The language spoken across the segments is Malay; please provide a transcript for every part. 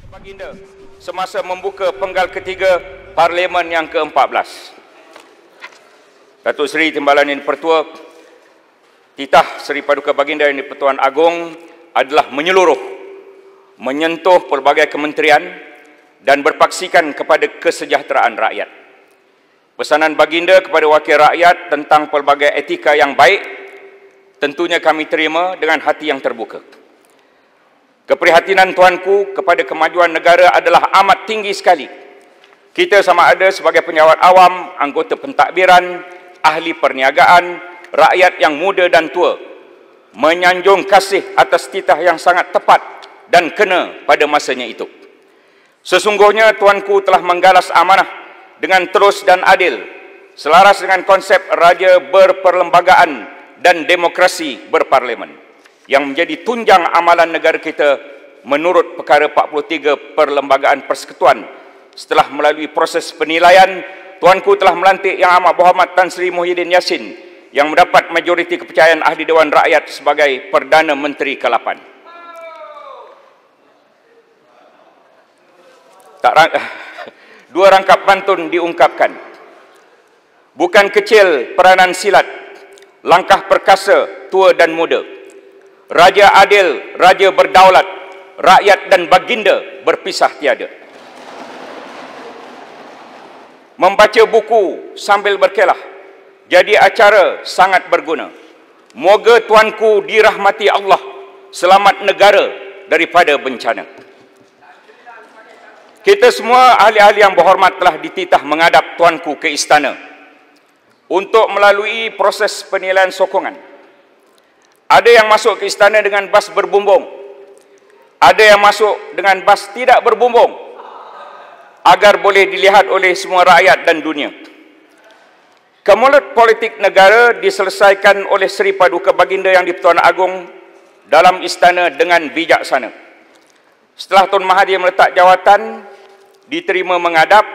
Baginda semasa membuka penggal ketiga Parlimen yang ke-14. Datuk Seri Timbalan Yang Dipertua, titah Seri Paduka Baginda Yang di-Pertuan Agong adalah menyeluruh, menyentuh pelbagai kementerian dan berpaksikan kepada kesejahteraan rakyat. Pesanan Baginda kepada wakil rakyat tentang pelbagai etika yang baik tentunya kami terima dengan hati yang terbuka. Keprihatinan tuanku kepada kemajuan negara adalah amat tinggi sekali. Kita sama ada sebagai penyawat awam, anggota pentadbiran, ahli perniagaan, rakyat yang muda dan tua, menyanjung kasih atas titah yang sangat tepat dan kena pada masanya itu. Sesungguhnya tuanku telah menggalas amanah dengan terus dan adil, selaras dengan konsep raja berperlembagaan dan demokrasi berparlimen, yang menjadi tunjang amalan negara kita menurut perkara 43 Perlembagaan Persekutuan. Setelah melalui proses penilaian, tuanku telah melantik Yang Amat Berhormat Tan Sri Muhyiddin Yassin yang mendapat majoriti kepercayaan Ahli Dewan Rakyat sebagai Perdana Menteri ke-8. Dua rangkap pantun diungkapkan. Bukan kecil peranan silat, langkah perkasa tua dan muda. Raja adil, raja berdaulat, rakyat dan baginda berpisah tiada. Membaca buku sambil berkelah jadi acara sangat berguna. Moga tuanku dirahmati Allah, selamat negara daripada bencana. Kita semua ahli-ahli yang berhormat telah dititah menghadap tuanku ke istana untuk melalui proses penilaian sokongan. Ada yang masuk ke istana dengan bas berbumbung, ada yang masuk dengan bas tidak berbumbung, agar boleh dilihat oleh semua rakyat dan dunia. Kemulut politik negara diselesaikan oleh Seri Paduka Baginda Yang di-Pertuan Agong dalam istana dengan bijaksana. Setelah Tun Mahathir meletak jawatan, diterima menghadap,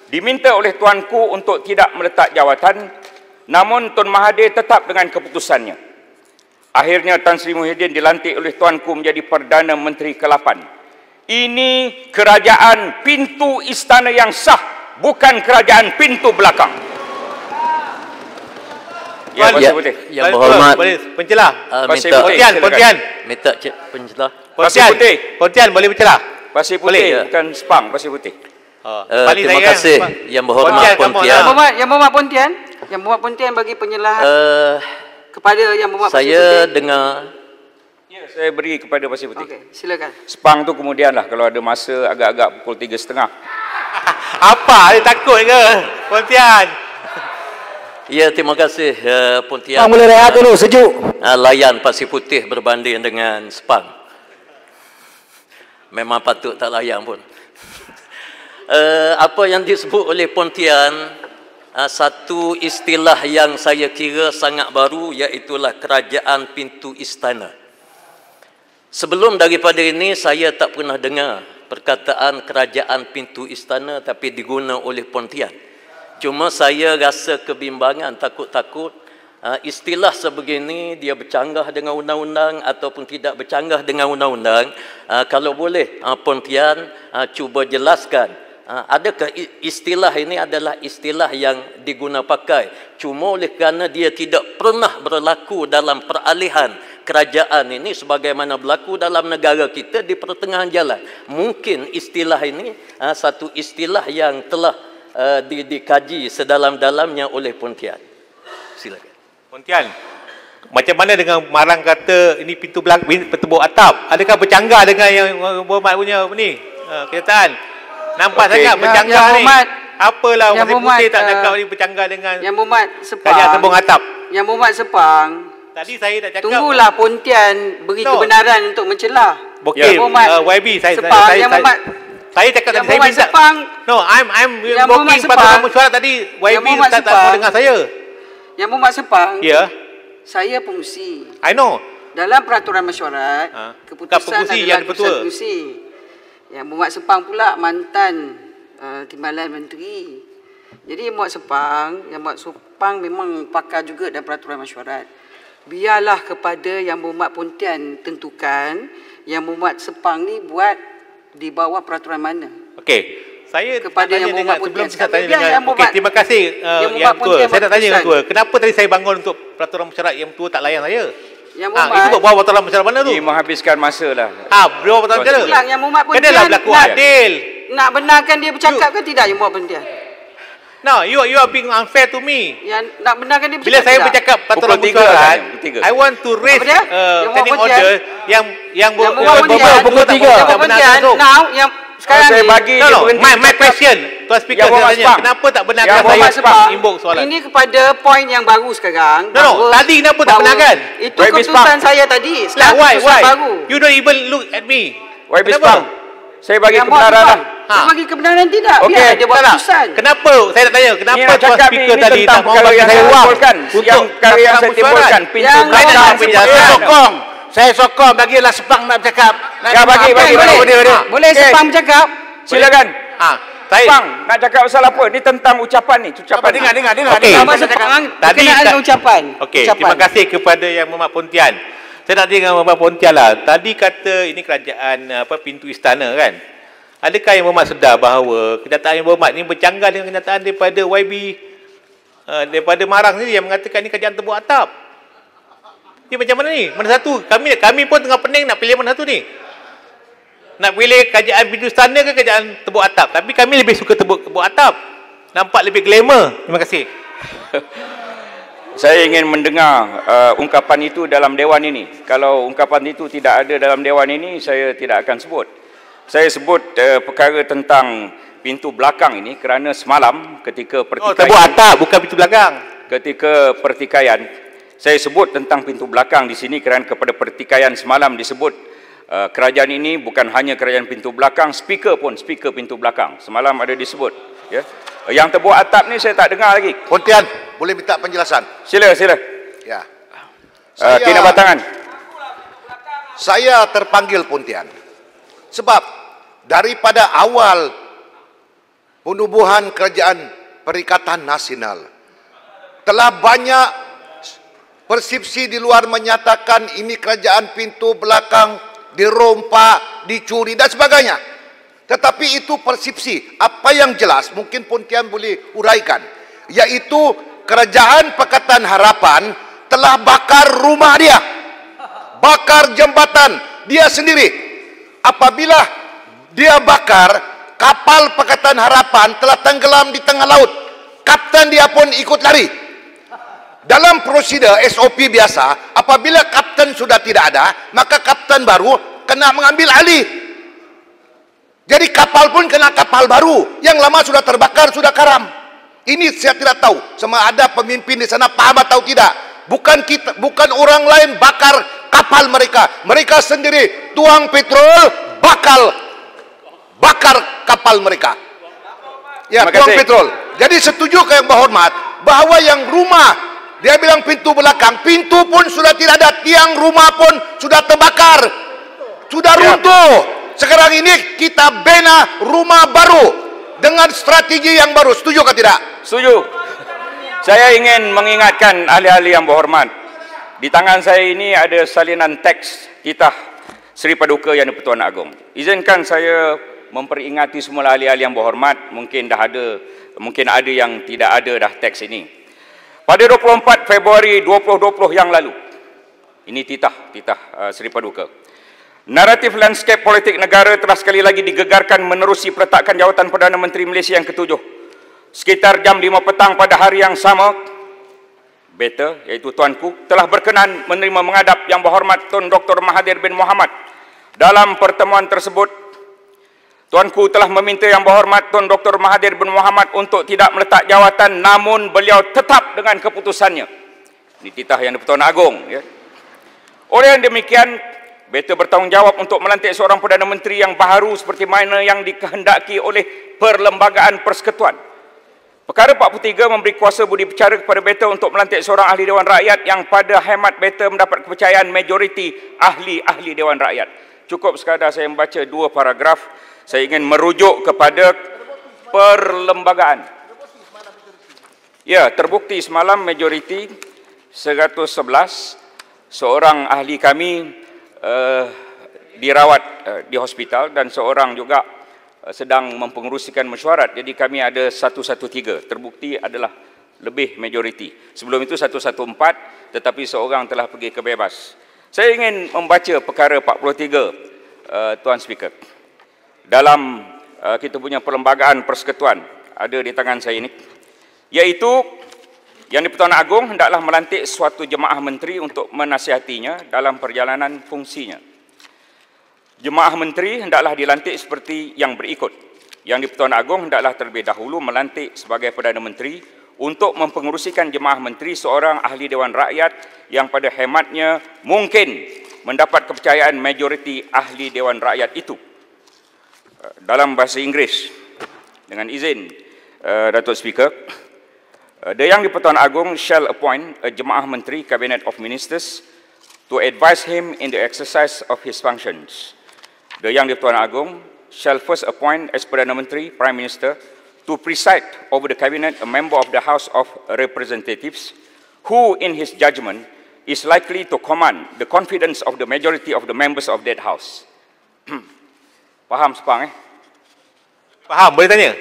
diminta oleh tuanku untuk tidak meletak jawatan, namun Tun Mahathir tetap dengan keputusannya. Akhirnya Tan Sri Muhyiddin dilantik oleh tuanku menjadi Perdana Menteri ke-8. Ini kerajaan pintu istana yang sah, bukan kerajaan pintu belakang. Ya, yang berhormat. Boleh pencelah. Pontian. Minta pencelah. Pontian boleh pencelah. Pasir putih, bukan Sepang, pasir putih. Terima kasih Yang Berhormat Pontian. Yang Berhormat Pontian. Yang Berhormat Pontian bagi penyerahan kepada Yang Berhormat Pasir Putih. Saya dengar. Ya, saya beri kepada Pasir Putih. Okey, silakan. Sepang tu kemudian lah, kalau ada masa agak-agak pukul 3.30. Apa? Dia takut ke? Pontian. Ya, terima kasih Pontian. Bang boleh rehat dulu, sejuk. Layan Pasir Putih berbanding dengan Sepang. Memang patut tak layan pun. Apa yang disebut oleh Pontian, satu istilah yang saya kira sangat baru, iaitulah kerajaan pintu istana. Sebelum daripada ini saya tak pernah dengar perkataan kerajaan pintu istana tapi diguna oleh Pontian. Cuma saya rasa kebimbangan, takut-takut istilah sebegini dia bercanggah dengan undang-undang ataupun tidak bercanggah dengan undang-undang. Kalau boleh Pontian cuba jelaskan, adakah istilah ini adalah istilah yang diguna pakai cuma oleh kerana dia tidak pernah berlaku dalam peralihan kerajaan ini sebagaimana berlaku dalam negara kita di pertengahan jalan. Mungkin istilah ini satu istilah yang telah dikaji sedalam-dalamnya oleh Pontian. Silakan. Pontian, Macam mana dengan Marang kata ini pintu belakang, pintu bawah atap? Adakah bercanggah dengan yang berhormat punya ni kenyataan? Nampak sangat bercanggah ni. Apalah Pasir Putih tak cakap ni bercanggah dengan Yang Berhormat Sepang. kerajaan sembung atap. Yang Berhormat Sepang. Tadi saya tak cakap. Tunggulah Pontian beri kebenaran untuk mencelah. Okey, YB saya cakap tadi saya minta. Sepang. No, I'm working Patut Mesyuarat tadi. YB tak mau dengar saya. Yang Berhormat Sepang. Ya. Saya pengusi. I know. Dalam peraturan mesyuarat, keputusan adalah keputusan pengusi. Yang Berhormat Sepang pula mantan Timbalan Menteri. Jadi Yang Berhormat Sepang memang pakar juga dalam peraturan mesyuarat. Biarlah kepada Yang Berhormat Pontian tentukan Yang Berhormat Sepang ni buat di bawah peraturan mana? Okey. Saya kepada yang dengan sebelum saya tanya dengan okey, terima kasih yang tua. Saya nak tanya yang tua. Kenapa tadi saya bangun untuk peraturan mesyuarat yang tua tak layan saya? Yang itu buat bawah peraturan mesyuarat mana tu? Ini menghabiskan masa lah. Bawah peraturan mesyuarat. Pulang yang Muhammad Pontian. Kenalah berlaku adil. Nak benarkan dia bercakap ke tidak yang Muhammad Pontian? No, you are being unfair to me. Yang nak benarkan dia bercakap. Bila saya bercakap peraturan mesyuarat, I want to raise standing order yang pukul 3. Now yang sekarang saya bagi my question Tuan Speaker, saya tanya kenapa tak benarkan saya imbuk soalan ini kepada poin yang baru sekarang. Tadi kenapa tak benarkan? Itu keputusan saya tadi. Sekarang keputusan baru. You don't even look at me. Kenapa? Saya bagi kebenaran lah. Saya bagi kebenaran tidak. Biar dia buat keputusan. Kenapa? Saya nak tanya kenapa Tuan Speaker tadi tak mahu bagi saya ruang untuk perkara yang saya timbulkan pintu belakang. Saya sokong bagilah Sepang nak bercakap. Bagi boleh Sepang bercakap. Silakan. Sepang nak cakap pasal apa? Ni tentang ucapan ni. Ucapan dengar. Okey. Tadi ada ucapan. Okey, terima kasih kepada yang Muhammad Pontian. Saya nak dengan Muhammad Pontian lah. Tadi kata ini kerajaan pintu istana kan. Adakah yang Muhammad sedar bahawa kenyataan yang Muhammad ni bercanggah dengan kenyataan daripada YB daripada Marang ni yang mengatakan ni kerajaan tebuk atap. Ni macam mana ni? Mana satu? Kami pun tengah pening nak pilih mana satu ni. Nak pilih kerajaan pintu istana ke kerajaan tebuk atap? Tapi kami lebih suka tebuk atap. Nampak lebih glamour. Terima kasih. Saya ingin mendengar ungkapan itu dalam dewan ini. Kalau ungkapan itu tidak ada dalam dewan ini, saya tidak akan sebut. Saya sebut perkara tentang pintu belakang ini kerana semalam ketika pertikaian. Tebuk atap bukan pintu belakang. Ketika pertikaian, saya sebut tentang pintu belakang di sini kerana kepada pertikaian semalam disebut kerajaan ini bukan hanya kerajaan pintu belakang, speaker pintu belakang. Semalam ada disebut. Ya. Yang tebuk atap ni saya tak dengar lagi. Pontian, boleh minta penjelasan? Sila. Ya. Kena batangan. Saya terpanggil Pontian sebab daripada awal penubuhan kerajaan Perikatan Nasional telah banyak persepsi di luar menyatakan ini kerajaan pintu belakang dirompak, dicuri dan sebagainya. Tetapi itu persepsi. Apa yang jelas mungkin Pontian boleh uraikan, yaitu kerajaan Pakatan Harapan telah bakar rumah dia, bakar jambatan dia sendiri. Apabila dia bakar, kapal Pakatan Harapan telah tenggelam di tengah laut. Kapten dia pun ikut lari. Dalam prosedur SOP biasa, apabila kapten sudah tidak ada, maka kapten baru kena mengambil alih. Jadi kapal pun kena kapal baru. Yang lama sudah terbakar, sudah karam. Ini saya tidak tahu sama ada pemimpin di sana paham atau tidak. Bukan orang lain bakar kapal mereka. Mereka sendiri tuang petrol, bakar kapal mereka. Ya, tuang petrol. Jadi setuju ke yang berhormat bahawa yang rumah, dia bilang pintu belakang, pintu pun sudah tidak ada, tiang rumah pun sudah terbakar, sudah runtuh. Sekarang ini kita bina rumah baru dengan strategi yang baru. Setuju ke tidak? Setuju. Saya ingin mengingatkan ahli-ahli yang berhormat. Di tangan saya ini ada salinan teks titah Seri Paduka Yang di-Pertuan Agong. Izinkan saya memperingati semua ahli-ahli yang berhormat. Mungkin ada yang tidak ada dah teks ini. Pada 24 Februari 2020 yang lalu, ini titah Seri Paduka. Naratif landscape politik negara telah sekali lagi digegarkan menerusi peletakan jawatan Perdana Menteri Malaysia yang ke-7. Sekitar jam 5 petang pada hari yang sama, Beta, iaitu Tuanku, telah berkenan menerima menghadap Yang Berhormat Tun Dr. Mahathir bin Mohamad. Dalam pertemuan tersebut, Tuanku telah meminta Yang Berhormat Tun Dr. Mahathir bin Mohamad untuk tidak meletak jawatan, namun beliau tetap dengan keputusannya. Ini titah Yang di-Pertuan Agong. Ya. Oleh yang demikian, Beta bertanggungjawab untuk melantik seorang Perdana Menteri yang baharu seperti mana yang dikehendaki oleh Perlembagaan Persekutuan. Perkara 43 memberi kuasa budi bicara kepada Beta untuk melantik seorang ahli Dewan Rakyat yang pada hemat Beta mendapat kepercayaan majoriti ahli-ahli Dewan Rakyat. Cukup sekadar saya membaca 2 paragraf. Saya ingin merujuk kepada perlembagaan. Ya, terbukti semalam majoriti 111 seorang ahli kami dirawat di hospital dan seorang juga sedang mempengerusikan mesyuarat. Jadi kami ada 113, terbukti adalah lebih majoriti. Sebelum itu 114, tetapi seorang telah pergi ke bebas. Saya ingin membaca perkara 43, Tuan Speaker. Dalam kita punya perlembagaan persekutuan, ada di tangan saya ini, iaitu Yang di-Pertuan Agong hendaklah melantik suatu jemaah menteri untuk menasihatinya dalam perjalanan fungsinya. Jemaah menteri hendaklah dilantik seperti yang berikut. Yang di-Pertuan Agong hendaklah terlebih dahulu melantik sebagai Perdana Menteri untuk mempengerusikan jemaah menteri seorang ahli Dewan Rakyat yang pada hematnya mungkin mendapat kepercayaan majoriti ahli Dewan Rakyat itu. Dalam bahasa Inggeris, dengan izin Datuk Speaker, the Yang di-Pertuan Agong shall appoint a Jemaah Menteri Cabinet of Ministers to advise him in the exercise of his functions. The Yang di-Pertuan Agong shall first appoint as Perdana Menteri, Prime Minister, to preside over the Cabinet a member of the House of Representatives who, in his judgment, is likely to command the confidence of the majority of the members of that House. Faham sepang Faham, boleh tanya?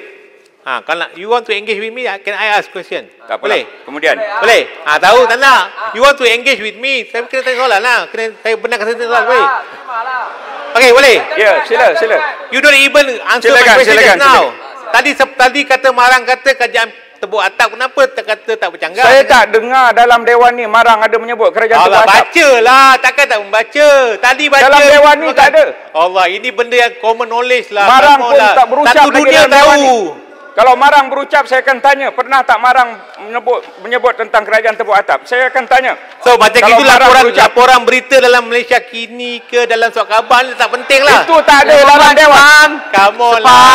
Kalau you want to engage with me, can I ask question? Tak boleh? Kemudian? Boleh? Tahu tak nak? You want to engage with me, saya kena tanya soalan lah. Saya benarkan saya tanya soalan, boleh? Okay, boleh? Ya, sila. You don't even answer my question just now. Tadi kata Marang kata kerajaan tebuk atap, kenapa tak kata tak bercanggah? Saya tak dengar dalam Dewan ni Marang ada menyebut kerajaan tebuk atap. Bacalah, takkan tak membaca. Tadi baca. Dalam Dewan ni tak ada. Allah, ini benda yang common knowledge lah. Marang pun tak berucap satu dunia tahu. Kalau Marang berucap, saya akan tanya, pernah tak Marang menyebut tentang kerajaan tebuk atap? Saya akan tanya. So, macam itu laporan berita dalam Malaysia kini ke dalam surat khabar ni tak penting lah. Itu tak ada dalam Dewan. Come on lah.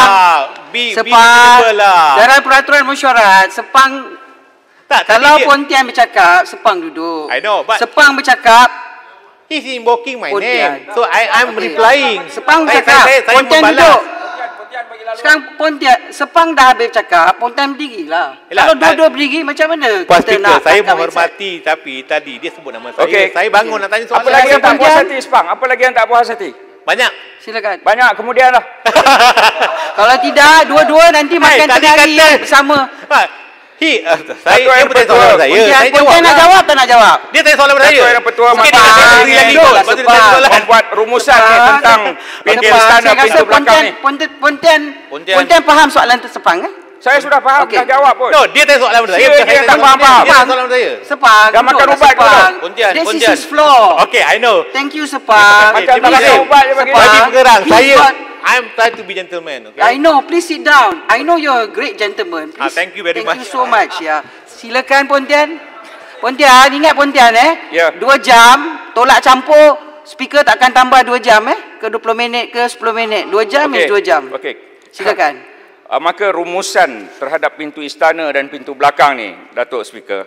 Sepang. Dalam peraturan mesyuarat, Sepang. Kalau Pontian bercakap, Sepang duduk. I know, but Sepang bercakap, he's invoking my name. So, I'm replying. Sepang bercakap, Pontian duduk. Sekarang Sepang dah habis cakap, Pontian berdiri lah. Kalau dua-dua berdiri, macam mana kita nak? Saya menghormati, tapi tadi dia sebut nama saya. Okay. Saya bangun nak tanya soalan. Apa lagi yang tak puas hati, Sepang? Apa lagi yang tak puas hati? Banyak. Silakan. Banyak, kemudian lah. Kalau tidak, dua-dua nanti makan tengah hari bersama. Saya bertanya soalan saya. Pontian nak jawab tak nak jawab? Dia tanya soalan pada saya. Yang Pertua mungkin dia beri lagi kot. Lepas tu dia tanya soalan. Membuat rumusan tentang pintu istana, pintu belakang ni. Pontian faham soalan tu Sepang kan? Saya sudah faham, dah jawab pun. No, dia tanya soalan pada saya. Dia tak faham. Dia tanya soalan pada saya. Sepang. Dah makan ubat ke belum? Pontian. This is his floor. Okay, I know. Thank you Sepang. Macam tak makan ubat je bagi Bagi pengerang, I'm trying to be gentleman. Okay? I know, please sit down. I know you're a great gentleman. Please, thank you very much. Thank you so much. Ya. Silakan Pontian. Pontian, ingat Pontian Ya. 2 jam, tolak campur, speaker tak akan tambah 2 jam ke 20 minit ke 10 minit. 2 jam is 2 jam. Okey. Silakan. Maka rumusan terhadap pintu istana dan pintu belakang ni, Datuk Speaker,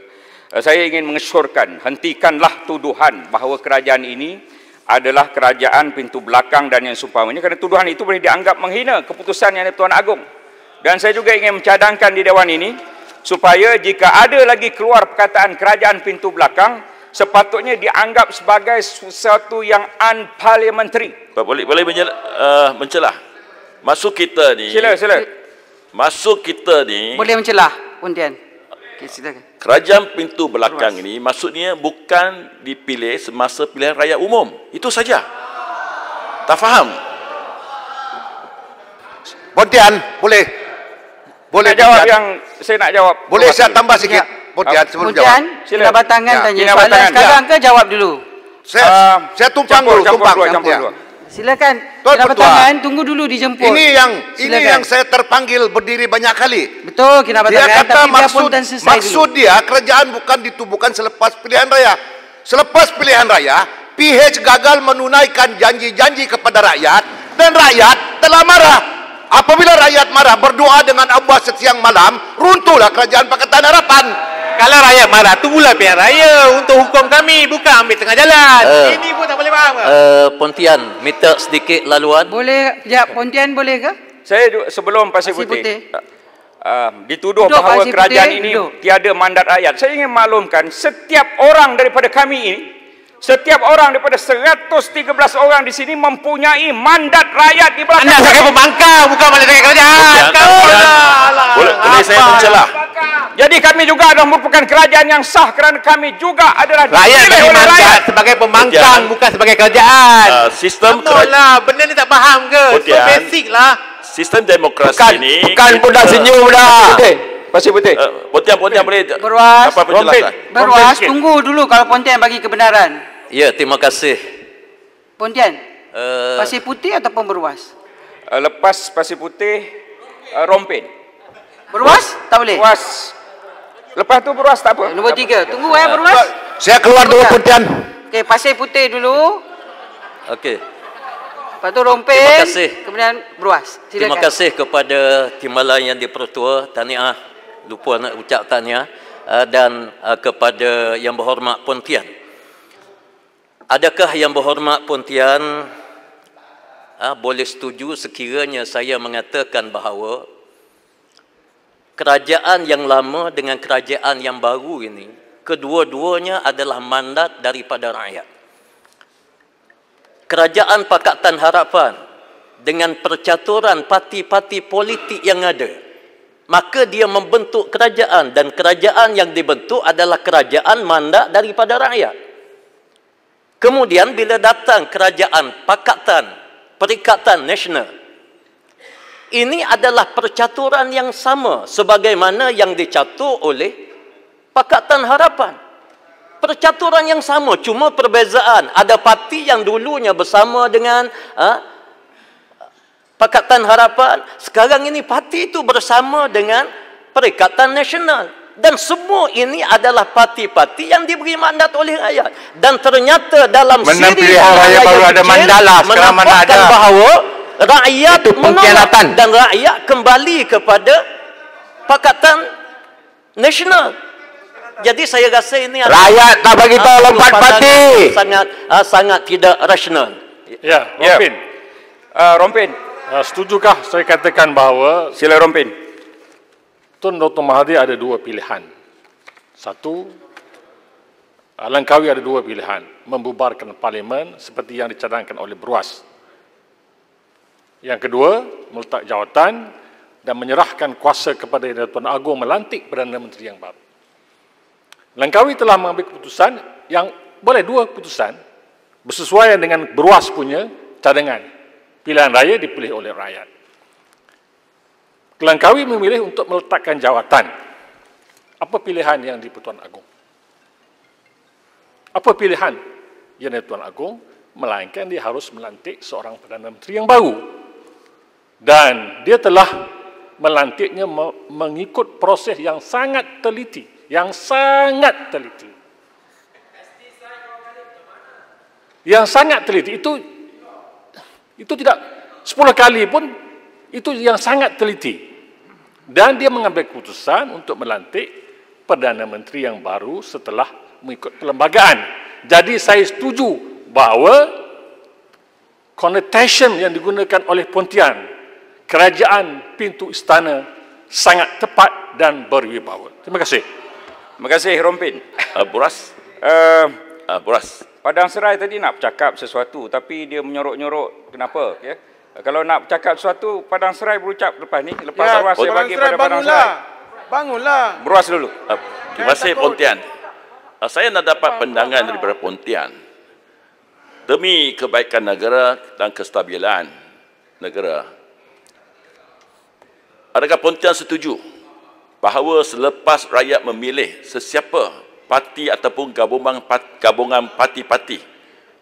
saya ingin mengesyorkan, hentikanlah tuduhan bahawa kerajaan ini adalah kerajaan pintu belakang dan yang seumpamanya, kerana tuduhan itu boleh dianggap menghina keputusan Yang di-Pertuan Agong. Dan saya juga ingin mencadangkan di Dewan ini supaya jika ada lagi keluar perkataan kerajaan pintu belakang, sepatutnya dianggap sebagai sesuatu yang unparliamentary. Boleh mencelah. Masuk kita ni. Sila. Masuk kita ni. Boleh mencelah Pontian. Okay, silakan. Kerajaan pintu belakang ini maksudnya bukan dipilih semasa pilihan raya umum. Itu saja. Tak faham? Pontian, boleh nak jawab yang saya nak jawab. Boleh saya tambah sikit, Pontian, sebelum jawab. Pontian, Kinabatangan tanya soalan sekarang ke jawab dulu? Saya tumpang dulu. Silakan. Tuan Kinabatangan tunggu dulu dijemput. Ini yang saya terpanggil berdiri banyak kali. Betul, Kinabatangan. Dia kata tapi maksud dia kerajaan bukan ditubuhkan selepas pilihan raya. Selepas pilihan raya, PH gagal menunaikan janji-janji kepada rakyat dan rakyat telah marah. Apabila rakyat marah, berdoa dengan Allah sesiang malam, runtuhlah kerajaan Pakatan Harapan. Kalau rakyat marah, tunggulah pilihan raya untuk hukum kami, bukan ambil tengah jalan. Ini pun tak boleh faham ke? Pontian, minta sedikit laluan. Boleh, Pontian boleh ke? Saya sebelum Pasir Putih. Dituduh bahawa kerajaan ini tiada mandat rakyat. Saya ingin maklumkan, setiap orang daripada kami ini, Setiap orang daripada 113 orang di sini mempunyai mandat rakyat di belakang. Anda sebagai pembangkang, bukan mandat rakyat kerajaan. Boleh saya mencelah. Jadi kami juga adalah merupakan kerajaan yang sah kerana kami juga adalah Rakyat bagi mandat sebagai pembangkang, bukan sebagai kerajaan. Sistem kerajaan. Benda ni tak faham ke? So basic lah. Sistem demokrasi ini. Bukan budak senyum dah. Pasir Putih. Pontian boleh. Berwas. Apa penjelasan? Berwas, tunggu dulu kalau Pontian bagi kebenaran. Ya, terima kasih. Pontian, Pasir Putih ataupun Berwas? Lepas Pasir Putih, Rompin. Berwas? Tak boleh? Berwas. Lepas tu Berwas tak apa. Nombor 3. Tunggu Berwas. Saya keluar dulu Pontian. Okey, Pasir Putih dulu. Okey. Lepas tu Rompin. Terima kasih. Kemudian Berwas. Silakan. Terima kasih kepada Timbalan Yang di-Pertua. Tahniah. Lupa nak ucap tahniah. Dan kepada Yang Berhormat Pontian. Adakah Yang Berhormat Pontian boleh setuju sekiranya saya mengatakan bahawa kerajaan yang lama dengan kerajaan yang baru ini, kedua-duanya adalah mandat daripada rakyat. Kerajaan Pakatan Harapan dengan percaturan parti-parti politik yang ada, maka dia membentuk kerajaan, dan kerajaan yang dibentuk adalah kerajaan mandat daripada rakyat. Kemudian bila datang kerajaan Pakatan, Perikatan Nasional, ini adalah percaturan yang sama sebagaimana yang dicatur oleh Pakatan Harapan. Percaturan yang sama, cuma perbezaan. Ada parti yang dulunya bersama dengan Pakatan Harapan, sekarang ini parti itu bersama dengan Perikatan Nasional. Dan semua ini adalah parti-parti yang diberi mandat oleh rakyat. Dan ternyata dalam Menang siri pilihan raya baru ada mandat lah. Sekarang mana ada. Bahawa rakyat itu menolak dan rakyat kembali kepada Pakatan Nasional. Jadi saya rasa ini rakyat tak bagi tahu lompat parti. Sangat tidak rasional. Ya, Rompin. Rompin. Setujukah saya katakan bahawa Sila Rompin. Tun Dr. Mahathir ada dua pilihan. Satu, Langkawi ada dua pilihan. Membubarkan parlimen seperti yang dicadangkan oleh Berwas. Yang kedua, meletak jawatan dan menyerahkan kuasa kepada Yang Tuan Agong melantik Perdana Menteri yang baru. Langkawi telah mengambil keputusan yang boleh dua keputusan bersesuaian dengan Berwas punya cadangan. Pilihan raya dipilih oleh rakyat. Langkawi memilih untuk meletakkan jawatan. Apa pilihan yang di Pertuan Agong? Apa pilihan yang di Pertuan Agong? Melainkan dia harus melantik seorang Perdana Menteri yang baru. Dan dia telah melantiknya mengikut proses yang sangat teliti. Yang sangat teliti. Yang sangat teliti. Itu tidak 10 kali pun, itu yang sangat teliti. Dan dia mengambil keputusan untuk melantik Perdana Menteri yang baru setelah mengikut perlembagaan. Jadi saya setuju bahawa connotation yang digunakan oleh Pontian, kerajaan pintu istana, sangat tepat dan berwibawa. Terima kasih. Terima kasih Rompin. Buras. Buras. Padang Serai tadi nak bercakap sesuatu tapi dia menyorok-nyorok. Kenapa? Ya? Kalau nak bercakap sesuatu, Padang Serai berucap lepas ni. Lepas Berwas saya bagi pada Padang Serai. Bangunlah. Berwas dulu. Terima kasih Pontian. Saya nak dapat pandangan daripada Pontian. Demi kebaikan negara dan kestabilan negara, adakah Pontian setuju bahawa selepas rakyat memilih sesiapa parti ataupun gabungan parti-parti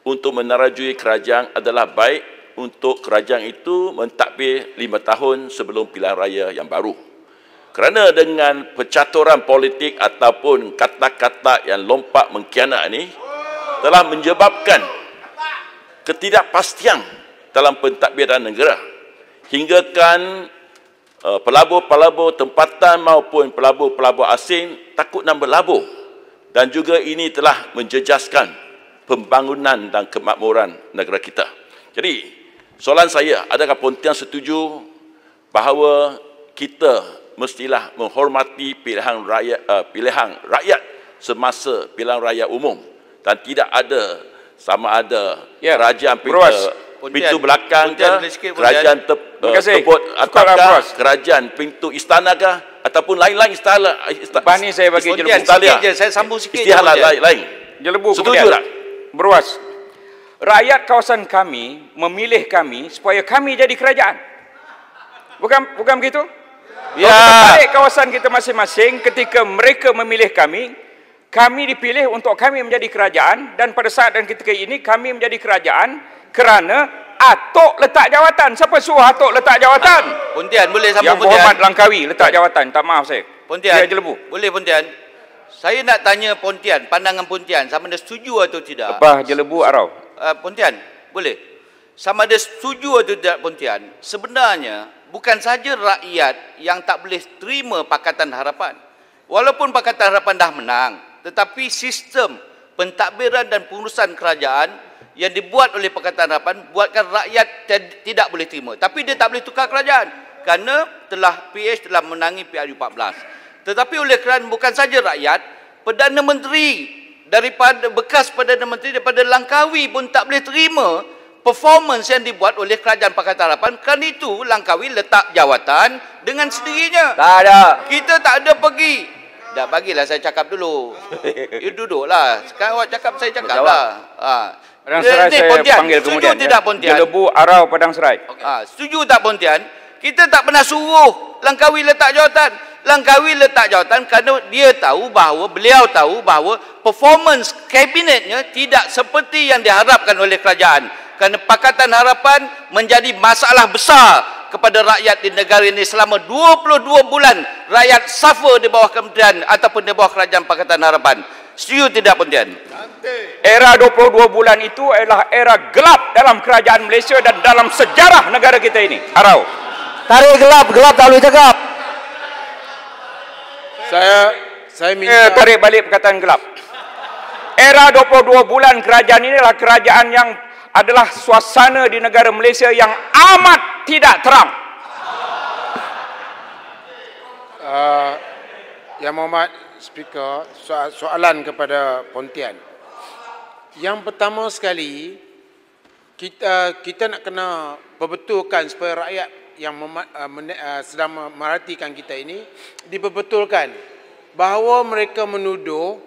untuk menerajui kerajaan adalah baik untuk kerajaan itu mentadbir 5 tahun sebelum pilihan raya yang baru? Kerana dengan percaturan politik ataupun kata-kata yang lompat mengkhianat ini telah menyebabkan ketidakpastian dalam pentadbiran negara, hinggakan pelabur-pelabur tempatan maupun pelabur-pelabur asing takut nak berlabur, dan juga ini telah menjejaskan pembangunan dan kemakmuran negara kita. Jadi soalan saya, adakah Pontian setuju bahawa kita mestilah menghormati pilihan rakyat semasa pilihan raya umum dan tidak ada sama ada kerajaan pintu belakang ke, kerajaan teput atap ke, kerajaan pintu istana ke, ataupun lain-lain istana. Lepas ni saya bagi Jelebu. Sikit je, saya sambung sikit. Istilah lain. Jelebu setuju tak? Berwas. Rakyat kawasan kami memilih kami supaya kami jadi kerajaan. Bukan begitu? Ya. Kita balik kawasan kita masing-masing, ketika mereka memilih kami dipilih untuk kami menjadi kerajaan, dan pada saat dan ketika ini kami menjadi kerajaan kerana atuk letak jawatan. Siapa suruh atuk letak jawatan? Pontian, boleh sambung Yang Pontian? Berhormat Langkawi letak jawatan. Tak maaf saya. Pontian, Jelebu. boleh Pontian? Saya nak tanya Pontian, pandangan Pontian, sama ada setuju atau tidak? Lepas Jelebu Arau. Pontian, boleh? Sama ada setuju atau tidak Pontian? Sebenarnya, bukan saja rakyat yang tak boleh terima Pakatan Harapan. Walaupun Pakatan Harapan dah menang, tetapi sistem pentadbiran dan pengurusan kerajaan yang dibuat oleh Pakatan Harapan buatkan rakyat tidak boleh terima. Tapi dia tak boleh tukar kerajaan kerana PH telah menangi PRU14. Tetapi oleh kerana bukan saja rakyat, Perdana Menteri bekas Perdana Menteri daripada Langkawi pun tak boleh terima performance yang dibuat oleh kerajaan Pakatan Harapan. Kerana itu Langkawi letak jawatan dengan sendirinya. Tak ada. Kita tak ada pergi. Dah bagilah saya cakap dulu. You duduklah. Sekarang awak cakap, saya cakap lah. Padang Serai saya panggil kemudian. Setuju tidak Pontian? Jelebu Arau Padang Serai. Setuju tak Pontian? Kita tak pernah suruh Langkawi letak jawatan. Langkawi letak jawatan kerana beliau tahu bahawa performance kabinetnya tidak seperti yang diharapkan oleh kerajaan. Kerana Pakatan Harapan menjadi masalah besar kepada rakyat di negara ini selama 22 bulan rakyat suffer di bawah kementerian ataupun di bawah kerajaan Pakatan Harapan. Setuju tidak Pontian? Era 22 bulan itu adalah era gelap dalam kerajaan Malaysia dan dalam sejarah negara kita ini. Arau. Tarik gelap tak boleh cakap. Saya minta tarik balik perkataan gelap. Era 22 bulan kerajaan ini adalah kerajaan yang adalah suasana di negara Malaysia yang amat tidak terang. Yang Mohd Speaker, soalan kepada Pontian. Yang pertama sekali, kita nak kena perbetulkan supaya rakyat yang sedang memerhatikan kita ini diperbetulkan bahawa mereka menuduh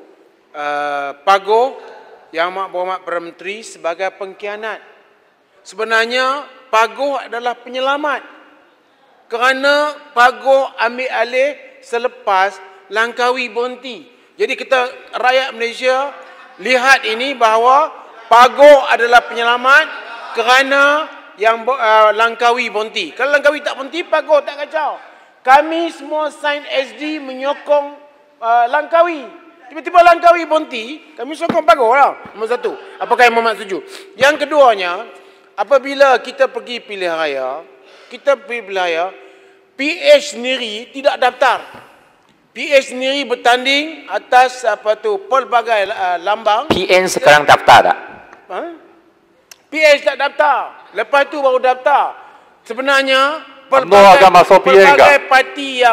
Pago Yang Berhormat Perdana Menteri sebagai pengkhianat. Sebenarnya Pago adalah penyelamat kerana Pago ambil alih selepas Langkawi berhenti. Jadi kita rakyat Malaysia lihat ini bahawa Pago adalah penyelamat kerana yang Langkawi berhenti. Kalau Langkawi tak berhenti, Pago tak kacau. Kami semua sign SD menyokong Langkawi. Tiba-tiba Langkawi berhenti, kami sokong Pago lah. Nombor satu. Apakah yang Mohd setuju? Yang keduanya, apabila kita pergi pilihan raya, PH sendiri tidak daftar. PH sendiri bertanding atas pelbagai lambang. PN sekarang daftar tak? PH tak daftar. Lepas itu baru daftar. Sebenarnya pelbagai parti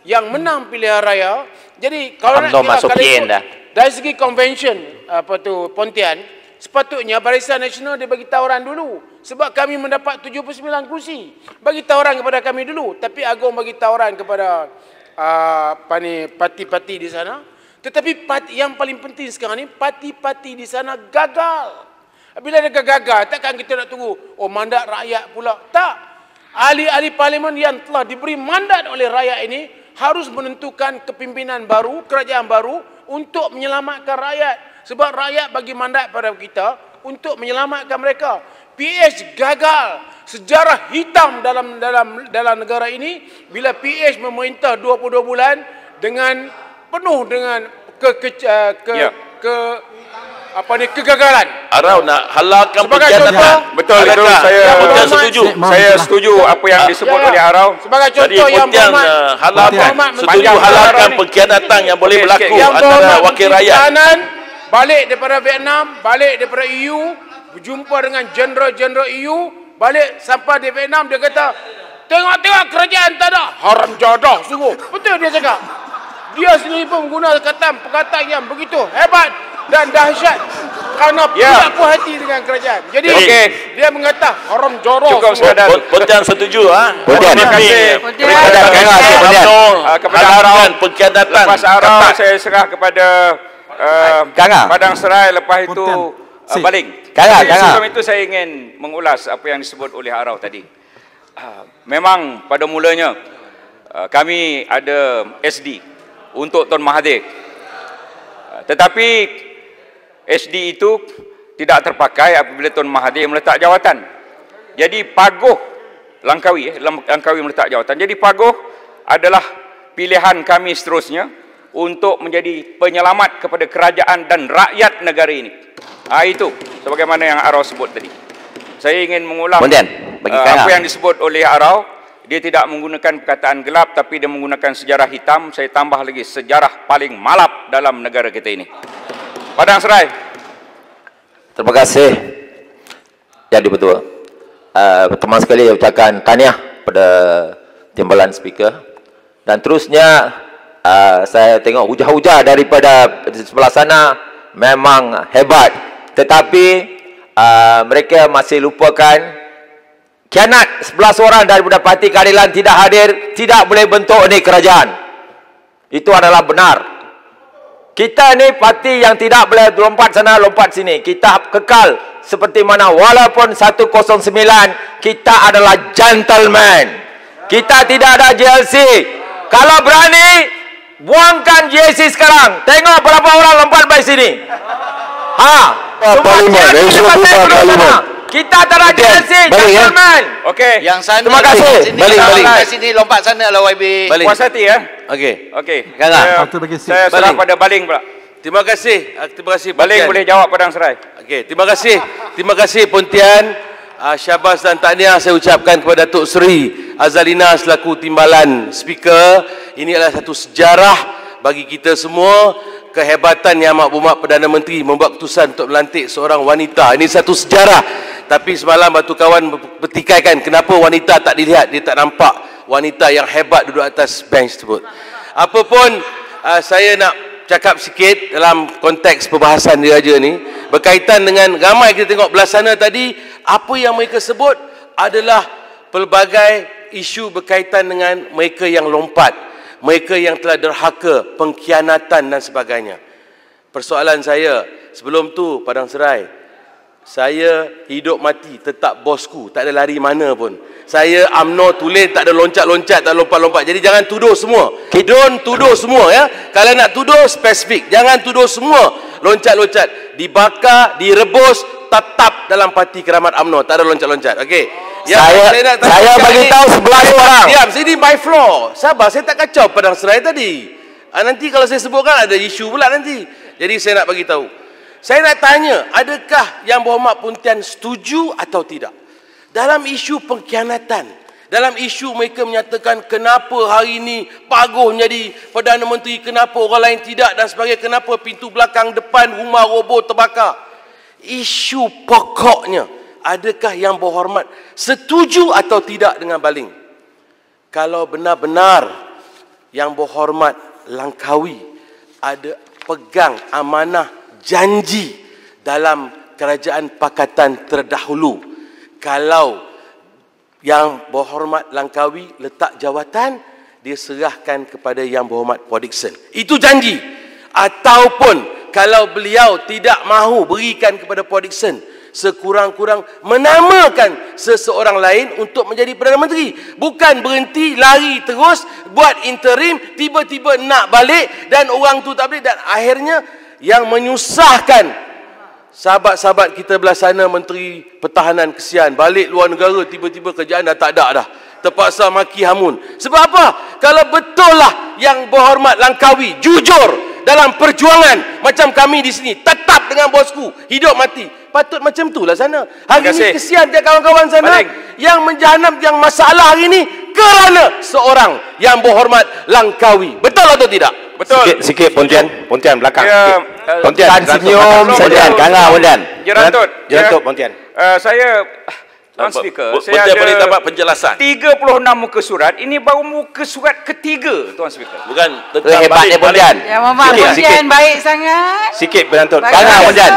yang menang pilihan raya. Jadi kalau nak masuk PN dah. Dari segi convention Pontian, sepatutnya Barisan Nasional dia bagi tawaran dulu. Sebab kami mendapat 79 kursi. Bagi tawaran kepada kami dulu. Tapi Agong bagi tawaran kepada parti-parti di sana. Tetapi yang paling penting sekarang ni, parti-parti di sana gagal. Bila dia gagal, takkan kita nak tunggu mandat rakyat pula. Tak. Ahli-ahli parlimen yang telah diberi mandat oleh rakyat ini harus menentukan kepimpinan baru, kerajaan baru untuk menyelamatkan rakyat. Sebab rakyat bagi mandat pada kita untuk menyelamatkan mereka. PH gagal. Sejarah hitam dalam negara ini bila PH memerintah 22 bulan dengan penuh dengan kegagalan. Arau nak halalkan pengkhianatan. Betul itu saya setuju. Saya setuju apa yang disebut oleh Arau. Sebagai contoh yang halalkan pengkhianatan yang boleh berlaku antara wakil rakyat. Balik daripada Vietnam, balik daripada EU, berjumpa dengan jeneral-jeneral EU, balik sampai di Vietnam, dia kata, tengok-tengok kerajaan tak ada. Haram jadah sungguh. Betul dia cakap. Dia sendiri pun menggunakan perkataan yang begitu hebat dan dahsyat. kerana tidak puas hati dengan kerajaan. Jadi dia mengata haram jorok. Cukup sekadar. Pontian setuju Pontian. Terima kasih kepada Arau. Pengkhianatan. Lepas Arau saya serah kepada Padang Serai, lepas itu Baling. Sebelum itu saya ingin mengulas apa yang disebut oleh Arau tadi. Memang pada mulanya kami ada SD untuk Tun Mahathir. Tetapi SD itu tidak terpakai apabila Tun Mahathir meletak jawatan. Jadi Paguh Langkawi, Langkawi meletak jawatan. Jadi Paguh adalah pilihan kami seterusnya untuk menjadi penyelamat kepada kerajaan dan rakyat negara ini. Itu sebagaimana yang Arau sebut tadi. Saya ingin mengulang apa yang disebut oleh Arau. Dia tidak menggunakan perkataan gelap, tapi dia menggunakan sejarah hitam. Saya tambah lagi, sejarah paling malap dalam negara kita ini. Padang Serai. Terima kasih. Jadi betul. Pertama sekali saya ucapkan tahniah pada timbalan speaker. Dan terusnya saya tengok hujah-hujah daripada sebelah sana memang hebat. Tetapi mereka masih lupakan khianat 11 orang daripada Parti Keadilan tidak hadir, tidak boleh bentuk ni kerajaan. Itu adalah benar. Kita ni parti yang tidak boleh lompat sana, lompat sini. Kita kekal seperti mana walaupun 109 kita adalah gentleman. Kita tidak ada JLC. Kalau berani buangkan JLC sekarang. Tengok berapa orang lompat dari sini. Kita tak ada JLC, gentleman. Okey. Yang sana terima kasih. Balik. Sini lompat sana lah YB. Puas hati ya. Okey. Saya serah pada Baling pula. Terima kasih. Terima kasih Baling boleh jawab Padang Serai. Okey, terima kasih. Terima kasih Pontian. Syabas dan tahniah saya ucapkan kepada Datuk Seri Azalina selaku timbalan speaker. Ini adalah satu sejarah bagi kita semua. Kehebatan Yang Amat Berhormat Perdana Menteri membuat keputusan untuk melantik seorang wanita. Ini satu sejarah. Tapi semalam batu kawan bertikaikan kenapa wanita tak dilihat. Dia tak nampak wanita yang hebat duduk atas bench tersebut. Apapun saya nak cakap sikit dalam konteks perbahasan diraja ni berkaitan dengan ramai kita tengok belah sana tadi. Apa yang mereka sebut adalah pelbagai isu berkaitan dengan mereka yang lompat, mereka yang telah derhaka, pengkhianatan dan sebagainya. Persoalan saya sebelum tu Padang Serai, saya hidup mati tetap bosku, tak ada lari mana pun. Saya UMNO tulis tak ada loncat-loncat, tak lompat-lompat. Jadi jangan tuduh semua. Don't tuduh semua ya. Kalau nak tuduh spesifik, jangan tuduh semua loncat-loncat. Dibakar, direbus, tetap dalam Parti Keramat UMNO, tak ada loncat-loncat. Okey. Saya bagi tahu 11 orang. Diam, sini by floor. Sabar, saya tak kacau Padang Serai tadi. Nanti kalau saya sebutkan ada isu pula nanti. Jadi saya nak bagi tahu. Saya nak tanya, adakah Yang Berhormat Pontian setuju atau tidak dalam isu pengkhianatan? Dalam isu mereka menyatakan kenapa hari ini Paguh jadi Perdana Menteri, kenapa orang lain tidak dan sebagainya, kenapa pintu belakang depan rumah roboh terbakar. Isu pokoknya, adakah Yang Berhormat setuju atau tidak dengan Baling? Kalau benar-benar Yang Berhormat Langkawi ada pegang amanah janji dalam kerajaan pakatan terdahulu, kalau Yang Berhormat Langkawi letak jawatan, dia serahkan kepada Yang Berhormat Paul Dickson. Itu janji. Ataupun kalau beliau tidak mahu berikan kepada Paul Dickson, sekurang-kurang menamakan seseorang lain untuk menjadi Perdana Menteri. Bukan berhenti, lari terus, buat interim, tiba-tiba nak balik dan orang tu tak boleh. Dan akhirnya yang menyusahkan sahabat-sahabat kita belah sana, Menteri Pertahanan kesian, balik luar negara, tiba-tiba kerjaan dah tak ada dah. Terpaksa maki hamun. Sebab apa? Kalau betul lah Yang Berhormat Langkawi jujur dalam perjuangan macam kami di sini, tetap dengan bosku, hidup mati, patut macam itulah sana. Hari ini kesian dia kawan-kawan sana yang menjahanam, yang masalah hari ini kerana seorang Yang Berhormat Langkawi. Betul atau tidak? Betul. Sikit Pontian belakang. Pontian senyum, Pontian, Pontian. Jerantut Pontian. saya Tuan Speaker, saya Pontian ada boleh dapat penjelasan. 36 muka surat. Ini baru muka surat ketiga, Tuan Speaker. Bukan tentang hebatnya Pontian. Ya, Muhammad Pontian baik sangat. Sikit Berantut. Kanga Pontian.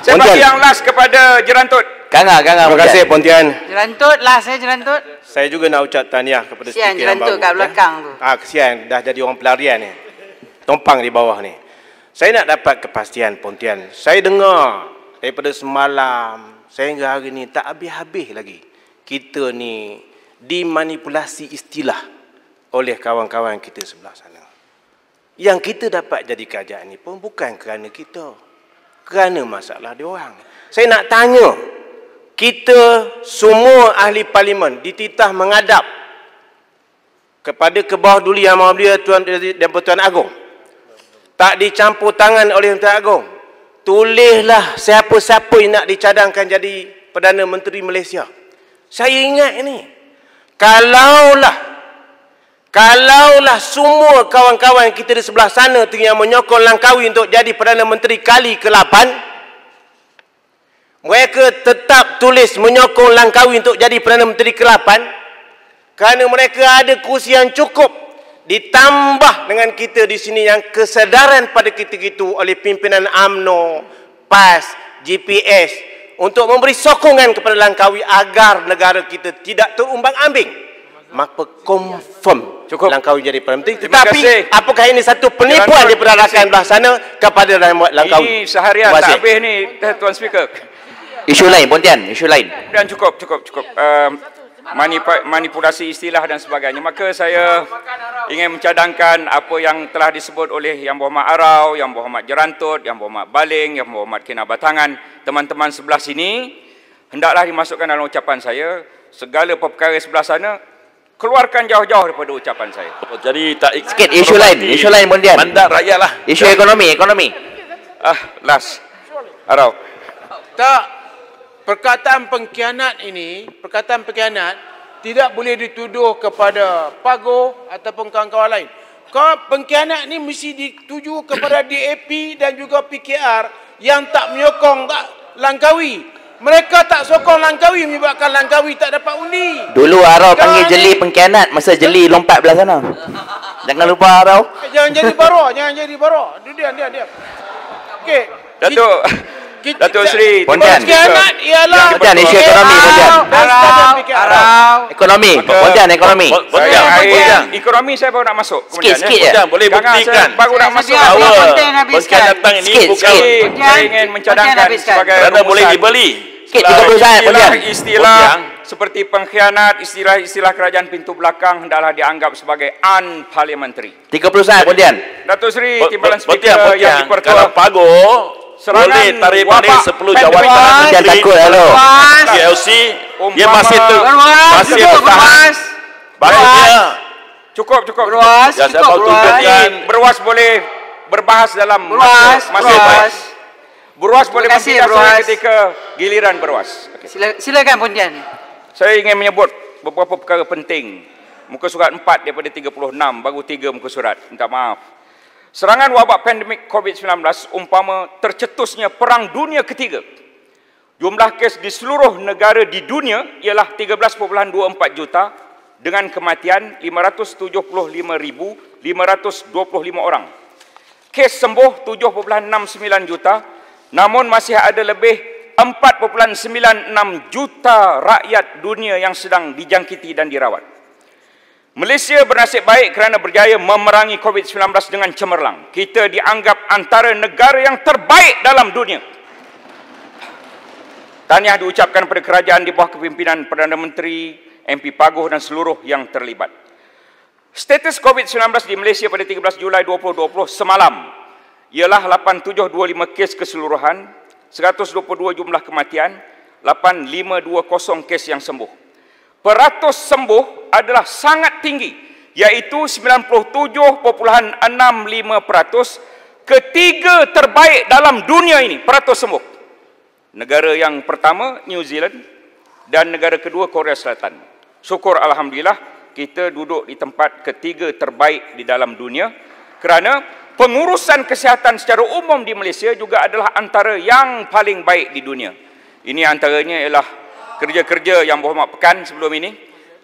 Saya bagi yang last kepada Jerantut. Kanga Terima kasih Pontian. Jerantut lah saya Jerantut. Saya juga nak ucap tahniah kepada Kesian speaker yang baru. Jerantut kat belakang tu. Kesian dah jadi orang pelarian ni. Tumpang di bawah ni. Saya nak dapat kepastian Pontian. Saya dengar daripada semalam sehingga hari ni tak habis-habis lagi. Kita ni dimanipulasi istilah oleh kawan-kawan kita sebelah sana. Yang kita dapat jadi kerajaan ni pun bukan kerana kita. Kerana masalah dia orang. Saya nak tanya, kita semua ahli parlimen dititah menghadap kepada ke bawah Duli Yang Maha Mulia Tuan dan Pertuan Agong. Tak dicampur tangan oleh Tuan Agong. Tulislah siapa-siapa yang nak dicadangkan jadi Perdana Menteri Malaysia. Saya ingat ini. Kalaulah semua kawan-kawan kita di sebelah sana tu yang menyokong Langkawi untuk jadi Perdana Menteri kali ke-8, mereka tetap tulis menyokong Langkawi untuk jadi Perdana Menteri ke-8 kerana mereka ada kursi yang cukup, ditambah dengan kita di sini yang kesedaran pada kita gitu oleh pimpinan UMNO, PAS, GPS untuk memberi sokongan kepada Langkawi agar negara kita tidak terumbang-ambing. Maka confirm cukup Langkawi jadi Perdana Menteri. Tetapi apakah ini satu penipuan daripada rakyat belah sana kepada Langkawi? Ini seharian tak habis ni, Tuan Speaker. Isu lain Pontian, isu lain. Dan cukup. Manipulasi istilah dan sebagainya. Maka saya ingin mencadangkan apa yang telah disebut oleh Yang Berhormat Arau, Yang Berhormat Jerantut, Yang Berhormat Baling, Yang Berhormat Kinabatangan, teman-teman sebelah sini, hendaklah dimasukkan dalam ucapan saya. Segala perkara sebelah sana keluarkan jauh-jauh daripada ucapan saya. Jadi tak sikit isu lain Pontian. Mandat rakyat lah. Isu ekonomi. Last. Arau. Tak, perkataan pengkhianat tidak boleh dituduh kepada Pago ataupun kawan-kawan lain. Pengkhianat ni mesti dituju kepada DAP dan juga PKR yang tak menyokong Langkawi. Mereka tak sokong Langkawi menyebabkan Langkawi tak dapat undi. Dulu Arau panggil Jeli pengkhianat masa Jeli lompat belah sana. Jangan lupa Arau. Jangan jadi baro. Diam. Okey. Datuk Seri Pontian. Pengkhianat ialah Pontian isu ekonomi Pontian. Ekonomi. Pontian ekonomi. Ekonomi saya baru nak masuk. Sikit je. Boleh buktikan. Baru nak masuk. Pengkhianatan ini bukan. Saya ingin mencadangkan sebagai kerana boleh dibeli. Sikit 30 saat Pontian. Istilah seperti pengkhianat, istilah kerajaan pintu belakang hendaklah dianggap sebagai unparliamentary. 30 saat Pontian. Datuk Seri Timbalan Speaker yang dipertua. Kalau Pago boleh tarik balik 10 jawatan Jangan takut TLC dia masih bertahan. Baiknya cukup Berwas boleh berbahas dalam Berwas boleh berbicara ketika giliran Berwas. Silakan Pontian. Saya ingin menyebut beberapa perkara penting. Muka surat 4 daripada 36, baru 3 muka surat. Minta maaf. Serangan wabak pandemik COVID-19 umpama tercetusnya Perang Dunia Ketiga. Jumlah kes di seluruh negara di dunia ialah 13.24 juta dengan kematian 575,525 orang. Kes sembuh 7.69 juta, namun masih ada lebih 4.96 juta rakyat dunia yang sedang dijangkiti dan dirawat. Malaysia bernasib baik kerana berjaya memerangi COVID-19 dengan cemerlang. Kita dianggap antara negara yang terbaik dalam dunia. Tahniah diucapkan kepada kerajaan di bawah kepimpinan Perdana Menteri, MP Paguh dan seluruh yang terlibat. Status COVID-19 di Malaysia pada 13 Julai 2020 semalam ialah 8725 kes keseluruhan, 122 jumlah kematian, 8520 kes yang sembuh. Peratus sembuh adalah sangat tinggi, iaitu 97.65%, ketiga terbaik dalam dunia ini, peratus sembuh. Negara yang pertama New Zealand dan negara kedua Korea Selatan. Syukur Alhamdulillah kita duduk di tempat ketiga terbaik di dalam dunia kerana pengurusan kesihatan secara umum di Malaysia juga adalah antara yang paling baik di dunia. Ini antaranya ialah kerja-kerja Yang Berhormat Pekan sebelum ini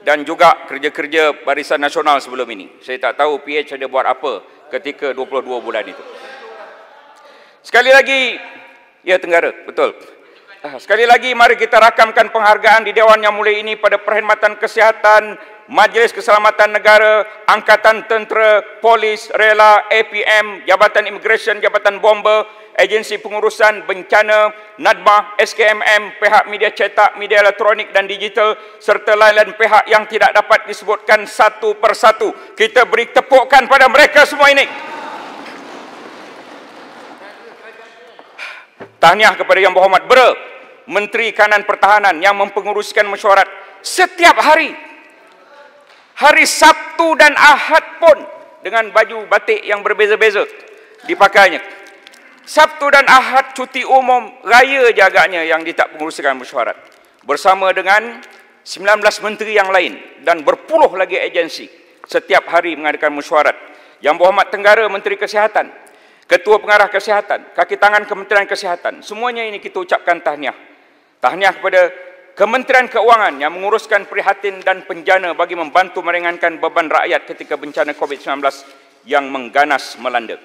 dan juga kerja-kerja Barisan Nasional sebelum ini. Saya tak tahu PH ada buat apa ketika 22 bulan itu. Sekali lagi, ya Tenggara, betul. Sekali lagi mari kita rakamkan penghargaan di Dewan Yang Mulia ini pada Perkhidmatan Kesihatan, Majlis Keselamatan Negara, Angkatan Tentera, Polis, Rela, APM, Jabatan Imigresen, Jabatan Bomber, Agensi Pengurusan Bencana, NADMA, SKMM, pihak media cetak, media elektronik dan digital, serta lain-lain pihak yang tidak dapat disebutkan satu persatu. Kita beri tepukan pada mereka semua ini. Tahniah kepada Yang Berhormat Bera, Menteri Kanan Pertahanan yang mempenguruskan mesyuarat setiap hari. Hari Sabtu dan Ahad pun dengan baju batik yang berbeza-beza dipakainya. Sabtu dan Ahad cuti umum raya je agaknya yang dia tak penguruskan mesyuarat. Bersama dengan 19 menteri yang lain dan berpuluh lagi agensi setiap hari mengadakan mesyuarat. Yang Berhormat Tenggara Menteri Kesihatan, Ketua Pengarah Kesihatan, kaki tangan Kementerian Kesihatan, semuanya ini kita ucapkan tahniah. Tahniah kepada Kementerian Keuangan yang menguruskan prihatin dan penjana bagi membantu meringankan beban rakyat ketika bencana COVID-19 yang mengganas melanda.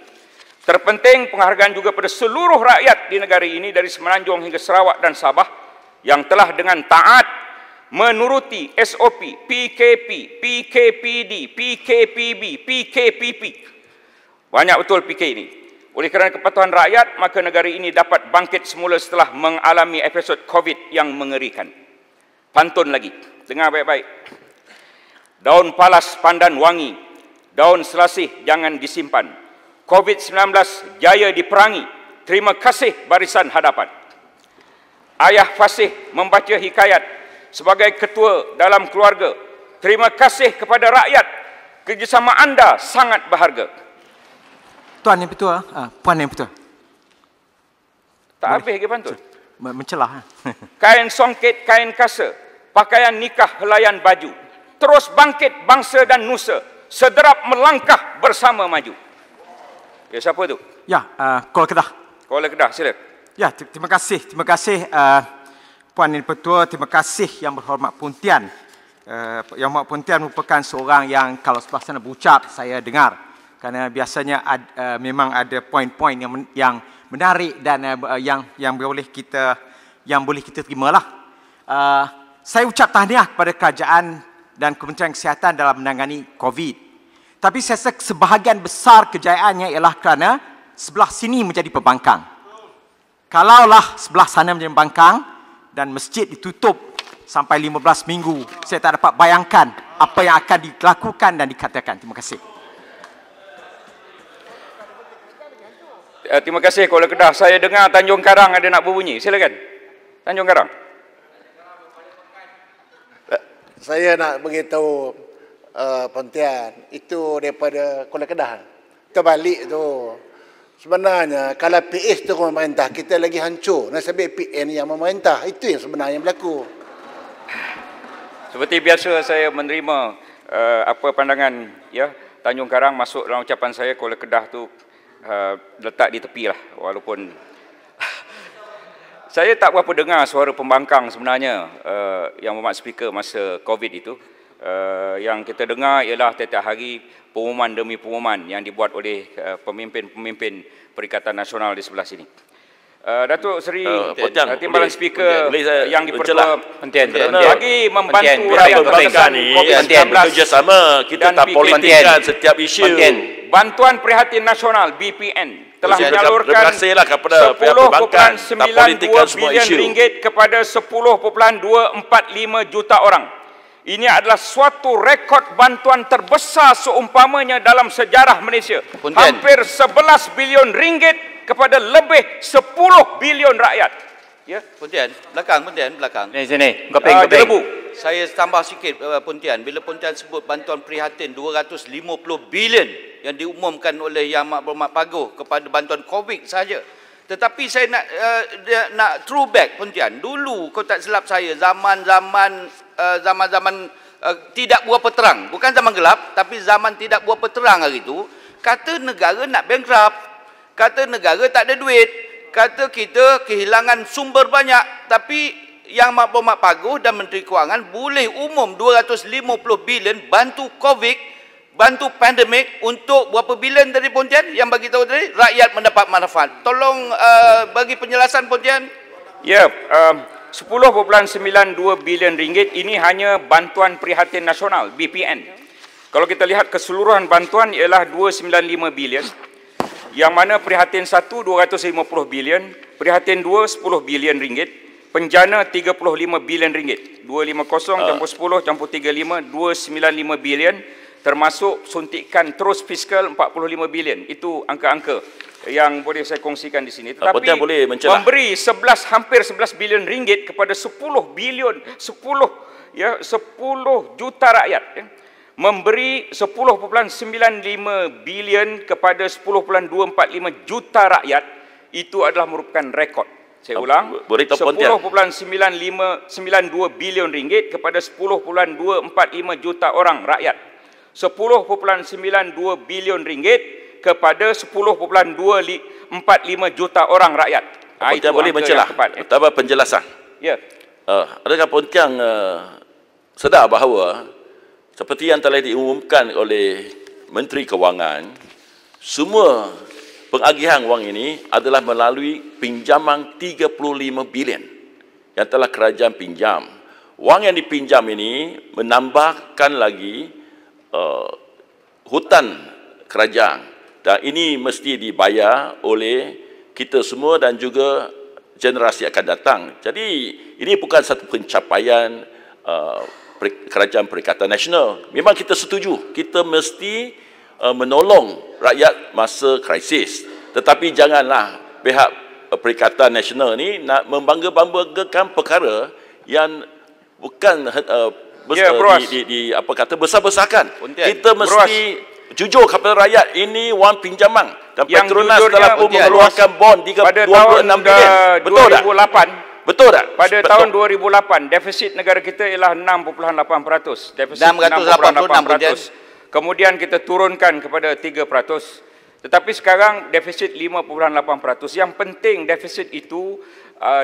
Terpenting penghargaan juga pada seluruh rakyat di negara ini dari Semenanjung hingga Sarawak dan Sabah yang telah dengan taat menuruti SOP, PKP, PKPD, PKPB, PKPP. Banyak betul PK ini. Oleh kerana kepatuhan rakyat, maka negara ini dapat bangkit semula setelah mengalami episod COVID yang mengerikan. Pantun lagi, dengar baik-baik. Daun palas pandan wangi, daun selasih jangan disimpan. COVID-19 jaya diperangi, terima kasih barisan hadapan. Ayah Fasih membaca hikayat sebagai ketua dalam keluarga. Terima kasih kepada rakyat, kerjasama anda sangat berharga. Tuan yang betul, Puan yang betul. Tak habis lagi pantun. Mencelah. Kain songket, kain kasa, pakaian nikah, helaian baju. Terus bangkit bangsa dan nusa, sederap melangkah bersama maju. Ya, siapa tu? Ya, Kuala Kedah. Kuala Kedah, sila. Ya, terima kasih. Terima kasih Puan Yang Pertua, terima kasih Yang Berhormat Pontian. Yang Berhormat Pontian merupakan seorang yang kalau sebelah sana berucap, saya dengar. Kerana biasanya memang ada poin-poin yang menarik dan yang boleh kita terimalah. Saya ucap tahniah kepada kerajaan dan Kementerian Kesihatan dalam menangani COVID. Tapi saya rasa sebahagian besar kejayaannya ialah kerana sebelah sini menjadi pembangkang. Kalaulah sebelah sana menjadi pembangkang dan masjid ditutup sampai 15 minggu, saya tak dapat bayangkan apa yang akan dilakukan dan dikatakan. Terima kasih. Terima kasih Kuala Kedah. Saya dengar Tanjung Karang ada nak berbunyi. Silakan. Tanjung Karang. Saya nak beritahu Pontian, itu daripada Kuala Kedah. Terbalik tu. Sebenarnya kalau PS tu memerintah, kita lagi hancur. Nasib PN yang memerintah. Itu yang sebenarnya berlaku. Seperti biasa saya menerima apa pandangan ya Tanjung Karang masuk dalam ucapan saya. Kuala Kedah tu letak di tepi lah, walaupun saya tak berapa dengar suara pembangkang sebenarnya yang Berhormat Speaker masa COVID itu. Yang kita dengar ialah setiap hari pengumuman demi pengumuman yang dibuat oleh pemimpin-pemimpin Perikatan Nasional di sebelah sini. Datuk Seri Timbalan Speaker yang dipertua bagi membantu rakyat dalam COVID-19 kerjasama, kita tak politikkan setiap isu. Bantuan Prihatin Nasional BPN telah menyalurkan 10.92 bilion ringgit kepada 10.245 juta orang. Ini adalah suatu rekod bantuan terbesar seumpamanya dalam sejarah Malaysia. Hampir 11 bilion ringgit kepada lebih 10 bilion rakyat. Ya, Pontian, belakang. Sini. Saya tambah sikit Pontian. Bila Pontian sebut bantuan prihatin 250 bilion yang diumumkan oleh Yang Berhormat Paguh kepada bantuan COVID saja. Tetapi saya nak throwback Pontian. Dulu kau tak silap saya zaman tidak berapa terang, bukan zaman gelap, tapi zaman tidak berapa terang hari itu, kata negara nak bankrupt, kata negara tak ada duit, kata kita kehilangan sumber banyak, tapi Yang Maklumat Paguh dan Menteri Kewangan boleh umum 250 bilion bantu COVID, bantu pandemik untuk berapa bilion tadi Pontian yang bagi tahu tadi rakyat mendapat manfaat. Tolong bagi penjelasan Pontian. Ya, 10.92 bilion ringgit ini hanya bantuan prihatin nasional BPN. Kalau kita lihat keseluruhan bantuan ialah 295 bilion. Yang mana prihatin 1 250 bilion, prihatin 2 10 bilion ringgit. Penjana 35 bilion ringgit. 250 campur 10 campur 35 295 bilion, termasuk suntikan terus fiskal 45 bilion. Itu angka-angka yang boleh saya kongsikan di sini. Tetapi boleh memberi hampir 11 bilion ringgit kepada 10 juta rakyat, ya. Memberi 10.95 bilion kepada 10.245 juta rakyat, itu adalah merupakan rekod. Saya ulang, 10.952 bilion ringgit kepada 10.245 juta orang rakyat. 10.92 bilion ringgit kepada 10.245 juta orang rakyat. Pontian boleh mencelah betapa penjelasan. Ya. Adakah Pontian sedar bahawa seperti yang telah diumumkan oleh Menteri Kewangan, semua pengagihan wang ini adalah melalui pinjaman 35 bilion yang telah kerajaan pinjam. Wang yang dipinjam ini menambahkan lagi hutan kerajaan, dan ini mesti dibayar oleh kita semua dan juga generasi akan datang. Jadi ini bukan satu pencapaian Kerajaan Perikatan Nasional. Memang kita setuju, kita mesti menolong rakyat masa krisis. Tetapi janganlah pihak Perikatan Nasional ni nak membangga-banggakan perkara yang bukan besar-besarkan. Kita mesti jujur kepada rakyat, ini wang pinjaman dan Petronas telah pun mengeluarkan bond 26 bilion. Betul tak? Betul tak? Pada tahun 2008, defisit negara kita ialah 6.8%. Defisit 686. Kemudian kita turunkan kepada 3%. Tetapi sekarang defisit 5.8%. Yang penting defisit itu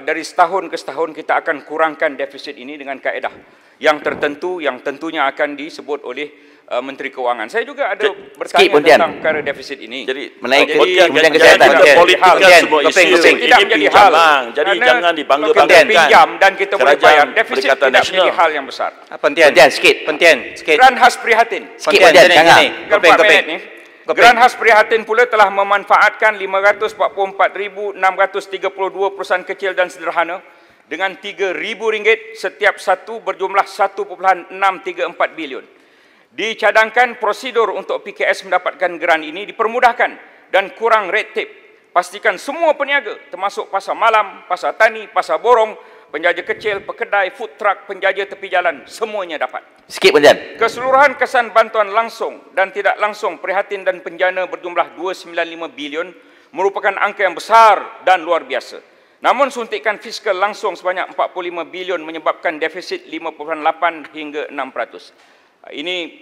dari setahun ke setahun kita akan kurangkan defisit ini dengan kaedah yang tertentu, yang tentunya akan disebut oleh Menteri Kewangan. Saya juga ada bertanya tentang perkara defisit ini. Jadi menaik Kementerian Kesihatan politikkan semua isu tidak menjadi hal. Jadi jangan dibangga-banggakan. Kita pinjam dan kita boleh bayar. Defisit tidak menjadi hal yang besar. Penting sikit. Grant khas prihatin. Sikit Pontian, jangan. Grant khas prihatin pula telah memanfaatkan 544,632 perusahaan kecil dan sederhana dengan RM3,000 setiap satu, berjumlah 1.634 bilion. Dicadangkan prosedur untuk PKS mendapatkan grant ini dipermudahkan dan kurang red tape. Pastikan semua peniaga, termasuk pasar malam, pasar tani, pasar borong, penjaja kecil, pekedai, food truck, penjaja tepi jalan, semuanya dapat. Sikit Pontian. Keseluruhan kesan bantuan langsung dan tidak langsung prihatin dan penjana berjumlah 295 bilion merupakan angka yang besar dan luar biasa. Namun suntikan fiskal langsung sebanyak 45 bilion menyebabkan defisit 5.8 hingga 6%. Ini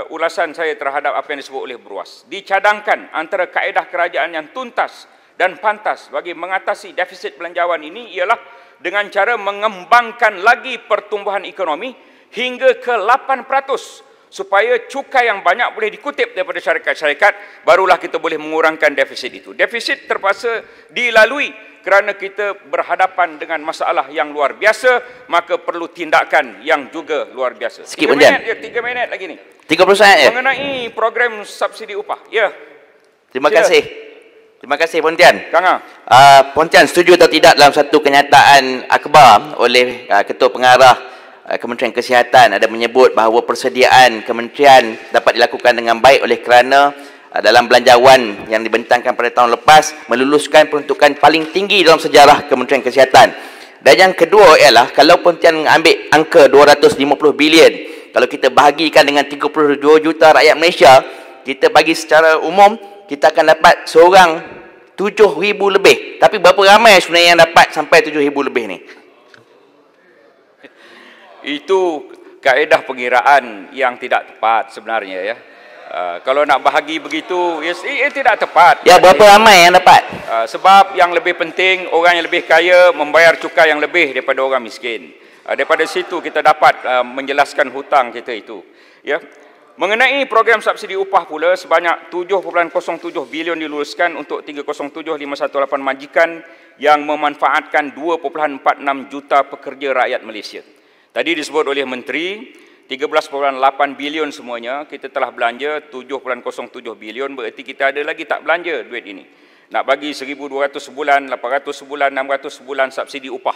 ulasan saya terhadap apa yang disebut oleh Bruas. Dicadangkan antara kaedah kerajaan yang tuntas dan pantas bagi mengatasi defisit belanjawan ini ialah dengan cara mengembangkan lagi pertumbuhan ekonomi hingga ke 8%, supaya cukai yang banyak boleh dikutip daripada syarikat-syarikat, barulah kita boleh mengurangkan defisit itu. Defisit terpaksa dilalui kerana kita berhadapan dengan masalah yang luar biasa, maka perlu tindakan yang juga luar biasa. Sikit Pontian. 3 minit lagi ni. 30 saat ya? Mengenai program subsidi upah. Ya. Terima kasih. Terima kasih Pontian. Kang. Pontian setuju atau tidak dalam satu kenyataan akhbar oleh Ketua Pengarah Kementerian Kesihatan ada menyebut bahawa persediaan kementerian dapat dilakukan dengan baik oleh kerana dalam belanjawan yang dibentangkan pada tahun lepas meluluskan peruntukan paling tinggi dalam sejarah Kementerian Kesihatan. Dan yang kedua ialah kalau Pontian ambil angka 250 bilion, kalau kita bahagikan dengan 32 juta rakyat Malaysia, kita bagi secara umum, kita akan dapat seorang 7,000 lebih. Tapi berapa ramai sebenarnya yang dapat sampai 7,000 lebih ni? Itu kaedah pengiraan yang tidak tepat sebenarnya, ya. Kalau nak bahagi begitu, ia tidak tepat. Ya, berapa ramai yang dapat? Sebab yang lebih penting, orang yang lebih kaya membayar cukai yang lebih daripada orang miskin. Daripada situ kita dapat menjelaskan hutang kita itu. Ya. Mengenai program subsidi upah pula, sebanyak 7.07 bilion diluluskan untuk 307,518 majikan yang memanfaatkan 2.46 juta pekerja rakyat Malaysia. Tadi disebut oleh Menteri, 13.8 bilion semuanya, kita telah belanja 7.07 bilion, berarti kita ada lagi tak belanja duit ini. Nak bagi 1,200 sebulan, 800 sebulan, 600 sebulan subsidi upah.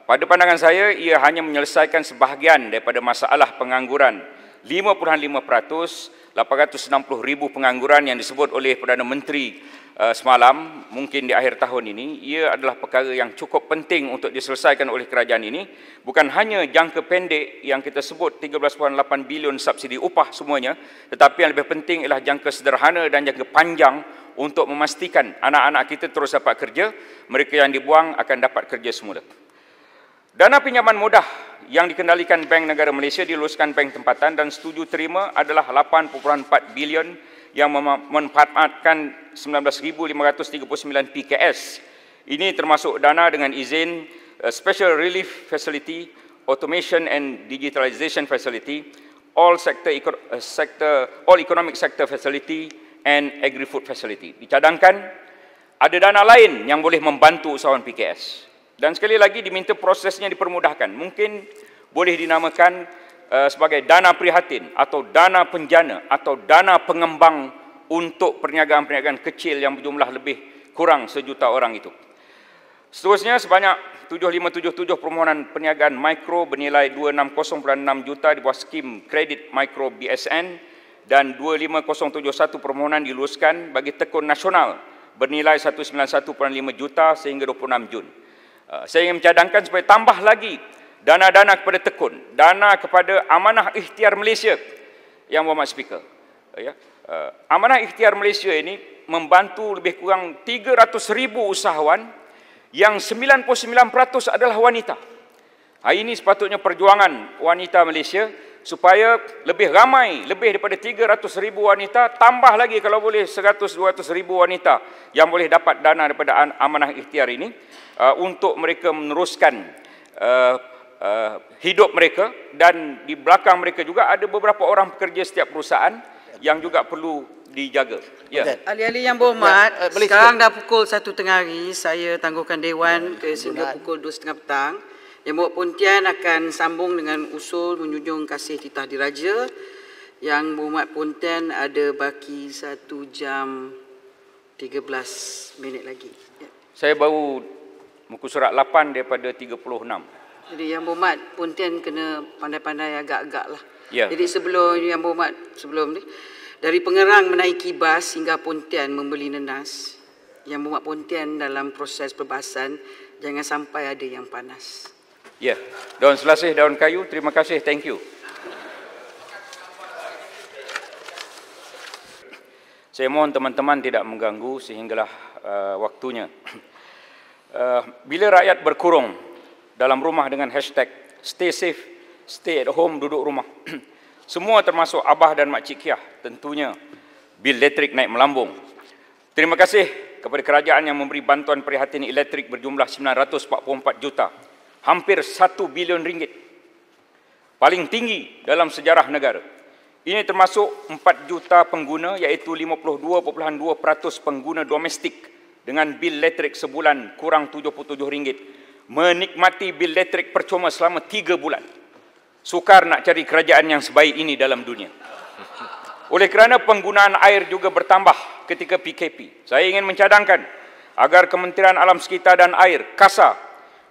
Pada pandangan saya, ia hanya menyelesaikan sebahagian daripada masalah pengangguran. 5.5%, 860,000 pengangguran yang disebut oleh Perdana Menteri semalam, mungkin di akhir tahun ini, ia adalah perkara yang cukup penting untuk diselesaikan oleh kerajaan ini. Bukan hanya jangka pendek yang kita sebut 13.8 bilion subsidi upah semuanya, tetapi yang lebih penting ialah jangka sederhana dan jangka panjang untuk memastikan anak-anak kita terus dapat kerja, mereka yang dibuang akan dapat kerja semula. Dana pinjaman mudah yang dikendalikan Bank Negara Malaysia diluluskan bank tempatan dan setuju terima adalah 8.4 bilion yang memanfaatkan 19,539 PKS. Ini termasuk dana dengan izin Special Relief Facility, Automation and Digitalization Facility, All Economic Sector Facility and Agri-Food Facility. Dicadangkan ada dana lain yang boleh membantu usahawan PKS. Dan sekali lagi diminta prosesnya dipermudahkan. Mungkin boleh dinamakan sebagai dana prihatin atau dana penjana atau dana pengembang untuk perniagaan-perniagaan kecil yang berjumlah lebih kurang 1 juta orang itu. Seterusnya sebanyak 7577 permohonan perniagaan mikro bernilai 260.6 juta di bawah skim kredit mikro BSN dan 25071 permohonan diluluskan bagi tekun nasional bernilai 191.5 juta sehingga 26 Jun. Saya ingin mencadangkan supaya tambah lagi dana-dana kepada tekun, dana kepada Amanah Ikhtiar Malaysia yang berhormat Speaker. Ya. Amanah Ikhtiar Malaysia ini membantu lebih kurang 300,000 usahawan yang 99% adalah wanita. Hari ini sepatutnya perjuangan wanita Malaysia supaya lebih ramai, lebih daripada 300,000 wanita, tambah lagi kalau boleh 100-200,000 wanita yang boleh dapat dana daripada Amanah Ikhtiar ini untuk mereka meneruskan hidup mereka, dan di belakang mereka juga ada beberapa orang pekerja setiap perusahaan yang juga perlu dijaga. Ya. Ahli-ahli yang berhormat, sekarang dah pukul 1 tengah hari, saya tangguhkan Dewan sehingga pukul 2.30 petang. Yang Berhormat Pontian akan sambung dengan usul menjunjung kasih titah diraja. Yang Berhormat Pontian ada baki 1 jam 13 minit lagi. Ya. Saya baru muka surat 8 daripada 36. Jadi Yang Berhormat Pontian kena pandai-pandai agak-agak lah. Ya. Jadi sebelum Yang Berhormat, sebelum ni, dari Pengerang menaiki bas hingga Pontian membeli nenas, Yang Berhormat Pontian dalam proses perbahasan, jangan sampai ada yang panas. Ya, daun selasih, daun kayu, terima kasih, thank you. Saya mohon teman-teman tidak mengganggu sehinggalah waktunya. Bila rakyat berkurung dalam rumah dengan hashtag stay safe, stay at home, duduk rumah, semua termasuk Abah dan Makcik Kiah, tentunya bil elektrik naik melambung. Terima kasih kepada kerajaan yang memberi bantuan prihatin elektrik berjumlah 944 juta. Hampir 1 bilion ringgit. Paling tinggi dalam sejarah negara. Ini termasuk 4 juta pengguna, iaitu 52.2% pengguna domestik dengan bil elektrik sebulan kurang RM77, menikmati bil elektrik percuma selama 3 bulan. Sukar nak cari kerajaan yang sebaik ini dalam dunia. Oleh kerana penggunaan air juga bertambah ketika PKP, saya ingin mencadangkan agar Kementerian Alam Sekitar dan Air, KASA,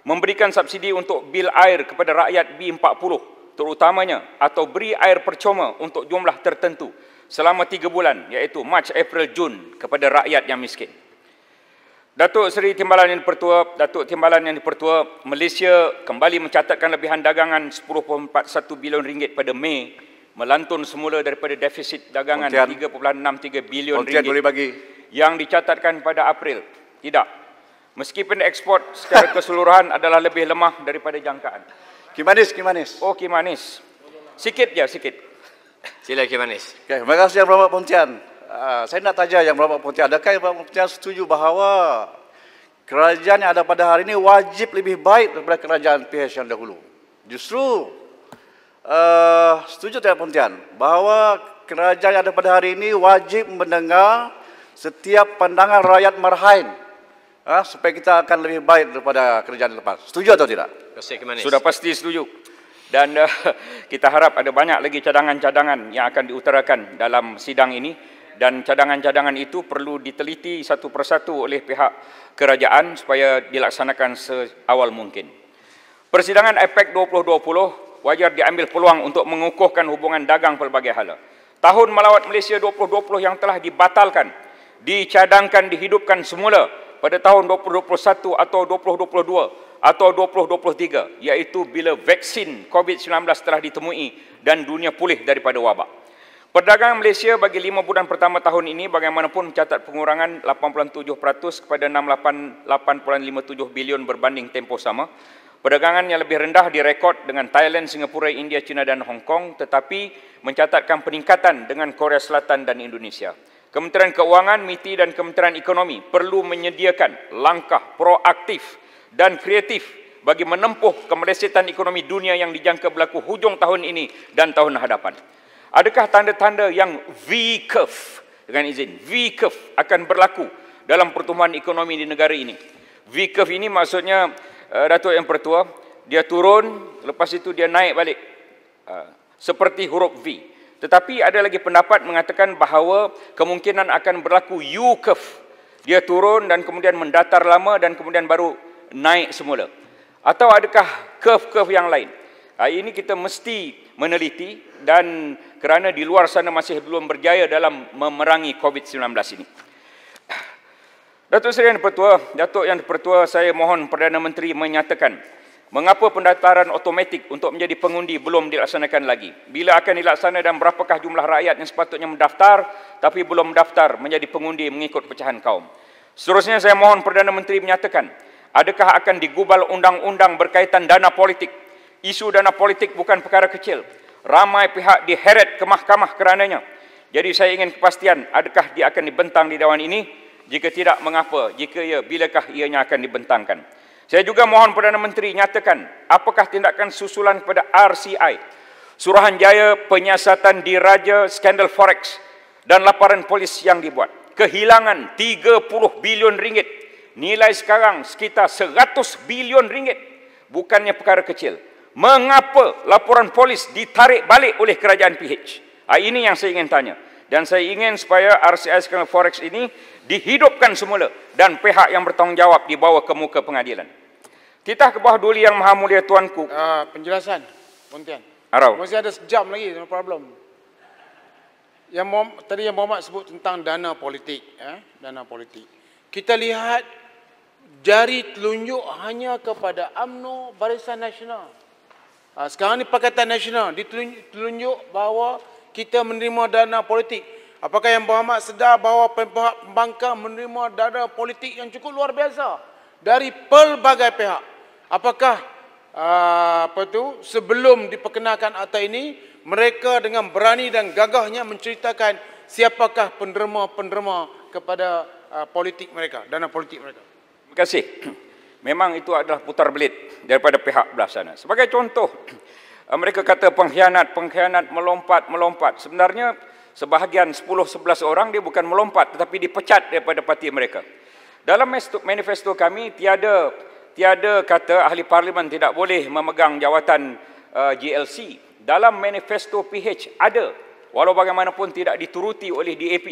memberikan subsidi untuk bil air kepada rakyat B40 terutamanya, atau beri air percuma untuk jumlah tertentu selama 3 bulan, iaitu Mac, April, Jun kepada rakyat yang miskin. Datuk Seri Timbalan Yang Dipertua, Datuk Timbalan Yang Dipertua, Malaysia kembali mencatatkan lebihan dagangan 10.41 bilion ringgit pada Mei, melantun semula daripada defisit dagangan 3.63 bilion ringgit yang dicatatkan pada April. Tidak. Meskipun ekspor secara keseluruhan adalah lebih lemah daripada jangkaan. Kimanis. Oh, Kimanis. Sikit je, sikit. Sila Cik Manis. Okay, terima kasih Yang Berhormat Pontian. Saya nak tanya Yang Berhormat Pontian, adakah Yang Berhormat Pontian setuju bahawa kerajaan yang ada pada hari ini wajib lebih baik daripada kerajaan PH yang dahulu? Justru setuju tidak Pontian bahawa kerajaan yang ada pada hari ini wajib mendengar setiap pandangan rakyat marhain supaya kita akan lebih baik daripada kerajaan lepas. Setuju atau tidak? Sudah pasti setuju. Dan kita harap ada banyak lagi cadangan-cadangan yang akan diutarakan dalam sidang ini, dan cadangan-cadangan itu perlu diteliti satu persatu oleh pihak kerajaan supaya dilaksanakan seawal mungkin. Persidangan APEC 2020 wajar diambil peluang untuk mengukuhkan hubungan dagang pelbagai hala. Tahun melawat Malaysia 2020 yang telah dibatalkan, dicadangkan dihidupkan semula pada tahun 2021 atau 2022 atau 2023, iaitu bila vaksin COVID-19 telah ditemui dan dunia pulih daripada wabak. Perdagangan Malaysia bagi 5 bulan pertama tahun ini bagaimanapun mencatat pengurangan 87% kepada 68.57 bilion berbanding tempoh sama. Perdagangan yang lebih rendah direkod dengan Thailand, Singapura, India, China dan Hong Kong, tetapi mencatatkan peningkatan dengan Korea Selatan dan Indonesia. Kementerian Keuangan, MITI dan Kementerian Ekonomi perlu menyediakan langkah proaktif dan kreatif bagi menempuh kemelesetan ekonomi dunia yang dijangka berlaku hujung tahun ini dan tahun hadapan. Adakah tanda-tanda yang V-curve, dengan izin, V-curve akan berlaku dalam pertumbuhan ekonomi di negara ini? V-curve ini maksudnya, Datuk Yang Pertua, dia turun, lepas itu dia naik balik, seperti huruf V. Tetapi ada lagi pendapat mengatakan bahawa kemungkinan akan berlaku U-curve. Dia turun dan kemudian mendatar lama dan kemudian baru naik semula. Atau adakah curve-curve yang lain? Ini kita mesti meneliti, dan kerana di luar sana masih belum berjaya dalam memerangi COVID-19 ini. Datuk Seri Yang Dipertua, Datuk Yang Dipertua, saya mohon Perdana Menteri menyatakan mengapa pendaftaran automatik untuk menjadi pengundi belum dilaksanakan lagi? Bila akan dilaksana dan berapakah jumlah rakyat yang sepatutnya mendaftar tapi belum mendaftar menjadi pengundi mengikut pecahan kaum? Seterusnya saya mohon Perdana Menteri menyatakan, adakah akan digubal undang-undang berkaitan dana politik? Isu dana politik bukan perkara kecil. Ramai pihak diheret ke mahkamah kerananya. Jadi saya ingin kepastian, adakah dia akan dibentang di Dewan ini? Jika tidak, mengapa? Jika ya, bilakah ianya akan dibentangkan? Saya juga mohon Perdana Menteri nyatakan, apakah tindakan susulan kepada RCI, Suruhanjaya Penyiasatan Diraja Skandal Forex dan laporan polis yang dibuat? Kehilangan 30 bilion ringgit. Nilai sekarang sekitar 100 bilion ringgit. Bukannya perkara kecil. Mengapa laporan polis ditarik balik oleh kerajaan PH? Ini yang saya ingin tanya. Dan saya ingin supaya RCI Skandal Forex ini dihidupkan semula dan pihak yang bertanggungjawab dibawa ke muka pengadilan. Titah ke bawah duli yang maha mulia tuanku. Penjelasan, Pontian. Arau. Masih ada sejam lagi, no problem. Tadi yang Muhammad sebut tentang dana politik. Dana politik. Kita lihat jari telunjuk hanya kepada UMNO Barisan Nasional. Sekarang ni Pakatan Nasional ditunjuk bahawa kita menerima dana politik. Apakah Yang Berhormat sedar bahawa pembangkang menerima dana politik yang cukup luar biasa dari pelbagai pihak? Apakah sebelum diperkenalkan akta ini, mereka dengan berani dan gagahnya menceritakan siapakah penderma-penderma kepada politik mereka, dana politik mereka? Terima kasih. Memang itu adalah putar belit daripada pihak belah sana. Sebagai contoh, mereka kata pengkhianat, melompat. Sebenarnya sebahagian 10-11 orang dia bukan melompat tetapi dipecat daripada parti mereka. Dalam manifesto kami tiada kata ahli parlimen tidak boleh memegang jawatan GLC. Dalam manifesto PH ada, walau bagaimanapun tidak dituruti oleh DAP.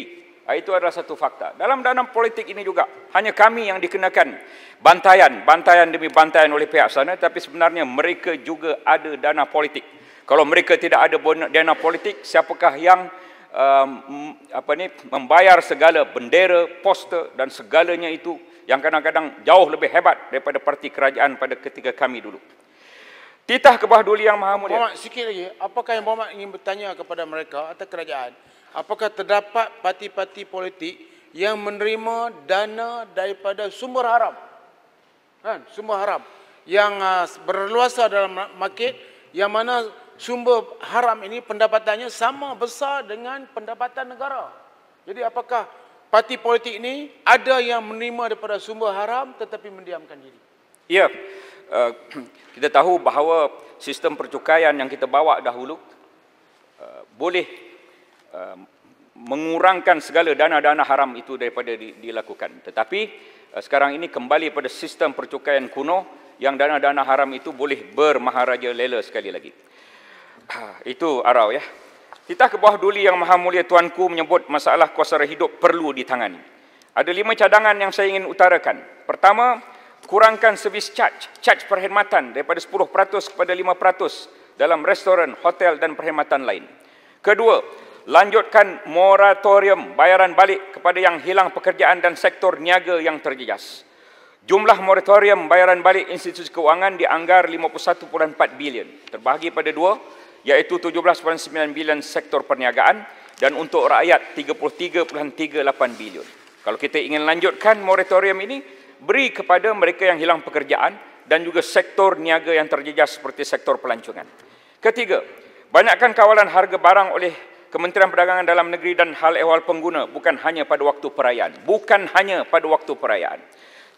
Itu adalah satu fakta. Dalam politik ini juga hanya kami yang dikenakan bantaian demi bantaian oleh pihak sana, tapi sebenarnya mereka juga ada dana politik. Kalau mereka tidak ada dana politik, siapakah yang membayar segala bendera, poster dan segalanya itu yang kadang-kadang jauh lebih hebat daripada parti kerajaan pada ketika kami dulu. Titah ke bawah duli yang maha mulia. Muhammad, sikit lagi, apakah yang Muhammad ingin bertanya kepada mereka atau kerajaan? Apakah terdapat parti-parti politik yang menerima dana daripada sumber haram? Sumber haram yang berluasa dalam market, yang mana sumber haram ini pendapatannya sama besar dengan pendapatan negara. Jadi apakah parti politik ini ada yang menerima daripada sumber haram tetapi mendiamkan diri? Ya, kita tahu bahawa sistem percukaian yang kita bawa dahulu boleh mengurangkan segala dana-dana haram itu daripada dilakukan. Tetapi sekarang ini kembali pada sistem percukaian kuno yang dana-dana haram itu boleh bermaharaja lela sekali lagi. Itu arau ya. Titah ke bawah duli yang Maha Mulia Tuanku menyebut masalah kos sara hidup perlu ditangani. Ada 5 cadangan yang saya ingin utarakan. Pertama, kurangkan servis charge perkhidmatan daripada 10% kepada 5% dalam restoran, hotel dan perkhidmatan lain. Kedua, lanjutkan moratorium bayaran balik kepada yang hilang pekerjaan dan sektor niaga yang terjejas. Jumlah moratorium bayaran balik institusi keuangan dianggar 51.4 bilion, terbahagi pada 2, iaitu 17.9 bilion sektor perniagaan dan untuk rakyat 33.38 bilion. Kalau kita ingin lanjutkan moratorium ini, beri kepada mereka yang hilang pekerjaan dan juga sektor niaga yang terjejas seperti sektor pelancongan. Ketiga, banyakkan kawalan harga barang oleh Kementerian Perdagangan Dalam Negeri dan hal ehwal pengguna bukan hanya pada waktu perayaan. Bukan hanya pada waktu perayaan.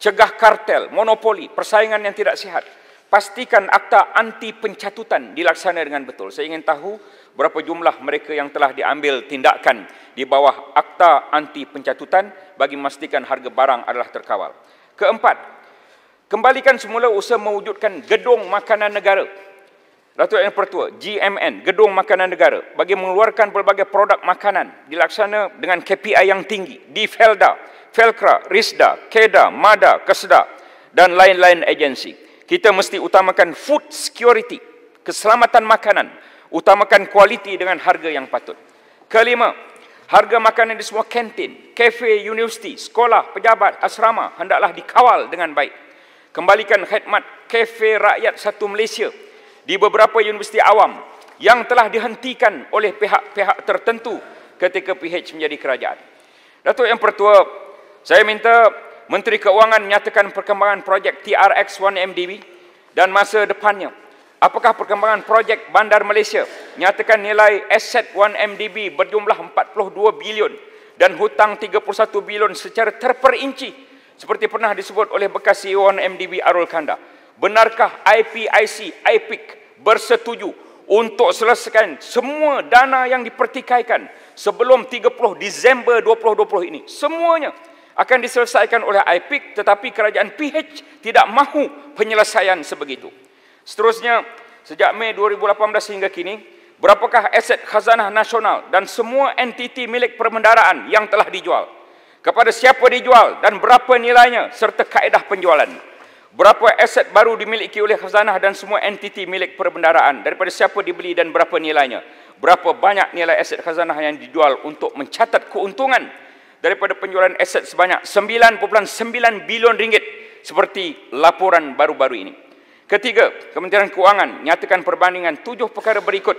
Cegah kartel, monopoli, persaingan yang tidak sihat. Pastikan akta anti pencatutan dilaksana dengan betul. Saya ingin tahu berapa jumlah mereka yang telah diambil tindakan di bawah akta anti pencatutan bagi memastikan harga barang adalah terkawal. Keempat, kembalikan semula usaha mewujudkan gedung makanan negara. Datuk Yang Pertua, GMN, Gedung Makanan Negara, bagi mengeluarkan pelbagai produk makanan dilaksana dengan KPI yang tinggi di Felda, Felkra, Risda, Kedah, Mada, Kesda dan lain-lain agensi. Kita mesti utamakan food security, keselamatan makanan, utamakan kualiti dengan harga yang patut. Kelima, harga makanan di semua kantin, kafe, universiti, sekolah, pejabat, asrama hendaklah dikawal dengan baik. Kembalikan khidmat kafe rakyat satu Malaysia di beberapa universiti awam yang telah dihentikan oleh pihak-pihak tertentu ketika PH menjadi kerajaan. Datuk Yang Pertua, saya minta Menteri Keuangan menyatakan perkembangan projek TRX 1MDB dan masa depannya. Apakah perkembangan projek Bandar Malaysia nyatakan nilai aset 1MDB berjumlah 42 bilion dan hutang 31 bilion secara terperinci seperti pernah disebut oleh bekas CEO 1MDB Arul Kanda. Benarkah IPIC, IPIC bersetuju untuk selesaikan semua dana yang dipertikaikan sebelum 30 Disember 2020 ini? Semuanya akan diselesaikan oleh IPIC, tetapi kerajaan PH tidak mahu penyelesaian sebegitu. Seterusnya, sejak Mei 2018 hingga kini, berapakah aset khazanah nasional dan semua entiti milik perbendaraan yang telah dijual? Kepada siapa dijual dan berapa nilainya serta kaedah penjualan? Berapa aset baru dimiliki oleh khazanah dan semua entiti milik perbendaraan? Daripada siapa dibeli dan berapa nilainya? Berapa banyak nilai aset khazanah yang dijual untuk mencatat keuntungan daripada penjualan aset sebanyak 9.9 bilion ringgit seperti laporan baru-baru ini. Ketiga, Kementerian Keuangan nyatakan perbandingan 7 perkara berikut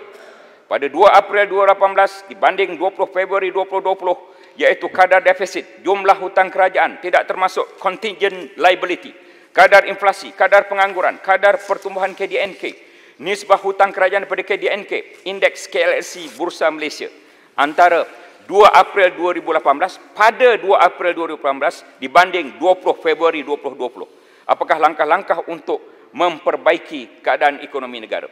pada 2 April 2018 dibanding 20 Februari 2020, iaitu kadar defisit, jumlah hutang kerajaan tidak termasuk contingent liability, kadar inflasi, kadar pengangguran, kadar pertumbuhan KDNK, nisbah hutang kerajaan pada KDNK, indeks KLSC Bursa Malaysia antara 2 April 2018 pada 2 April 2018 dibanding 20 Februari 2020. Apakah langkah-langkah untuk memperbaiki keadaan ekonomi negara?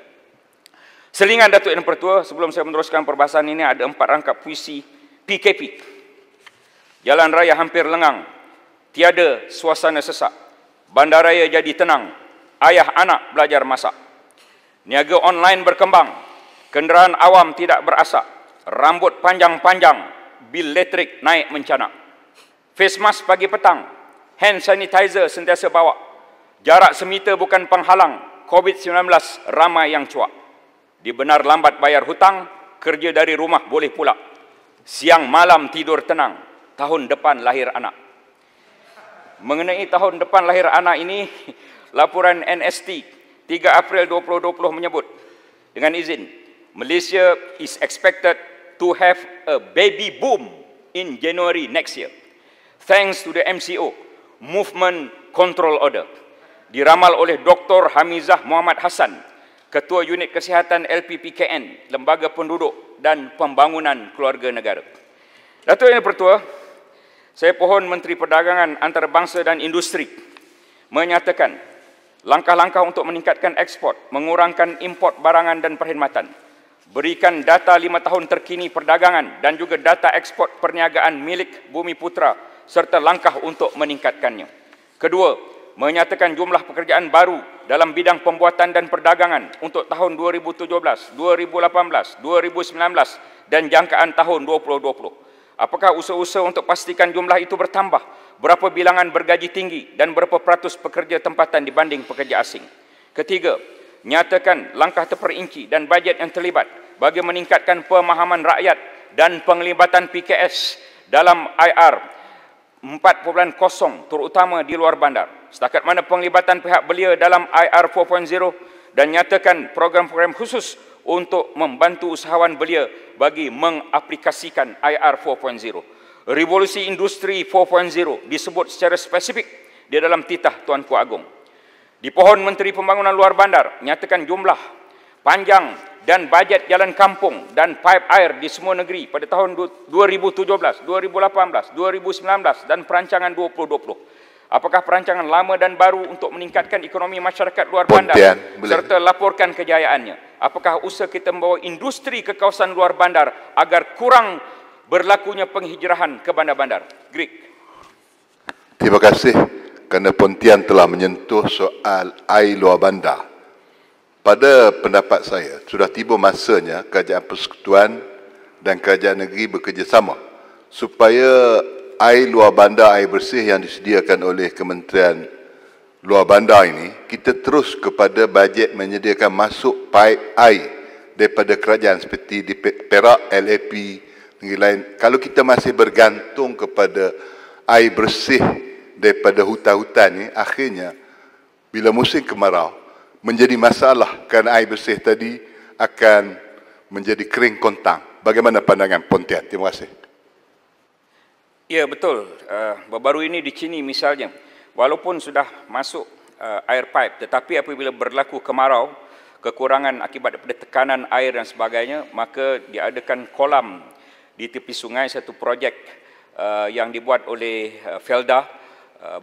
Selingan Datuk Yang Pertua, sebelum saya meneruskan perbahasan ini, ada 4 rangkap puisi PKP. Jalan raya hampir lengang, tiada suasana sesak. Bandaraya jadi tenang, ayah anak belajar masak. Niaga online berkembang, kenderaan awam tidak berasak. Rambut panjang-panjang, bil elektrik naik mencanak. Face mask pagi petang, hand sanitizer sentiasa bawa. Jarak semeter bukan penghalang, COVID-19 ramai yang cuak. Dibenar lambat bayar hutang, kerja dari rumah boleh pula. Siang malam tidur tenang, tahun depan lahir anak. Mengenai tahun depan lahir anak ini, laporan NST 3 April 2020 menyebut, dengan izin, Malaysia is expected to have a baby boom in January next year, thanks to the MCO, Movement Control Order. Diramal oleh Dr. Hamizah Muhammad Hassan, Ketua Unit Kesihatan LPPKN, Lembaga Penduduk dan Pembangunan Keluarga Negara. Datuk Yang Pertua, saya pohon Menteri Perdagangan Antarabangsa dan Industri menyatakan langkah-langkah untuk meningkatkan ekspor, mengurangkan import barangan dan perkhidmatan, berikan data 5 tahun terkini perdagangan dan juga data ekspor perniagaan milik Bumiputra serta langkah untuk meningkatkannya. Kedua, menyatakan jumlah pekerjaan baru dalam bidang pembuatan dan perdagangan untuk tahun 2017, 2018, 2019 dan jangkaan tahun 2020. Apakah usaha-usaha untuk pastikan jumlah itu bertambah? Berapa bilangan bergaji tinggi dan berapa peratus pekerja tempatan dibanding pekerja asing? Ketiga, nyatakan langkah terperinci dan bajet yang terlibat bagi meningkatkan pemahaman rakyat dan penglibatan PKS dalam IR 4.0 terutama di luar bandar. Setakat mana penglibatan pihak belia dalam IR 4.0 dan nyatakan program-program khusus untuk membantu usahawan belia bagi mengaplikasikan IR 4.0. Revolusi Industri 4.0 disebut secara spesifik di dalam titah Tuanku Agong. Di pohon Menteri Pembangunan Luar Bandar, nyatakan jumlah, panjang dan bajet jalan kampung dan pipe air di semua negeri pada tahun 2017, 2018, 2019 dan perancangan 2020. Apakah perancangan lama dan baru untuk meningkatkan ekonomi masyarakat luar bandar serta laporkan kejayaannya? Apakah usaha kita membawa industri ke kawasan luar bandar agar kurang berlakunya penghijrahan ke bandar-bandar? Greek. Terima kasih kerana Pontian telah menyentuh soal air luar bandar. Pada pendapat saya, sudah tiba masanya Kerajaan Persekutuan dan Kerajaan Negeri bekerjasama supaya air luar bandar, air bersih yang disediakan oleh Kementerian Luar Bandar ini, kita terus kepada bajet menyediakan masuk paip air daripada kerajaan seperti di Perak, LAP, negeri lain. Kalau kita masih bergantung kepada air bersih daripada hutan-hutan ini, akhirnya bila musim kemarau menjadi masalah kerana air bersih tadi akan menjadi kering kontang. Bagaimana pandangan Pontian? Terima kasih. Ya, betul. Baru-baru ini di sini misalnya, walaupun sudah masuk air pipe, tetapi apabila berlaku kemarau, kekurangan akibat daripada tekanan air dan sebagainya, maka diadakan kolam di tepi sungai, satu projek yang dibuat oleh Felda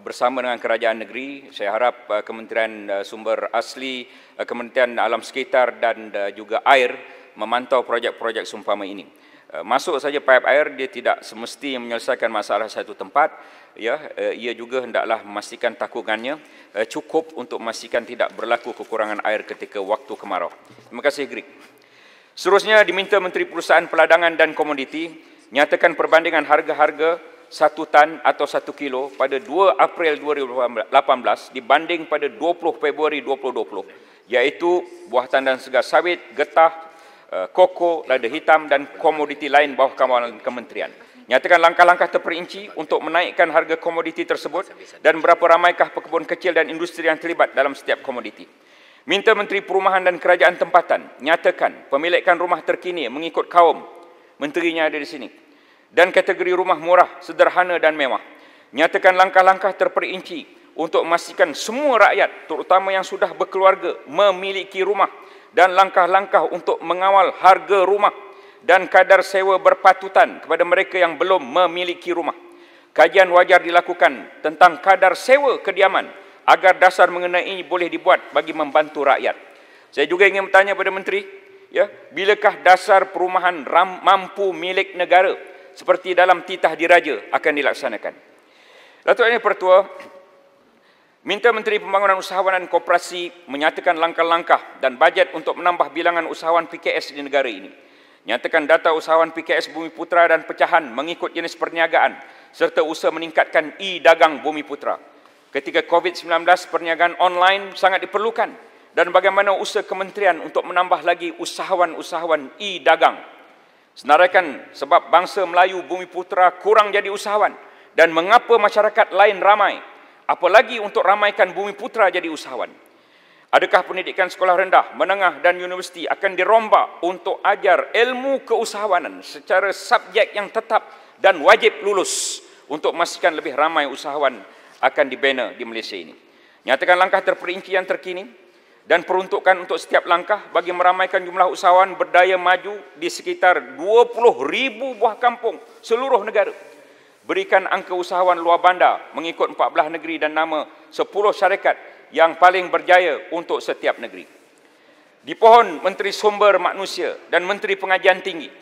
bersama dengan kerajaan negeri. Saya harap Kementerian Sumber Asli, Kementerian Alam Sekitar dan juga Air memantau projek-projek seumpama ini. Masuk saja paip air, dia tidak semesti menyelesaikan masalah satu tempat. Ya, ia juga hendaklah memastikan takungannya cukup untuk memastikan tidak berlaku kekurangan air ketika waktu kemarau. Terima kasih, Greek. Seterusnya diminta Menteri Perusahaan Peladangan dan Komoditi nyatakan perbandingan harga-harga 1 tan atau 1 kilo pada 2 April 2018 dibanding pada 20 Februari 2020, iaitu buah tandan segar sawit, getah, koko, lada hitam dan komoditi lain bawah kawalan kementerian. Nyatakan langkah-langkah terperinci untuk menaikkan harga komoditi tersebut dan berapa ramaikah pekebun kecil dan industri yang terlibat dalam setiap komoditi. Minta Menteri Perumahan dan Kerajaan Tempatan nyatakan pemilikan rumah terkini mengikut kaum, menterinya ada di sini, dan kategori rumah murah, sederhana dan mewah. Nyatakan langkah-langkah terperinci untuk memastikan semua rakyat, terutama yang sudah berkeluarga, memiliki rumah dan langkah-langkah untuk mengawal harga rumah dan kadar sewa berpatutan kepada mereka yang belum memiliki rumah. Kajian wajar dilakukan tentang kadar sewa kediaman agar dasar mengenai boleh dibuat bagi membantu rakyat. Saya juga ingin bertanya pada Menteri, ya, bilakah dasar perumahan mampu milik negara seperti dalam titah diraja akan dilaksanakan? Datuk Yang Pertua, minta Menteri Pembangunan Usahawan dan Koperasi menyatakan langkah-langkah dan bajet untuk menambah bilangan usahawan PKS di negara ini. Nyatakan data usahawan PKS Bumiputra dan pecahan mengikut jenis perniagaan serta usaha meningkatkan e-dagang Bumiputra. Ketika COVID-19, perniagaan online sangat diperlukan dan bagaimana usaha kementerian untuk menambah lagi usahawan-usahawan e-dagang. Senaraikan sebab bangsa Melayu Bumiputra kurang jadi usahawan dan mengapa masyarakat lain ramai, apalagi untuk ramaikan Bumiputra jadi usahawan. Adakah pendidikan sekolah rendah, menengah dan universiti akan dirombak untuk ajar ilmu keusahawanan secara subjek yang tetap dan wajib lulus untuk memastikan lebih ramai usahawan akan dibina di Malaysia ini? Nyatakan langkah terperinci yang terkini dan peruntukan untuk setiap langkah bagi meramaikan jumlah usahawan berdaya maju di sekitar 20,000 buah kampung seluruh negara. Berikan angka usahawan luar bandar mengikut 14 negeri dan nama 10 syarikat yang paling berjaya untuk setiap negeri. Di pohon Menteri Sumber Manusia dan Menteri Pengajian Tinggi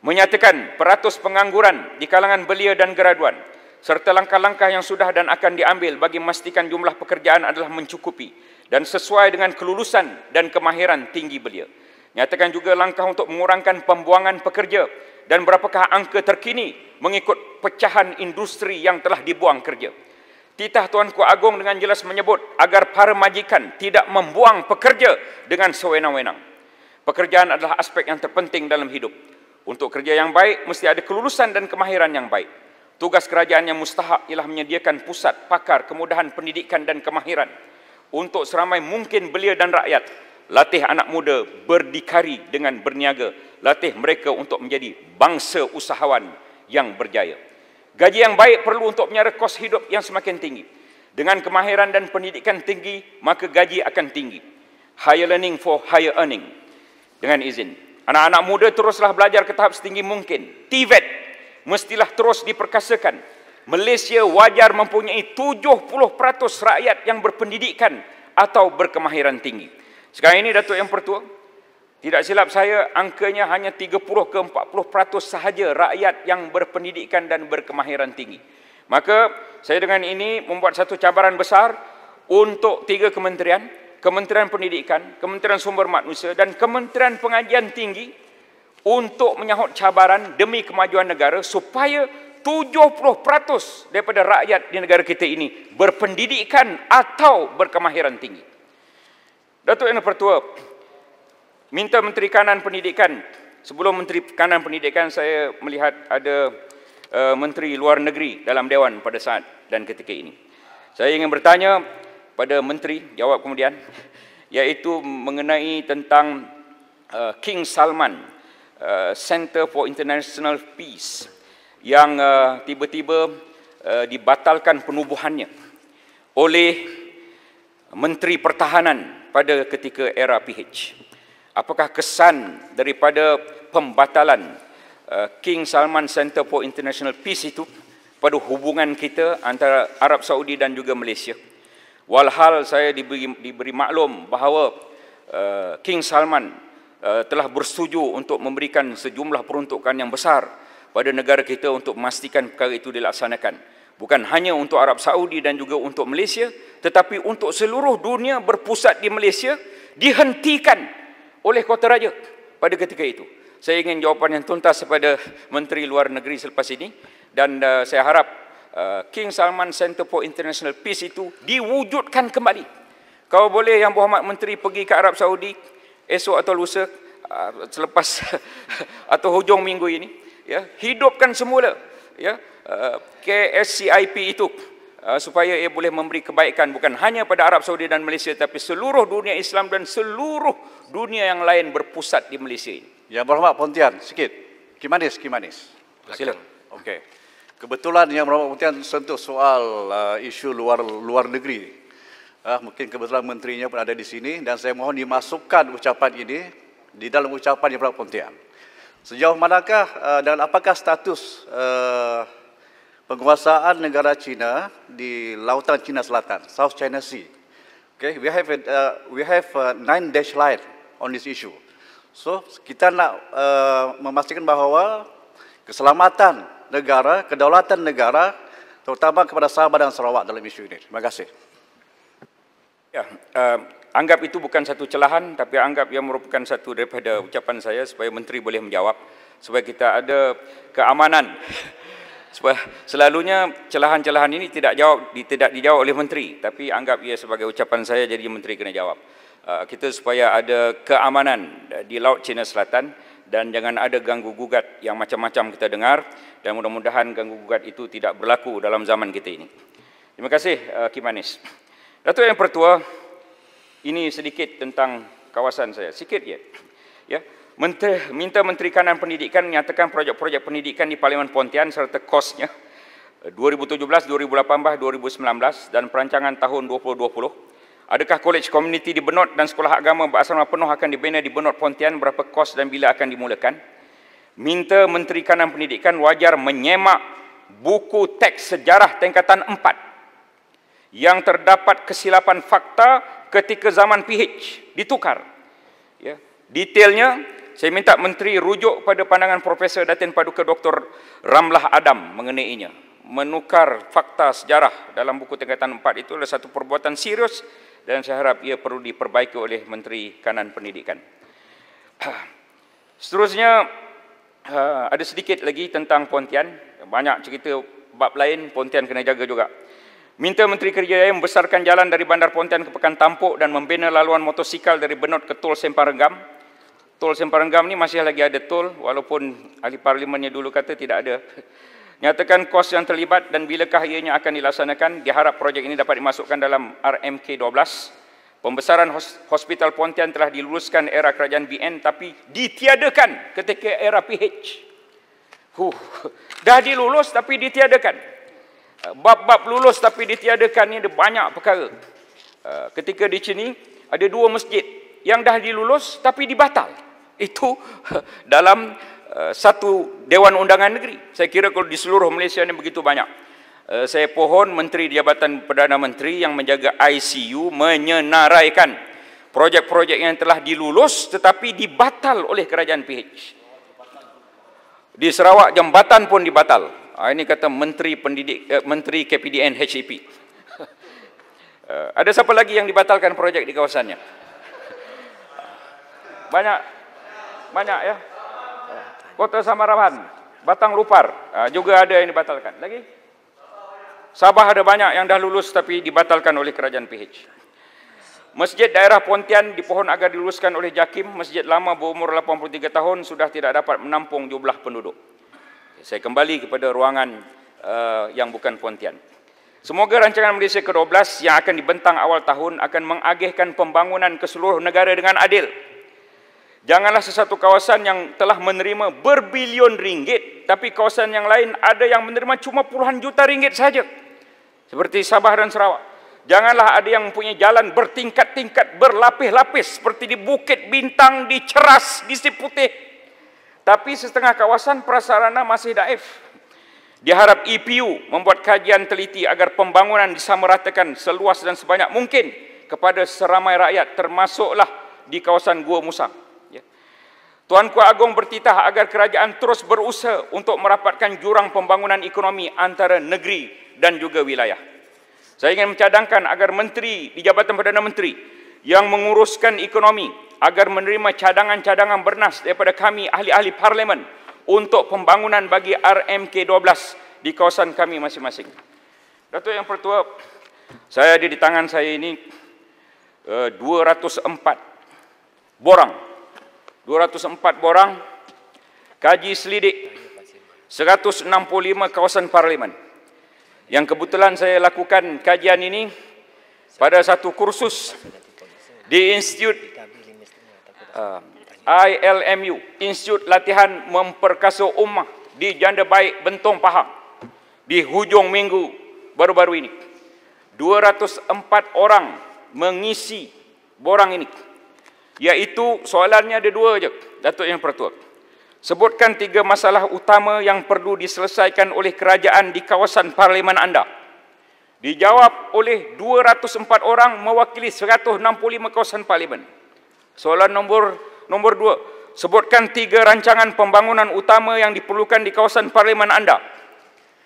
menyatakan peratus pengangguran di kalangan belia dan graduan serta langkah-langkah yang sudah dan akan diambil bagi memastikan jumlah pekerjaan adalah mencukupi dan sesuai dengan kelulusan dan kemahiran tinggi belia. Nyatakan juga langkah untuk mengurangkan pembuangan pekerja dan berapakah angka terkini mengikut pecahan industri yang telah dibuang kerja. Titah Tuanku Agong dengan jelas menyebut agar para majikan tidak membuang pekerja dengan sewenang-wenang. Pekerjaan adalah aspek yang terpenting dalam hidup. Untuk kerja yang baik, mesti ada kelulusan dan kemahiran yang baik. Tugas kerajaan yang mustahak ialah menyediakan pusat pakar kemudahan pendidikan dan kemahiran untuk seramai mungkin belia dan rakyat. Latih anak muda berdikari dengan berniaga. Latih mereka untuk menjadi bangsa usahawan yang berjaya. Gaji yang baik perlu untuk menyara kos hidup yang semakin tinggi. Dengan kemahiran dan pendidikan tinggi, maka gaji akan tinggi. Higher learning for higher earning. Dengan izin, anak-anak muda teruslah belajar ke tahap setinggi mungkin. TVET mestilah terus diperkasakan. Malaysia wajar mempunyai 70% rakyat yang berpendidikan atau berkemahiran tinggi. Sekarang ini Datuk Yang Pertua, tidak silap saya angkanya hanya 30 ke 40% sahaja rakyat yang berpendidikan dan berkemahiran tinggi. Maka saya dengan ini membuat satu cabaran besar untuk 3 kementerian, Kementerian Pendidikan, Kementerian Sumber Manusia dan Kementerian Pengajian Tinggi untuk menyahut cabaran demi kemajuan negara supaya 70% daripada rakyat di negara kita ini berpendidikan atau berkemahiran tinggi. Datuk Yang Pertua, minta Menteri Kanan Pendidikan. Sebelum Menteri Kanan Pendidikan, saya melihat ada Menteri Luar Negeri dalam Dewan pada saat dan ketika ini. Saya ingin bertanya pada Menteri, jawab kemudian, iaitu mengenai tentang King Salman Center for International Peace yang tiba-tiba dibatalkan penubuhannya oleh Menteri Pertahanan pada ketika era PH. Apakah kesan daripada pembatalan King Salman Center for International Peace itu pada hubungan kita antara Arab Saudi dan juga Malaysia? Walhal saya diberi maklum bahawa King Salman telah bersetuju untuk memberikan sejumlah peruntukan yang besar pada negara kita untuk memastikan perkara itu dilaksanakan. Bukan hanya untuk Arab Saudi dan juga untuk Malaysia, tetapi untuk seluruh dunia berpusat di Malaysia, dihentikan oleh Kota Raja pada ketika itu. Saya ingin jawapan yang tuntas kepada Menteri Luar Negeri selepas ini, dan saya harap King Salman Center for International Peace itu diwujudkan kembali. Kalau boleh Yang Berhormat Menteri pergi ke Arab Saudi esok atau lusa, selepas atau hujung minggu ini, ya, hidupkan semula, ya, KSCIP itu supaya ia boleh memberi kebaikan bukan hanya pada Arab Saudi dan Malaysia, tapi seluruh dunia Islam dan seluruh dunia yang lain berpusat di Malaysia ini. Yang Berhormat Pontian, sikit. Kimanis. Silakan. Okey. Kebetulan Yang Berhormat Pontian sentuh soal isu luar negeri. Mungkin kebetulan menterinya pun ada di sini dan saya mohon dimasukkan ucapan ini di dalam ucapan Yang Berhormat Pontian. Sejauh manakah dan apakah status penguasaan negara China di Lautan Cina Selatan, South China Sea? Okay, we have 9 dash line on this issue. So kita nak memastikan bahawa keselamatan negara, kedaulatan negara, terutama kepada Sabah dan Sarawak dalam isu ini. Terima kasih. Ya, anggap itu bukan satu celahan, tapi anggap ia merupakan satu daripada ucapan saya supaya Menteri boleh menjawab, supaya kita ada keamanan. Supaya selalunya celahan-celahan ini tidak dijawab oleh Menteri, tapi anggap ia sebagai ucapan saya, jadi Menteri kena jawab. Kita supaya ada keamanan di Laut Cina Selatan dan jangan ada ganggu-gugat yang macam-macam kita dengar, dan mudah-mudahan ganggu-gugat itu tidak berlaku dalam zaman kita ini. Terima kasih Kimanis. Datuk Yang Pertua, ini sedikit tentang kawasan saya, sikit je. Ya. Minta Menteri Kanan Pendidikan menyatakan projek-projek pendidikan di Parlimen Pontian serta kosnya 2017, 2018, 2019 dan perancangan tahun 2020 Adakah kolej komuniti di Benut dan sekolah agama berasrama penuh akan dibina di Benut Pontian? Berapa kos dan bila akan dimulakan? Minta Menteri Kanan Pendidikan wajar menyemak buku teks sejarah tingkatan 4 yang terdapat kesilapan fakta ketika zaman PH. Ditukar. Ya. Detailnya, saya minta Menteri rujuk pada pandangan Profesor Datin Paduka Dr. Ramlah Adam mengenainya. Menukar fakta sejarah dalam buku tingkatan 4 itu adalah satu perbuatan serius dan saya harap ia perlu diperbaiki oleh Menteri Kanan Pendidikan. Seterusnya, ada sedikit lagi tentang Pontian. Banyak cerita bab lain, Pontian kena jaga juga. Minta Menteri Kerja Raya membesarkan jalan dari Bandar Pontian ke Pekan Tampuk dan membina laluan motosikal dari Benut ke Tol Sempang Renggam. Tol Sempang Renggam ni masih lagi ada tol, walaupun ahli parlimennya dulu kata tidak ada. Nyatakan kos yang terlibat dan bilakah ianya akan dilaksanakan. Diharap projek ini dapat dimasukkan dalam RMK 12. Pembesaran Hospital Pontian telah diluluskan era kerajaan BN tapi ditiadakan ketika era PH. Dah dilulus tapi ditiadakan. Bab-bab lulus tapi ditiadakan ni ada banyak perkara. Ketika di sini ada 2 masjid yang dah dilulus tapi dibatal. Itu dalam satu Dewan Undangan Negeri. Saya kira kalau di seluruh Malaysia ni begitu banyak. Saya pohon Menteri di Jabatan Perdana Menteri yang menjaga ICU menyenaraikan projek-projek yang telah dilulus tetapi dibatal oleh kerajaan PH. Di Sarawak jambatan pun dibatal. Ini kata Menteri Menteri KPDN HAP. Ada siapa lagi yang dibatalkan projek di kawasannya? Banyak ya. Kota Samarahan, Batang Lupar juga ada yang dibatalkan. Lagi? Sabah ada banyak yang dah lulus tapi dibatalkan oleh kerajaan PH. Masjid daerah Pontian dipohon agar diluluskan oleh JAKIM. Masjid lama berumur 83 tahun sudah tidak dapat menampung jumlah penduduk. Saya kembali kepada ruangan yang bukan Pontian. Semoga rancangan Malaysia ke-12 yang akan dibentang awal tahun akan mengagihkan pembangunan ke seluruh negara dengan adil. Janganlah sesuatu kawasan yang telah menerima berbilion ringgit, tapi kawasan yang lain ada yang menerima cuma puluhan juta ringgit saja. Seperti Sabah dan Sarawak. Janganlah ada yang mempunyai jalan bertingkat-tingkat, berlapis-lapis, seperti di Bukit Bintang, di Ceras, di Siputih. Tapi setengah kawasan prasarana masih daif. Diharap EPU membuat kajian teliti agar pembangunan disamaratakan seluas dan sebanyak mungkin kepada seramai rakyat, termasuklah di kawasan Gua Musang. Tuanku Agong bertitah agar kerajaan terus berusaha untuk merapatkan jurang pembangunan ekonomi antara negeri dan juga wilayah. Saya ingin mencadangkan agar Menteri di Jabatan Perdana Menteri yang menguruskan ekonomi agar menerima cadangan-cadangan bernas daripada kami ahli-ahli parlimen untuk pembangunan bagi RMK 12 di kawasan kami masing-masing. Datuk Yang Pertua, saya ada di tangan saya ini 204 borang. 204 borang, kaji selidik 165 kawasan parlimen. Yang kebetulan saya lakukan kajian ini pada satu kursus di Institut ILMU, Institut Latihan Memperkasa Ummah di Janda Baik, Bentong, Pahang, di hujung minggu baru-baru ini. 204 orang mengisi borang ini. Iaitu soalannya ada 2 je, Datuk Yang Pertua. Sebutkan 3 masalah utama yang perlu diselesaikan oleh kerajaan di kawasan parlimen anda. Dijawab oleh 204 orang mewakili 165 kawasan parlimen. Soalan nombor 2. Sebutkan 3 rancangan pembangunan utama yang diperlukan di kawasan parlimen anda.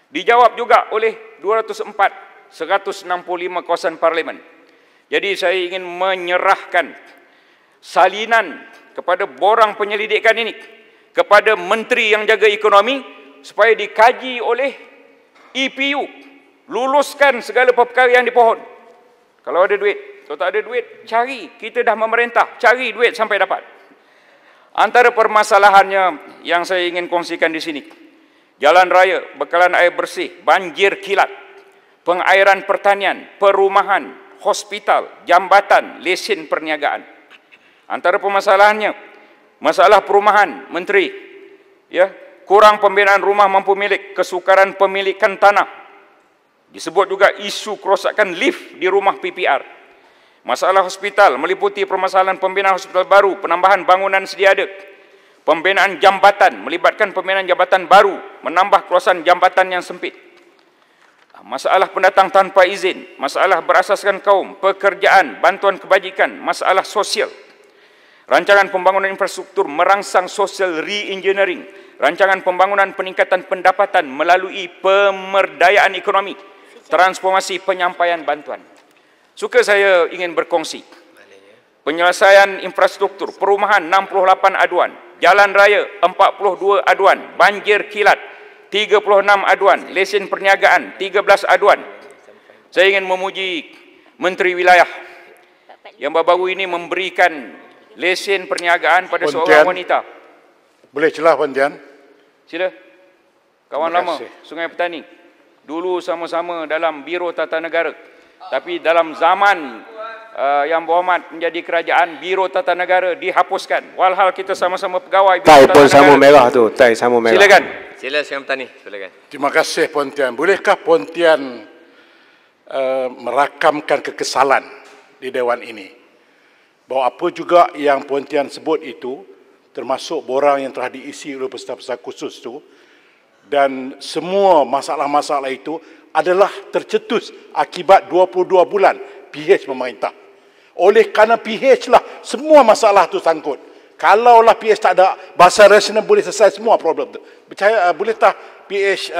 Dijawab juga oleh 204, 165 kawasan parlimen. Jadi saya ingin menyerahkan salinan kepada borang penyelidikan ini kepada Menteri yang jaga ekonomi supaya dikaji oleh EPU, luluskan segala perkara yang dipohon. Kalau ada duit, kalau tak ada duit, cari. Kita dah memerintah, cari duit sampai dapat. Antara permasalahannya yang saya ingin kongsikan di sini, jalan raya, bekalan air bersih, banjir kilat, pengairan pertanian, perumahan, hospital, jambatan, lesen perniagaan. Antara permasalahannya, masalah perumahan, Menteri, ya, kurang pembinaan rumah mampu milik, kesukaran pemilikan tanah. Disebut juga isu kerosakan lift di rumah PPR. Masalah hospital meliputi permasalahan pembinaan hospital baru, penambahan bangunan sedia ada, pembinaan jambatan melibatkan pembinaan jambatan baru, menambah kawasan jambatan yang sempit. Masalah pendatang tanpa izin, masalah berasaskan kaum, pekerjaan, bantuan kebajikan, masalah sosial. Rancangan pembangunan infrastruktur merangsang social re-engineering, rancangan pembangunan peningkatan pendapatan melalui pemberdayaan ekonomi, transformasi penyampaian bantuan. Suka saya ingin berkongsi. Penyelesaian infrastruktur, perumahan 68 aduan, jalan raya 42 aduan, banjir kilat 36 aduan, lesen perniagaan 13 aduan. Saya ingin memuji Menteri Wilayah yang baru-baru ini memberikan lesen perniagaan pada seorang wanita. Boleh celah Pontian? Sila. Kawan lama Sungai Petani. Dulu sama-sama dalam Biro Tata Negara. Tapi dalam zaman yang berhormat menjadi kerajaan, Biro Tata Negara dihapuskan. Walhal kita sama-sama pegawai Biro Tai Tata pun Negara. sama merah tu, tai sama merah. Silakan. Sila Syam Tani, silakan. Terima kasih Pontian. Bolehkah Pontian merakamkan kekesalan di Dewan ini? Bahawa apa juga yang Pontian sebut itu, termasuk borang yang telah diisi oleh peserta-peserta khusus itu, dan semua masalah-masalah itu adalah tercetus akibat 22 bulan PH pemerintah. Oleh kerana PH lah semua masalah tu sangkut. Kalaulah PH tak ada, bahasa rasional boleh selesai semua problem tu. Percaya, boleh tak PH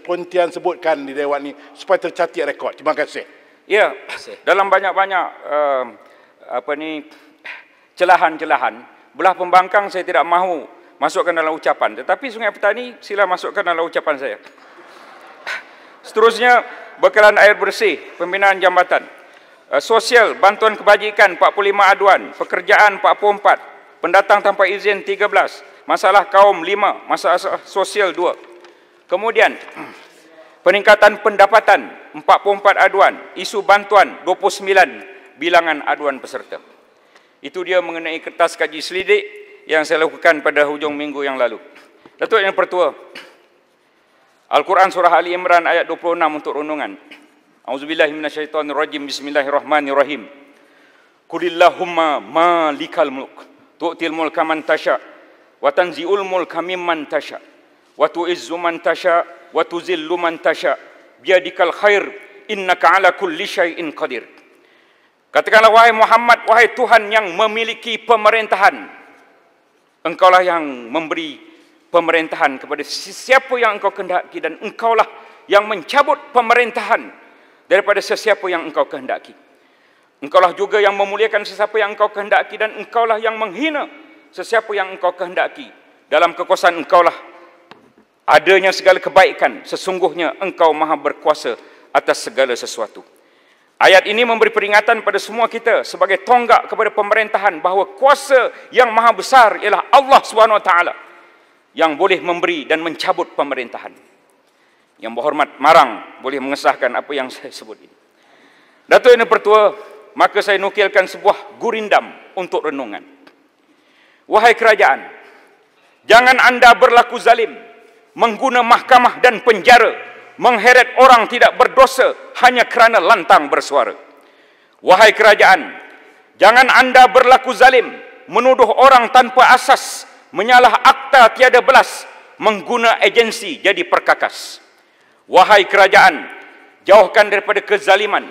Pontian sebutkan di Dewan ini supaya tercatat rekod. Terima kasih. Ya, dalam banyak-banyak celahan-celahan, belah pembangkang saya tidak mahu masukkan dalam ucapan. Tetapi Sungai Petani sila masukkan dalam ucapan saya. Seterusnya, bekalan air bersih, pembinaan jambatan. Sosial, bantuan kebajikan 45 aduan, pekerjaan 44, pendatang tanpa izin 13, masalah kaum 5, masalah sosial 2. Kemudian, peningkatan pendapatan 44 aduan, isu bantuan 29 bilangan aduan peserta. Itu dia mengenai kertas kaji selidik yang saya lakukan pada hujung minggu yang lalu. Datuk Yang Pertua, Al-Quran Surah Ali Imran ayat 26 untuk renungan. Auzubillahi minasyaitonirrajim. Bismillahirrahmanirrahim. Qulillahumma malikal mulk tu'til mulka man tasha wa tanzi'ul mulka mimman tasha wa tu'izzu man tasha wa tuzillu man tasha biyadikal khair innaka ala kulli syai'in qadir. Katakanlah wahai Muhammad, wahai Tuhan yang memiliki pemerintahan, Engkaulah yang memberi pemerintahan kepada sesiapa yang Engkau kehendaki, dan Engkaulah yang mencabut pemerintahan daripada sesiapa yang Engkau kehendaki. Engkaulah juga yang memuliakan sesiapa yang Engkau kehendaki, dan Engkaulah yang menghina sesiapa yang Engkau kehendaki. Dalam kekuasaan Engkaulah adanya segala kebaikan. Sesungguhnya Engkau maha berkuasa atas segala sesuatu. Ayat ini memberi peringatan pada semua kita sebagai tonggak kepada pemerintahan bahawa kuasa yang maha besar ialah Allah SWT yang boleh memberi dan mencabut pemerintahan. Yang berhormat Marang boleh mengesahkan apa yang saya sebut ini. Datuk Yang Pertua, maka saya nukilkan sebuah gurindam untuk renungan. Wahai kerajaan, jangan anda berlaku zalim, mengguna mahkamah dan penjara, mengheret orang tidak berdosa hanya kerana lantang bersuara. Wahai kerajaan, jangan anda berlaku zalim, menuduh orang tanpa asas, menyalah akta tiada belas, mengguna agensi jadi perkakas. Wahai kerajaan, jauhkan daripada kezaliman,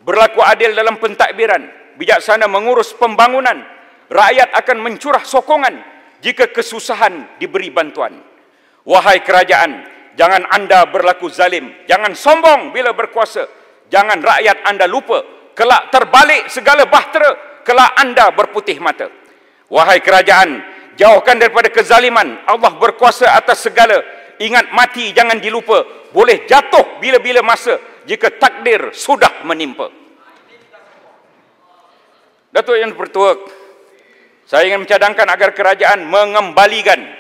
berlaku adil dalam pentadbiran, bijaksana mengurus pembangunan, rakyat akan mencurah sokongan jika kesusahan diberi bantuan. Wahai kerajaan, jangan anda berlaku zalim, jangan sombong bila berkuasa, jangan rakyat anda lupa, kelak terbalik segala bahtera, kelak anda berputih mata. Wahai kerajaan, jauhkan daripada kezaliman, Allah berkuasa atas segala, ingat mati jangan dilupa, boleh jatuh bila-bila masa jika takdir sudah menimpa. Datuk Yang Pertua, saya ingin mencadangkan agar kerajaan mengembalikan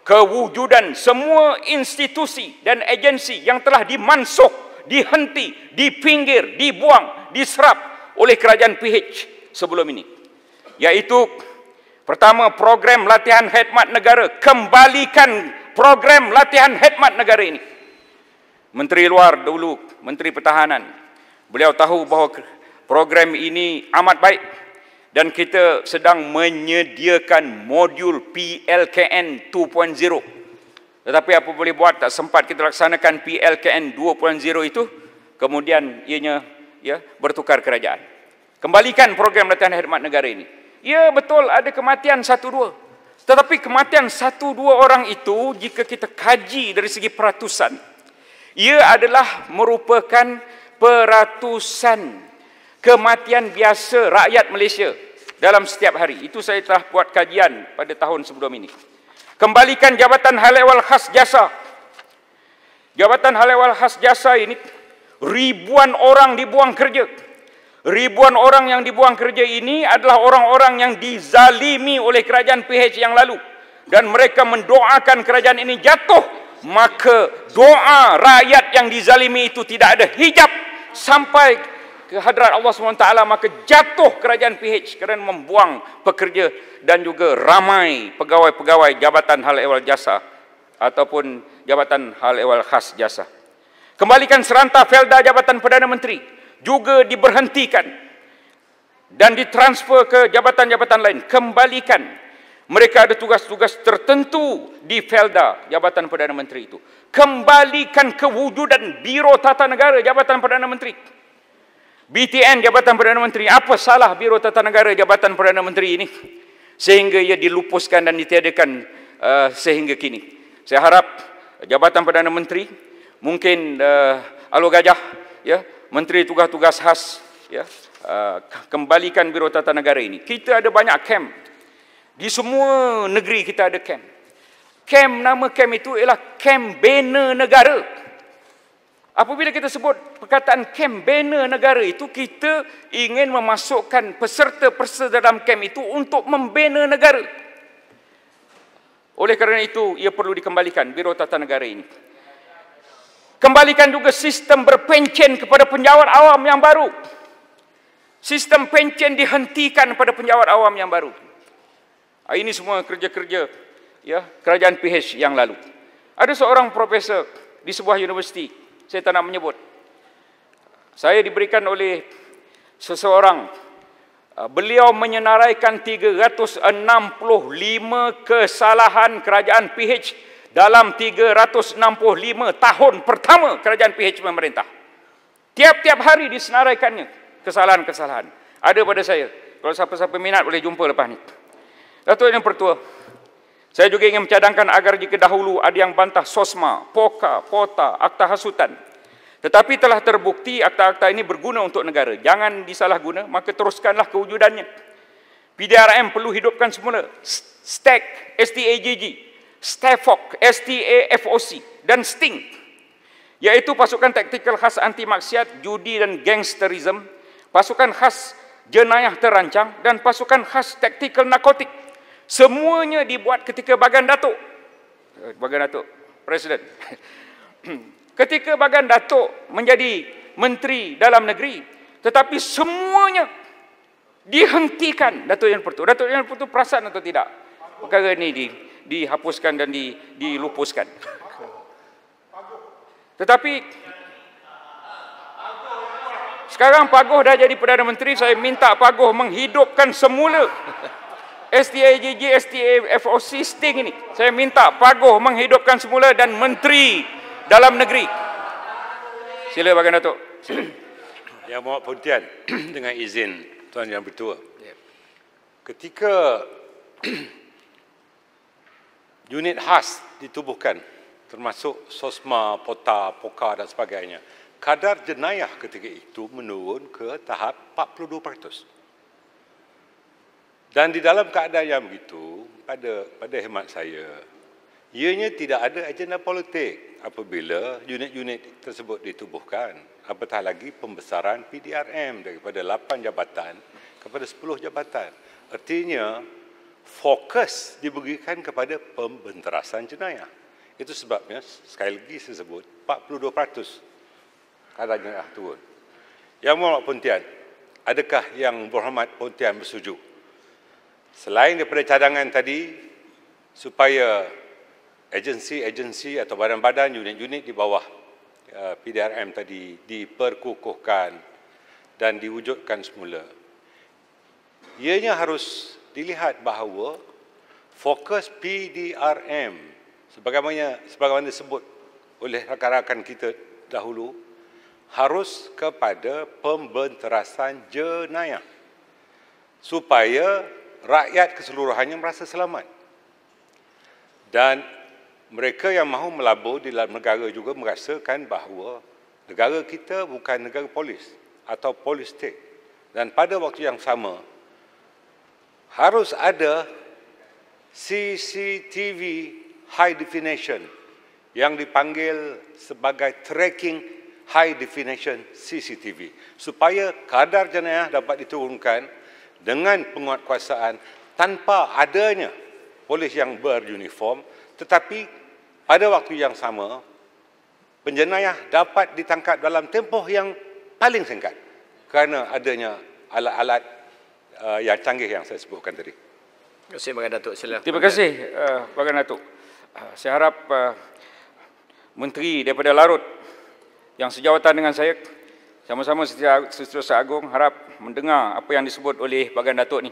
kewujudan semua institusi dan agensi yang telah dimansuh, dihenti, dipinggir, dibuang, diserap oleh kerajaan PH sebelum ini. Iaitu pertama, program latihan khidmat negara. Kembalikan program latihan khidmat negara ini. Menteri Luar dulu, Menteri Pertahanan, beliau tahu bahawa program ini amat baik dan kita sedang menyediakan modul PLKN 2.0. Tetapi apa boleh buat, tak sempat kita laksanakan PLKN 2.0 itu, kemudian ianya bertukar kerajaan. Kembalikan program latihan khidmat negara ini. Ya betul ada kematian 1-2. Tetapi kematian 1-2 orang itu jika kita kaji dari segi peratusan, ia adalah merupakan peratusan kematian biasa rakyat Malaysia dalam setiap hari. Itu saya telah buat kajian pada tahun sebelum ini. Kembalikan Jabatan Hal Ehwal Khas Jasa. Jabatan Hal Ehwal Khas Jasa ini ribuan orang dibuang kerja. Ribuan orang yang dibuang kerja ini adalah orang-orang yang dizalimi oleh kerajaan PH yang lalu. Dan mereka mendoakan kerajaan ini jatuh. Maka doa rakyat yang dizalimi itu tidak ada hijab sampai ke hadrat Allah SWT, maka jatuh kerajaan PH kerana membuang pekerja dan juga ramai pegawai-pegawai Jabatan Hal Ehwal Jasa ataupun Jabatan Hal Ehwal Khas Jasa. Kembalikan serantau Felda Jabatan Perdana Menteri juga diberhentikan dan ditransfer ke jabatan-jabatan lain. Kembalikan. Mereka ada tugas-tugas tertentu di Felda Jabatan Perdana Menteri itu. Kembalikan kewujudan Biro Tata Negara Jabatan Perdana Menteri. BTN Jabatan Perdana Menteri. Apa salah Biro Tata Negara Jabatan Perdana Menteri ini sehingga ia dilupuskan dan ditiadakan sehingga kini? Saya harap Jabatan Perdana Menteri, mungkin Alo Gajah, ya, Menteri Tugas-Tugas Khas, ya, kembalikan Biro Tata Negara ini. Kita ada banyak camp. Di semua negeri kita ada camp. Nama camp itu ialah camp bina negara. Apabila kita sebut perkataan camp bina negara itu, kita ingin memasukkan peserta-peserta dalam camp itu untuk membina negara. Oleh kerana itu, ia perlu dikembalikan Biro Tata Negara ini. Kembalikan juga sistem berpencen kepada penjawat awam yang baru. Sistem pencen dihentikan pada penjawat awam yang baru. Ini semua kerja-kerja, ya, kerajaan PH yang lalu. Ada seorang profesor di sebuah universiti, saya tak nak menyebut. Saya diberikan oleh seseorang, beliau menyenaraikan 365 kesalahan kerajaan PH dalam 365 tahun pertama kerajaan PH memerintah. Tiap-tiap hari disenaraikannya kesalahan-kesalahan. Ada pada saya. Kalau siapa-siapa minat boleh jumpa lepas ni. Datuk Yang Pertua, saya juga ingin mencadangkan agar jika dahulu ada yang bantah SOSMA, POKA, POTA, akta hasutan, tetapi telah terbukti akta-akta ini berguna untuk negara. Jangan disalahguna, maka teruskanlah kewujudannya. PDRM perlu hidupkan semula. STAG, STAGG, STAFOC, STAFOC dan STING, iaitu pasukan taktikal khas anti maksiat, judi dan gangsterism, pasukan khas jenayah terancang dan pasukan khas taktikal narkotik. Semuanya dibuat ketika Bagan Datuk Presiden. Ketika Bagan Datuk menjadi Menteri Dalam Negeri, tetapi semuanya dihentikan. Datuk Yang Pertua. Datuk Yang Pertua perasan atau tidak? Perkara ini dihapuskan dan dilupuskan. Tetapi sekarang Pak Goh dah jadi Perdana Menteri, saya minta Pak Goh menghidupkan semula STAGG, STAFOC, STING ini. Saya minta Pak Goh menghidupkan semula dan Menteri Dalam Negeri. Sila Bagan Datuk. Yang Mohd Pontian, dengan izin Tuan Yang Bertua. Ketika unit khas ditubuhkan, termasuk SOSMA, POTA, POKA dan sebagainya, kadar jenayah ketika itu menurun ke tahap 42%. Dan di dalam keadaan yang begitu, pada hemat saya, ianya tidak ada agenda politik apabila unit-unit tersebut ditubuhkan. Apatah lagi pembesaran PDRM daripada 8 jabatan kepada 10 jabatan. Artinya, fokus diberikan kepada pembenterasan jenayah. Itu sebabnya, sekali lagi saya sebut, 42% kadar jenayah turun. Yang Mohd Pontian, adakah Yang Berhormat Pontian bersetuju selain daripada cadangan tadi, supaya agensi-agensi atau badan-badan, unit-unit di bawah PDRM tadi diperkukuhkan dan diwujudkan semula. Ianya harus dilihat bahawa fokus PDRM sebagaimana disebut oleh rakan-rakan kita dahulu harus kepada pembenterasan jenayah supaya rakyat keseluruhannya merasa selamat. Dan mereka yang mahu melabur di dalam negara juga merasakan bahawa negara kita bukan negara polis atau police state. Dan pada waktu yang sama, harus ada CCTV high definition yang dipanggil sebagai tracking high definition CCTV supaya kadar jenayah dapat diturunkan dengan penguatkuasaan tanpa adanya polis yang beruniform, tetapi pada waktu yang sama penjenayah dapat ditangkap dalam tempoh yang paling singkat kerana adanya alat-alat yang canggih yang saya sebutkan tadi. Terima kasih Bagan Datuk. Sila. Terima kasih Bagan Datuk. Saya harap Menteri daripada Larut yang sejawatan dengan saya, sama-sama Setiausaha Agung harap mendengar apa yang disebut oleh Bagan Datuk ni.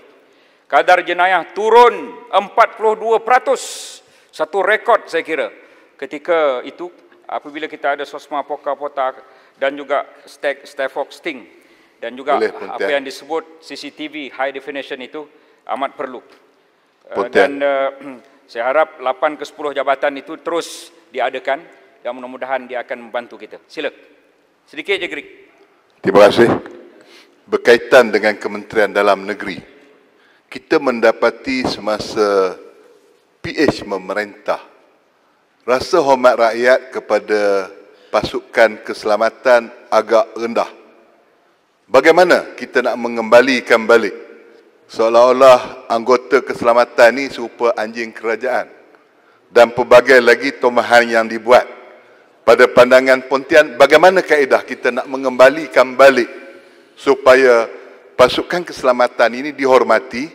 Kadar jenayah turun 42%. Satu rekod saya kira. Ketika itu, apabila kita ada Sosma Poka-Pota dan juga Stafox Sting dan juga apa yang disebut CCTV high definition itu amat perlu. Dan saya harap 8 ke 10 jabatan itu terus diadakan dan mudah-mudahan dia akan membantu kita. Sila. Sedikit je, Grik. Terima kasih. Berkaitan dengan Kementerian Dalam Negeri, kita mendapati semasa PH memerintah, rasa hormat rakyat kepada pasukan keselamatan agak rendah. Bagaimana kita nak mengembalikan balik? Seolah-olah anggota keselamatan ini serupa anjing kerajaan. Dan pelbagai lagi tomahan yang dibuat. Pada pandangan Pontian, bagaimana kaedah kita nak mengembalikan balik supaya pasukan keselamatan ini dihormati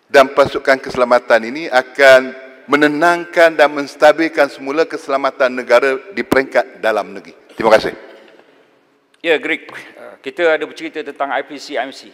dan pasukan keselamatan ini akan menenangkan dan menstabilkan semula keselamatan negara di peringkat dalam negeri. Terima kasih. Ya, Greg, kita ada bercerita tentang IPCMC.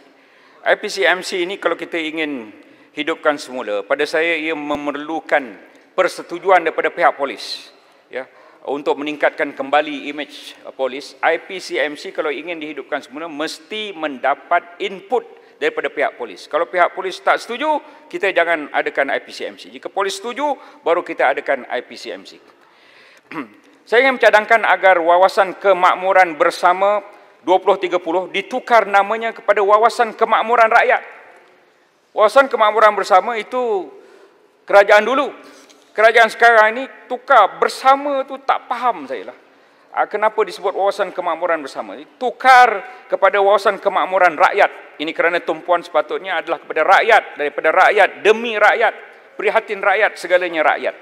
IPCMC ini kalau kita ingin hidupkan semula, pada saya ia memerlukan persetujuan daripada pihak polis, ya, untuk meningkatkan kembali imej polis. IPCMC kalau ingin dihidupkan semula mesti mendapat input daripada pihak polis. Kalau pihak polis tak setuju, kita jangan adakan IPCMC. Jika polis setuju, baru kita adakan IPCMC. Saya ingin mencadangkan agar wawasan kemakmuran bersama 2030 ditukar namanya kepada wawasan kemakmuran rakyat. Wawasan kemakmuran bersama itu kerajaan dulu. Kerajaan sekarang ini tukar bersama tu tak faham saya lah. Kenapa disebut wawasan kemakmuran bersama? Tukar kepada wawasan kemakmuran rakyat. Ini kerana tumpuan sepatutnya adalah kepada rakyat, daripada rakyat, demi rakyat, prihatin rakyat, segalanya rakyat.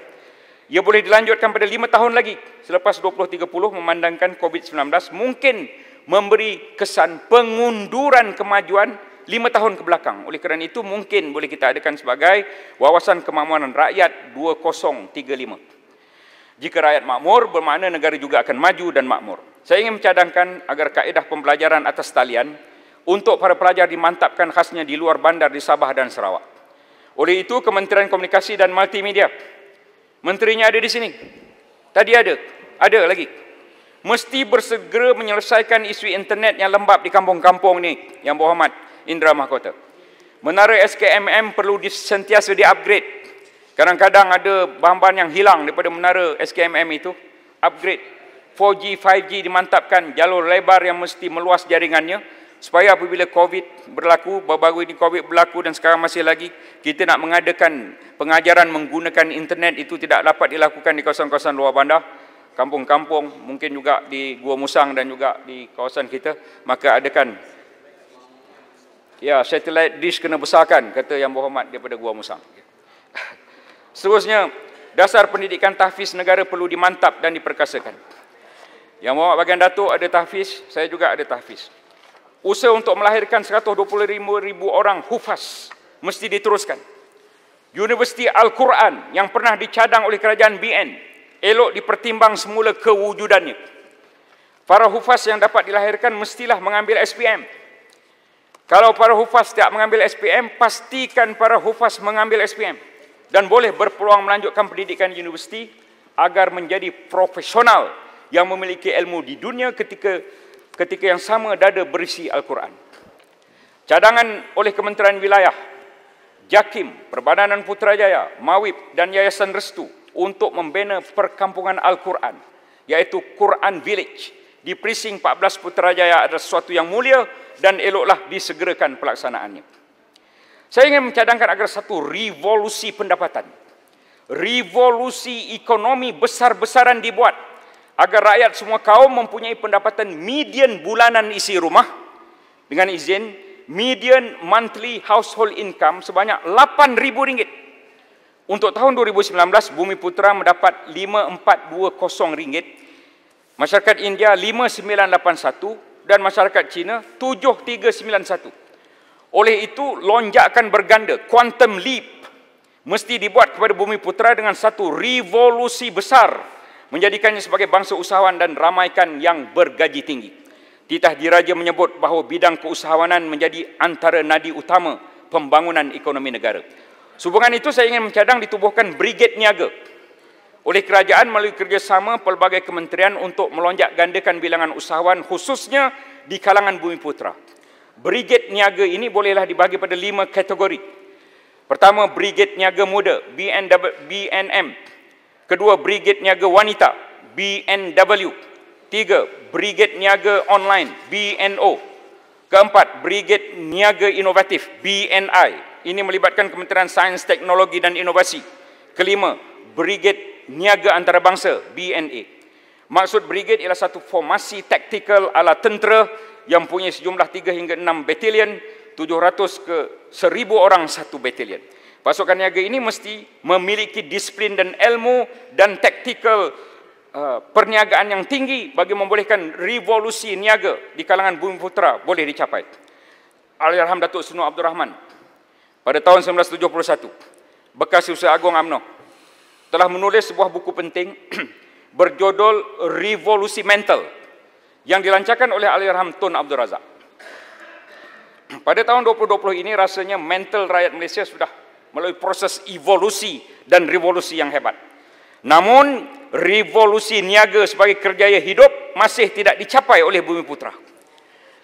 Ia boleh dilanjutkan pada 5 tahun lagi selepas 2030 memandangkan COVID-19 mungkin memberi kesan pengunduran kemajuan 5 tahun ke belakang. Oleh kerana itu mungkin boleh kita adakan sebagai wawasan kemakmuran rakyat 2035. Jika rakyat makmur, bermakna negara juga akan maju dan makmur. Saya ingin mencadangkan agar kaedah pembelajaran atas talian untuk para pelajar dimantapkan khasnya di luar bandar di Sabah dan Sarawak. Oleh itu, Kementerian Komunikasi dan Multimedia, menterinya ada di sini. Tadi ada lagi. Mesti bersegera menyelesaikan isu internet yang lembab di kampung-kampung ni, Yang Berhormat Indra Mahkota. Menara SKMM perlu sentiasa di-upgrade. Kadang-kadang ada bahan-bahan yang hilang daripada menara SKMM itu. Upgrade. 4G, 5G dimantapkan, jalur lebar yang mesti meluas jaringannya, supaya apabila COVID berlaku, baru-baru ini COVID berlaku dan sekarang masih lagi, kita nak mengadakan pengajaran menggunakan internet itu tidak dapat dilakukan di kawasan-kawasan luar bandar, kampung-kampung, mungkin juga di Gua Musang dan juga di kawasan kita, maka adakan, ya, satellite dish kena besarkan, kata Yang Berhormat daripada Gua Musang. Seterusnya, dasar pendidikan tahfiz negara perlu dimantap dan diperkasakan. Yang Berhormat Bagian Datuk ada tahfiz, saya juga ada tahfiz. Usaha untuk melahirkan 125,000 orang hufaz mesti diteruskan. Universiti Al-Quran yang pernah dicadang oleh kerajaan BN, elok dipertimbang semula kewujudannya. Para hufaz yang dapat dilahirkan mestilah mengambil SPM Kalau para hufaz tidak mengambil SPM, pastikan para hufaz mengambil SPM dan boleh berpeluang melanjutkan pendidikan di universiti agar menjadi profesional yang memiliki ilmu di dunia ketika yang sama dada berisi Al-Quran. Cadangan oleh Kementerian Wilayah, JAKIM, Perbadanan Putrajaya, MAWIP dan Yayasan Restu untuk membina perkampungan Al-Quran, iaitu Quran Village di Precinct 14 Putrajaya adalah sesuatu yang mulia dan eloklah disegerakan pelaksanaannya. Saya ingin mencadangkan agar satu revolusi pendapatan, revolusi ekonomi besar-besaran dibuat agar rakyat semua kaum mempunyai pendapatan median bulanan isi rumah, dengan izin median monthly household income sebanyak RM8,000. Untuk tahun 2019, Bumi Putra mendapat RM5,420, masyarakat India 5,981 dan masyarakat Cina 7,391. Oleh itu, lonjakan berganda, quantum leap, mesti dibuat kepada Bumi Putra dengan satu revolusi besar, menjadikannya sebagai bangsa usahawan dan ramaikan yang bergaji tinggi. Titah Diraja menyebut bahawa bidang keusahawanan menjadi antara nadi utama pembangunan ekonomi negara. Sehubungan itu, saya ingin mencadang ditubuhkan Brigade Niaga oleh kerajaan melalui kerjasama pelbagai kementerian untuk melonjak gandakan bilangan usahawan khususnya di kalangan Bumi Putra. Brigade Niaga ini bolehlah dibagi pada 5 kategori. Pertama, Brigade Niaga Muda, BNM. Kedua, Brigade Niaga Wanita, BNW. 3, Brigade Niaga Online, BNO. Keempat, Brigade Niaga Inovatif, BNI. Ini melibatkan Kementerian Sains, Teknologi dan Inovasi. Kelima, Brigade Niaga Antarabangsa, BNA. Maksud brigade ialah satu formasi taktikal ala tentera yang punya sejumlah 3 hingga 6 batalion, 700 ke 1000 orang satu batalion. Pasukan niaga ini mesti memiliki disiplin dan ilmu dan taktikal perniagaan yang tinggi bagi membolehkan revolusi niaga di kalangan Bumi Putra boleh dicapai. Allahyarham Datuk Seri Abdul Rahman pada tahun 1971, bekas Usaha Agung UMNO, telah menulis sebuah buku penting berjudul Revolusi Mental yang dilancarkan oleh Allahyarham Tun Abdul Razak. Pada tahun 2020 ini rasanya mental rakyat Malaysia sudah melalui proses evolusi dan revolusi yang hebat. Namun revolusi niaga sebagai kerjaya hidup masih tidak dicapai oleh Bumi Putra.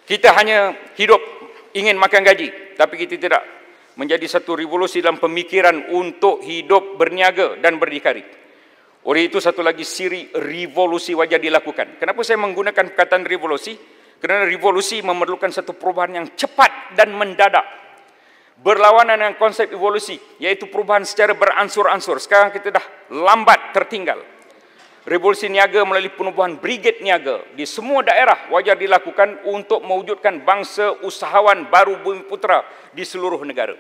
Kita hanya hidup ingin makan gaji, tapi kita tidak menjadi satu revolusi dalam pemikiran untuk hidup berniaga dan berdikari. Oleh itu satu lagi siri revolusi wajib dilakukan. Kenapa saya menggunakan perkataan revolusi? Kerana revolusi memerlukan satu perubahan yang cepat dan mendadak. Berlawanan dengan konsep evolusi, iaitu perubahan secara beransur-ansur. Sekarang kita dah lambat tertinggal. Revolusi niaga melalui penubuhan brigade niaga di semua daerah wajar dilakukan untuk mewujudkan bangsa usahawan baru Bumi Putra di seluruh negara.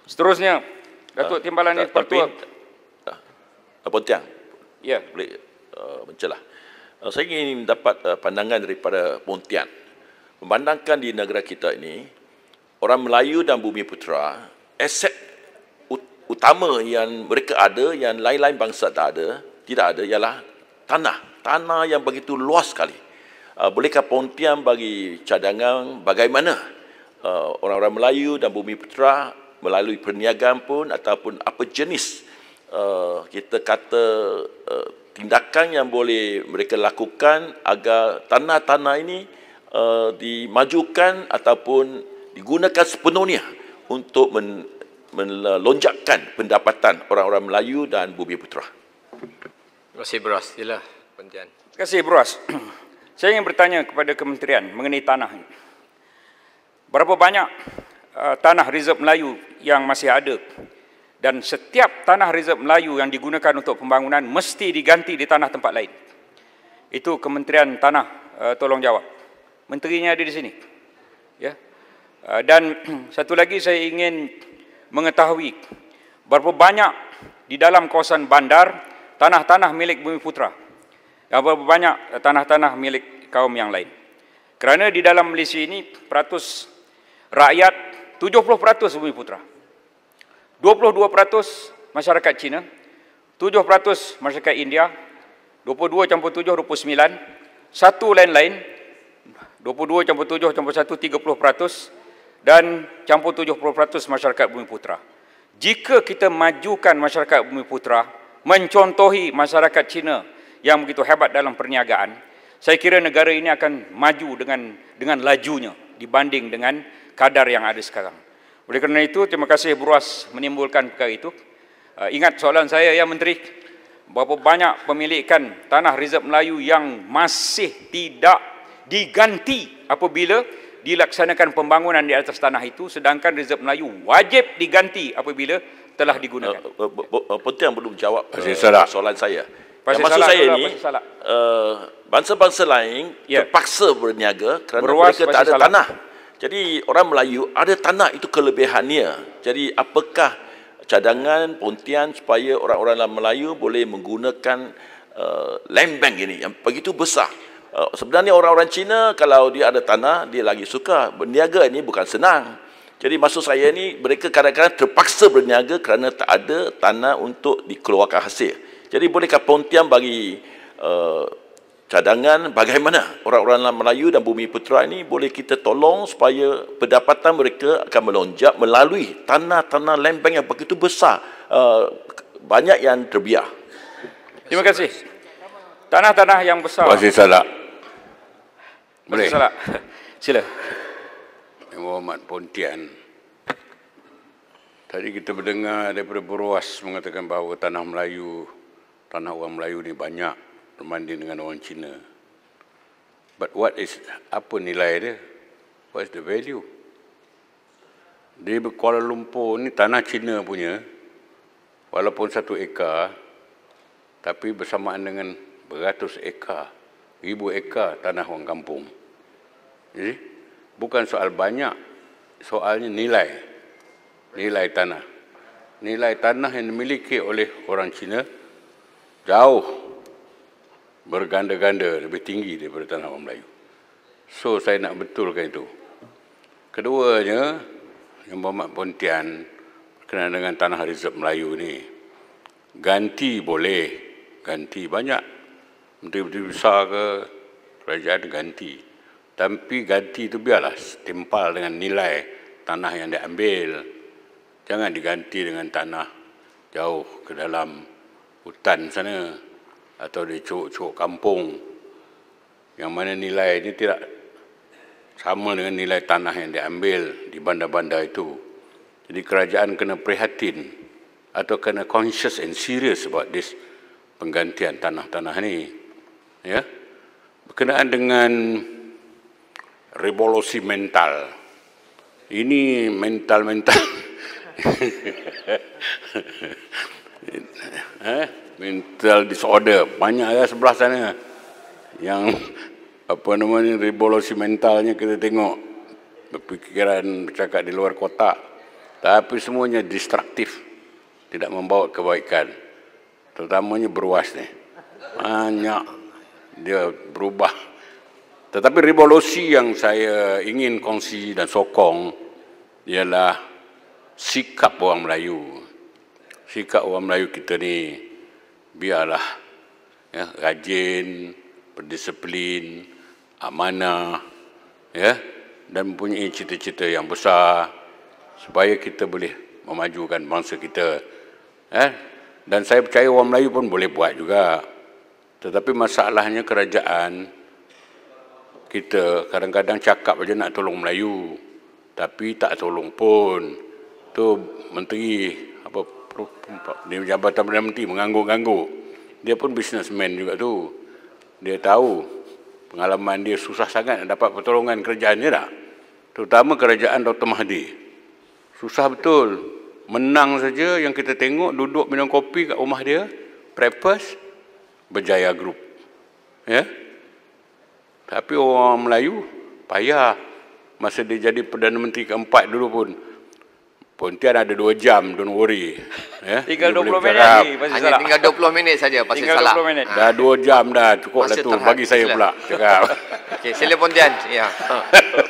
Seterusnya, Datuk Timbalan Pertua. Pontian, ya, boleh mencelah. Saya ingin mendapat pandangan daripada Pontian. Memandangkan di negara kita ini, orang Melayu dan Bumi Putra, aset utama yang mereka ada, yang lain-lain bangsa tidak ada, ialah tanah yang begitu luas sekali. Bolehkah Pontian bagi cadangan bagaimana orang-orang Melayu dan Bumi Putra melalui perniagaan pun ataupun apa jenis kita kata tindakan yang boleh mereka lakukan agar tanah-tanah ini dimajukan ataupun digunakan sepenuhnya untuk melonjakkan pendapatan orang-orang Melayu dan Bumi Putra. Terima kasih, Bros. Sila, Pontian. Terima kasih, Bros. Saya ingin bertanya kepada Kementerian mengenai tanah ini. Berapa banyak tanah reserve Melayu yang masih ada? Dan setiap tanah reserve Melayu yang digunakan untuk pembangunan mesti diganti di tanah tempat lain. Itu Kementerian Tanah tolong jawab. Menterinya ada di sini. Ya. Dan satu lagi saya ingin mengetahui berapa banyak di dalam kawasan bandar tanah-tanah milik Bumi Putra, dan berapa banyak tanah-tanah milik kaum yang lain. Kerana di dalam Malaysia ini peratus rakyat 70% Bumi Putra, 22% masyarakat Cina, 7% masyarakat India, 22 campur 7 rupa 9, satu lain-lain, 22 campur 7 campur 1, 30%, dan campur 70% masyarakat Bumi Putra. Jika kita majukan masyarakat Bumi Putra, mencontohi masyarakat Cina yang begitu hebat dalam perniagaan, saya kira negara ini akan maju dengan lajunya dibanding dengan kadar yang ada sekarang. Oleh kerana itu, terima kasih Buruas menimbulkan perkara itu. Ingat soalan saya, ya Menteri, berapa banyak pemilikan tanah Reserve Melayu yang masih tidak diganti apabila dilaksanakan pembangunan di atas tanah itu, sedangkan Reserve Melayu wajib diganti apabila telah digunakan. Pontian belum jawab soalan saya. Maksud saya ini, bangsa-bangsa lain terpaksa berniaga kerana mereka tak ada tanah. Jadi orang Melayu ada tanah, itu kelebihannya. Jadi apakah cadangan Pontian supaya orang-orang Melayu boleh menggunakan land bank ini yang begitu besar? Sebenarnya orang-orang Cina kalau dia ada tanah, dia lagi suka. Berniaga ini bukan senang. Jadi maksud saya ni, mereka kadang-kadang terpaksa berniaga kerana tak ada tanah untuk dikeluarkan hasil. Jadi bolehkah Pontian bagi cadangan bagaimana orang-orang Melayu dan Bumi Putra ini boleh kita tolong supaya pendapatan mereka akan melonjak melalui tanah-tanah land bank yang begitu besar, banyak yang terbiar. Terima kasih. Tanah-tanah yang besar. Masih salah. Boleh? Masih salah. Sila. Yang Muhammad Pontian. Tadi kita mendengar daripada Buruas mengatakan bahawa tanah Melayu, tanah orang Melayu ni banyak berbanding dengan orang Cina. But apa nilai dia? What is the value? Di Kuala Lumpur ni tanah Cina punya, walaupun 1 ekar, tapi bersamaan dengan beratus ekar, 1000 ekar tanah orang kampung. Jadi, bukan soal banyak, soalnya nilai. Nilai tanah. Nilai tanah yang dimiliki oleh orang Cina jauh berganda-ganda lebih tinggi daripada tanah orang Melayu. So, saya nak betulkan itu. Keduanya, yang Muhammad Pontian berkenaan dengan tanah Reserve Melayu ni, ganti boleh, ganti banyak. Menteri-menteri besar ke, kerajaan ganti. Tapi ganti itu biarlah setimpal dengan nilai tanah yang diambil. Jangan diganti dengan tanah jauh ke dalam hutan sana atau di cuk-cuk kampung yang mana nilai ini tidak sama dengan nilai tanah yang diambil di bandar-bandar itu. Jadi kerajaan kena prihatin atau kena conscious and serious about this penggantian tanah-tanah ni. Ya. Berkenaan dengan revolusi mental. Ini mental-mental. Mental disorder banyak ya sebelah sana yang revolusi mentalnya kita tengok berfikiran bercakap di luar kotak, tapi semuanya destruktif, tidak membawa kebaikan, terutamanya Buruas ni banyak dia berubah. Tetapi revolusi yang saya ingin kongsi dan sokong ialah sikap orang Melayu. Sikap orang Melayu kita ni biarlah ya, rajin, berdisiplin, amanah, ya, dan mempunyai cita-cita yang besar supaya kita boleh memajukan bangsa kita. Dan saya percaya orang Melayu pun boleh buat juga. Tetapi masalahnya kerajaan kita kadang-kadang cakap aja nak tolong Melayu, tapi tak tolong pun. Tu menteri dia Jabatan Perdana Menteri mengangguk-angguk. Dia pun businessman juga tu. Dia tahu pengalaman dia susah sangat nak dapat pertolongan kerajaan dia tak? Terutama kerajaan Dr. Mahathir. Susah betul. Menang saja yang kita tengok duduk minum kopi kat rumah dia, breakfast, Berjaya Group. Ya. Tapi orang Melayu payah. Masa dia jadi Perdana Menteri keempat dulu pun, Pontian ada 2 jam, don't worry. Ya, tinggal 20 minit lagi, hanya tinggal 20 minit saja, Pasir Salak. Dah 2 jam dah, cukup dah tu. Bagi saya pula cakap. Okey, sila Pontian. Ya.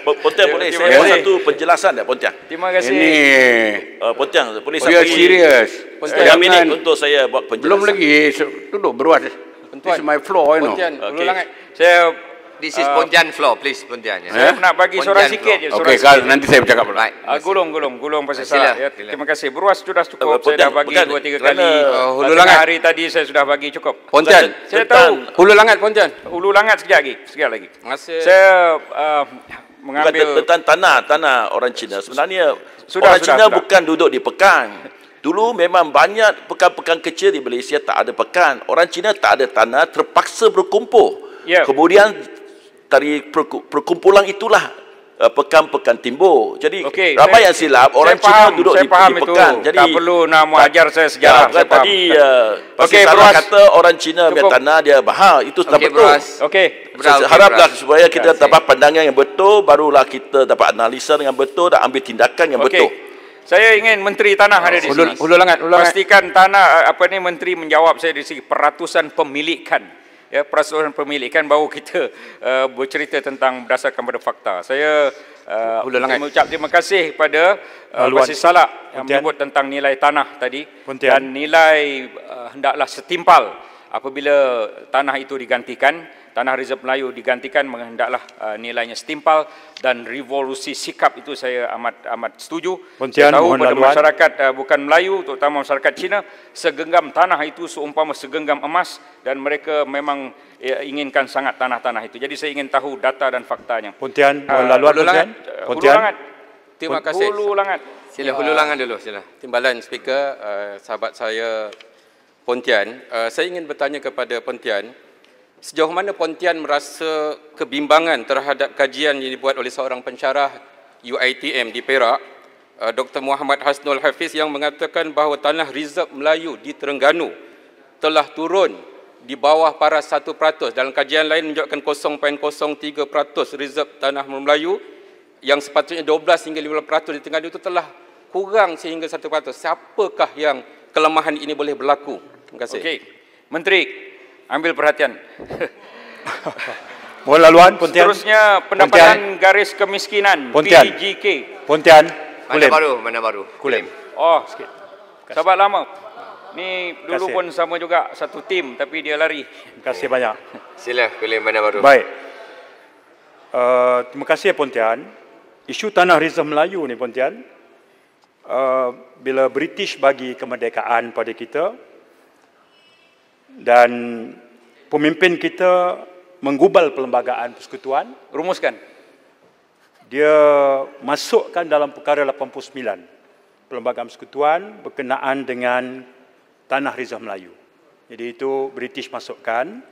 Pontian boleh saya satu penjelasan tak Pontian? Terima kasih. Ini Pontian boleh saya bagi serius. 3 minit untuk saya buat penjelasan. Belum lagi, duduk Buruas. This is my floor, you know. Pontian, ulang. Saya This is Pontian floor, please Pontian. Saya nak bagi suara sikit je. Okey, nanti saya bercakap. Gulung pasal salah. Ya, terima kasih. Beruas sudah cukup. Saya dah bagi 2-3 kali. Hulu langat hari tadi saya sudah bagi cukup. Pontian, saya tahu. Hulu langat Pontian. Hulu langat sekejap lagi. Terima kasih. Saya mengambil tentang tanah orang Cina. Sebenarnya orang Cina bukan duduk di pekan. Dulu memang banyak pekan-pekan kecil di Malaysia tak ada pekan. Orang Cina tak ada tanah, terpaksa berkumpul. Kemudian dari perkumpulan itulah pekan-pekan timbul. Jadi ramai yang silap. Orang Cina duduk di pekan. Jadi tak perlu nak ajar saya sejarah. Saya tadi salah kata orang Cina punya tanah dia mahal. Itu tak betul. Haraplah supaya kita dapat pandangan yang betul, barulah kita dapat analisa dengan betul dan ambil tindakan yang betul. Saya ingin Menteri Tanah ada di sini. Hulu langat. Pastikan tanah Menteri menjawab saya di sini peratusan pemilikan. Ya, peratusan pemilikan baru kita bercerita tentang berdasarkan pada fakta. Saya mengucap terima kasih kepada Basir Salak yang menyebut tentang nilai tanah tadi dan nilai hendaklah setimpal apabila tanah itu digantikan. Tanah Reserve Melayu digantikan hendaklah nilainya setimpal dan revolusi sikap itu saya amat setuju. Saya tahu pada masyarakat bukan Melayu, terutama masyarakat Cina, segenggam tanah itu seumpama segenggam emas dan mereka memang inginkan sangat tanah-tanah itu. Jadi saya ingin tahu data dan faktanya. Pontian, Hulu Langat. Terima kasih. Hulu Langat. Sila Hulu Langat dulu, sila. Timbalan Speaker, sahabat saya Pontian, saya ingin bertanya kepada Pontian, sejauh mana Pontian merasa kebimbangan terhadap kajian yang dibuat oleh seorang pensyarah UiTM di Perak, Dr. Muhammad Hasnul Hafiz, yang mengatakan bahawa tanah Reserve Melayu di Terengganu telah turun di bawah paras 1%. Dalam kajian lain menunjukkan 0.03% reserve tanah Melayu yang sepatutnya 12 hingga 15% di Terengganu itu telah kurang sehingga 1%. Siapakah yang kelemahan ini boleh berlaku? Terima kasih. Okey. Menteri, ambil perhatian. Mohon laluan, Pontian. Seterusnya pendapatan garis kemiskinan, PGK. Pontian. Mana baru? Kulim. Oh, sikit. Sahabat lama. Ni dulu pun sama juga satu tim tapi dia lari. Terima kasih banyak. Sila, Kulim mana baru. Baik. Terima kasih Pontian. Isu tanah Reserve Melayu ni Pontian, bila British bagi kemerdekaan pada kita dan pemimpin kita menggubal perlembagaan persekutuan, rumuskan. Dia masukkan dalam perkara 89 perlembagaan persekutuan berkenaan dengan tanah Reserve Melayu. Jadi itu British masukkan,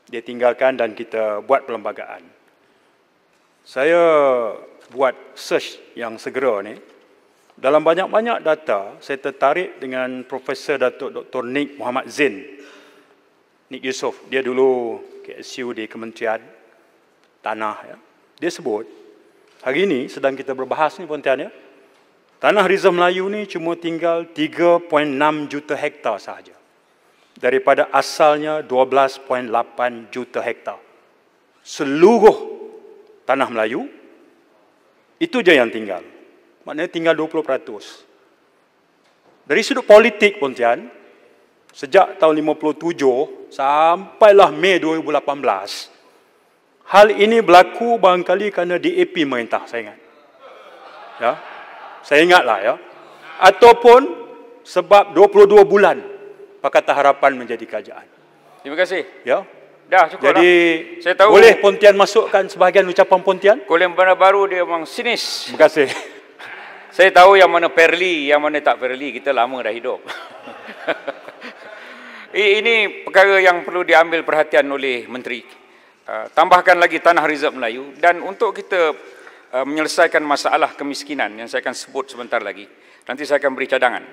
dia tinggalkan dan kita buat perlembagaan. Saya buat search yang segera ni. Dalam banyak-banyak data, saya tertarik dengan Profesor Datuk Dr. Nik Muhammad Zain. Nik Yusof, dia dulu KSU di Kementerian Tanah. Ya. Dia sebut, hari ini sedang kita berbahas ni Pontian ya, tanah Reserve Melayu ni cuma tinggal 3.6 juta hektar sahaja. Daripada asalnya 12.8 juta hektar. Seluruh tanah Melayu, itu je yang tinggal. Maknanya tinggal 20%. Dari sudut politik Pontian, sejak tahun 57 sampailah Mei 2018, hal ini berlaku barangkali kerana DAP merintah, saya ingat. Ya, saya ingatlah ya. Ataupun sebab 22 bulan Pakatan Harapan menjadi kerajaan. Terima kasih. Ya. Dah cukup. Jadi dah. Saya tahu boleh Pontian masukkan sebahagian ucapan Pontian? Kulim Bandar Baru dia memang sinis. Terima kasih. Saya tahu yang mana fairly, yang mana tak fairly. Kita lama dah hidup. Ini perkara yang perlu diambil perhatian oleh Menteri. Tambahkan lagi tanah Reserve Melayu. Dan untuk kita menyelesaikan masalah kemiskinan yang saya akan sebut sebentar lagi, nanti saya akan beri cadangan.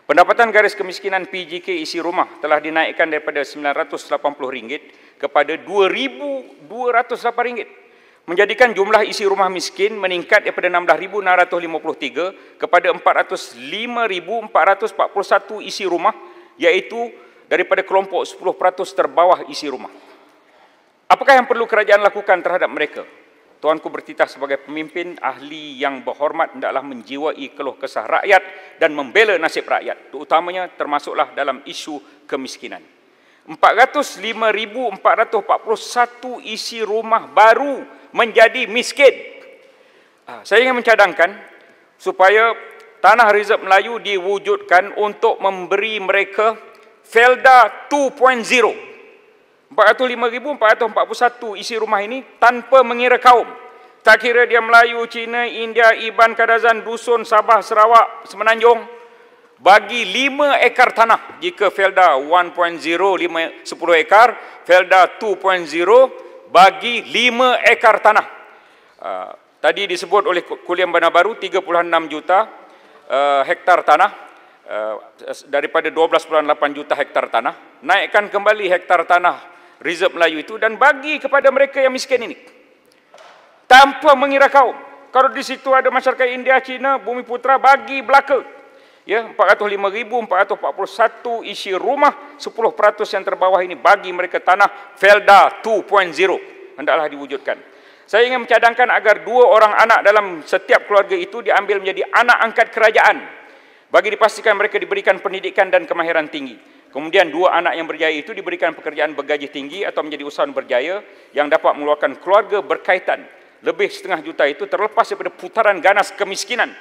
Pendapatan garis kemiskinan PGK isi rumah telah dinaikkan daripada RM980 kepada RM2,208, menjadikan jumlah isi rumah miskin meningkat daripada 16,653 kepada 405,441 isi rumah, iaitu daripada kelompok 10% terbawah isi rumah. Apakah yang perlu kerajaan lakukan terhadap mereka? Tuanku bertitah sebagai pemimpin ahli yang berhormat hendaklah menjiwai keluh kesah rakyat dan membela nasib rakyat, terutamanya termasuklah dalam isu kemiskinan. 405,441 isi rumah baru menjadi miskin. Saya ingin mencadangkan supaya Tanah Reserve Melayu diwujudkan untuk memberi mereka Felda 2.0. 405,441 isi rumah ini tanpa mengira kaum. Tak kira dia Melayu, Cina, India, Iban, Kadazan, Dusun, Sabah, Sarawak, Semenanjung. Bagi 5 ekar tanah. Jika Felda 1.0 10 ekar, Felda 2.0 bagi 5 ekar tanah. Tadi disebut oleh Kuliah Bandar Baru 36 juta hektar tanah. Daripada 12.8 juta hektar tanah. Naikkan kembali hektar tanah Reserve Melayu itu dan bagi kepada mereka yang miskin ini. Tanpa mengira kaum. Kalau di situ ada masyarakat India, Cina, Bumi Putra, bagi belaka. Ya, 405,441 isi rumah, 10% yang terbawah ini bagi mereka tanah Felda 2.0. Hendaklah diwujudkan. Saya ingin mencadangkan agar 2 orang anak dalam setiap keluarga itu diambil menjadi anak angkat kerajaan. Bagi dipastikan mereka diberikan pendidikan dan kemahiran tinggi. Kemudian 2 anak yang berjaya itu diberikan pekerjaan bergaji tinggi atau menjadi usahawan berjaya yang dapat mengeluarkan keluarga berkaitan. Lebih 500,000 juta itu terlepas daripada putaran ganas kemiskinan.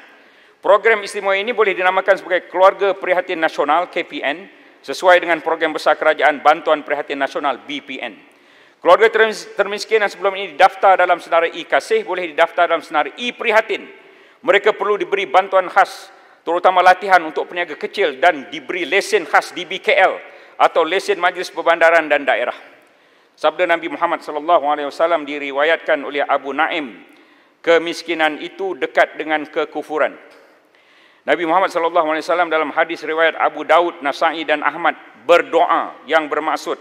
Program istimewa ini boleh dinamakan sebagai Keluarga Prihatin Nasional KPN sesuai dengan program besar kerajaan Bantuan Prihatin Nasional BPN. Keluarga termiskin yang sebelum ini didaftar dalam senarai e-Kasih boleh didaftar dalam senarai e-Prihatin. Mereka perlu diberi bantuan khas terutama latihan untuk peniaga kecil dan diberi lesen khas DBKL atau lesen Majlis Perbandaran dan Daerah. Sabda Nabi Muhammad SAW diriwayatkan oleh Abu Naim, kemiskinan itu dekat dengan kekufuran. Nabi Muhammad SAW dalam hadis riwayat Abu Daud, Nasa'i dan Ahmad berdoa yang bermaksud,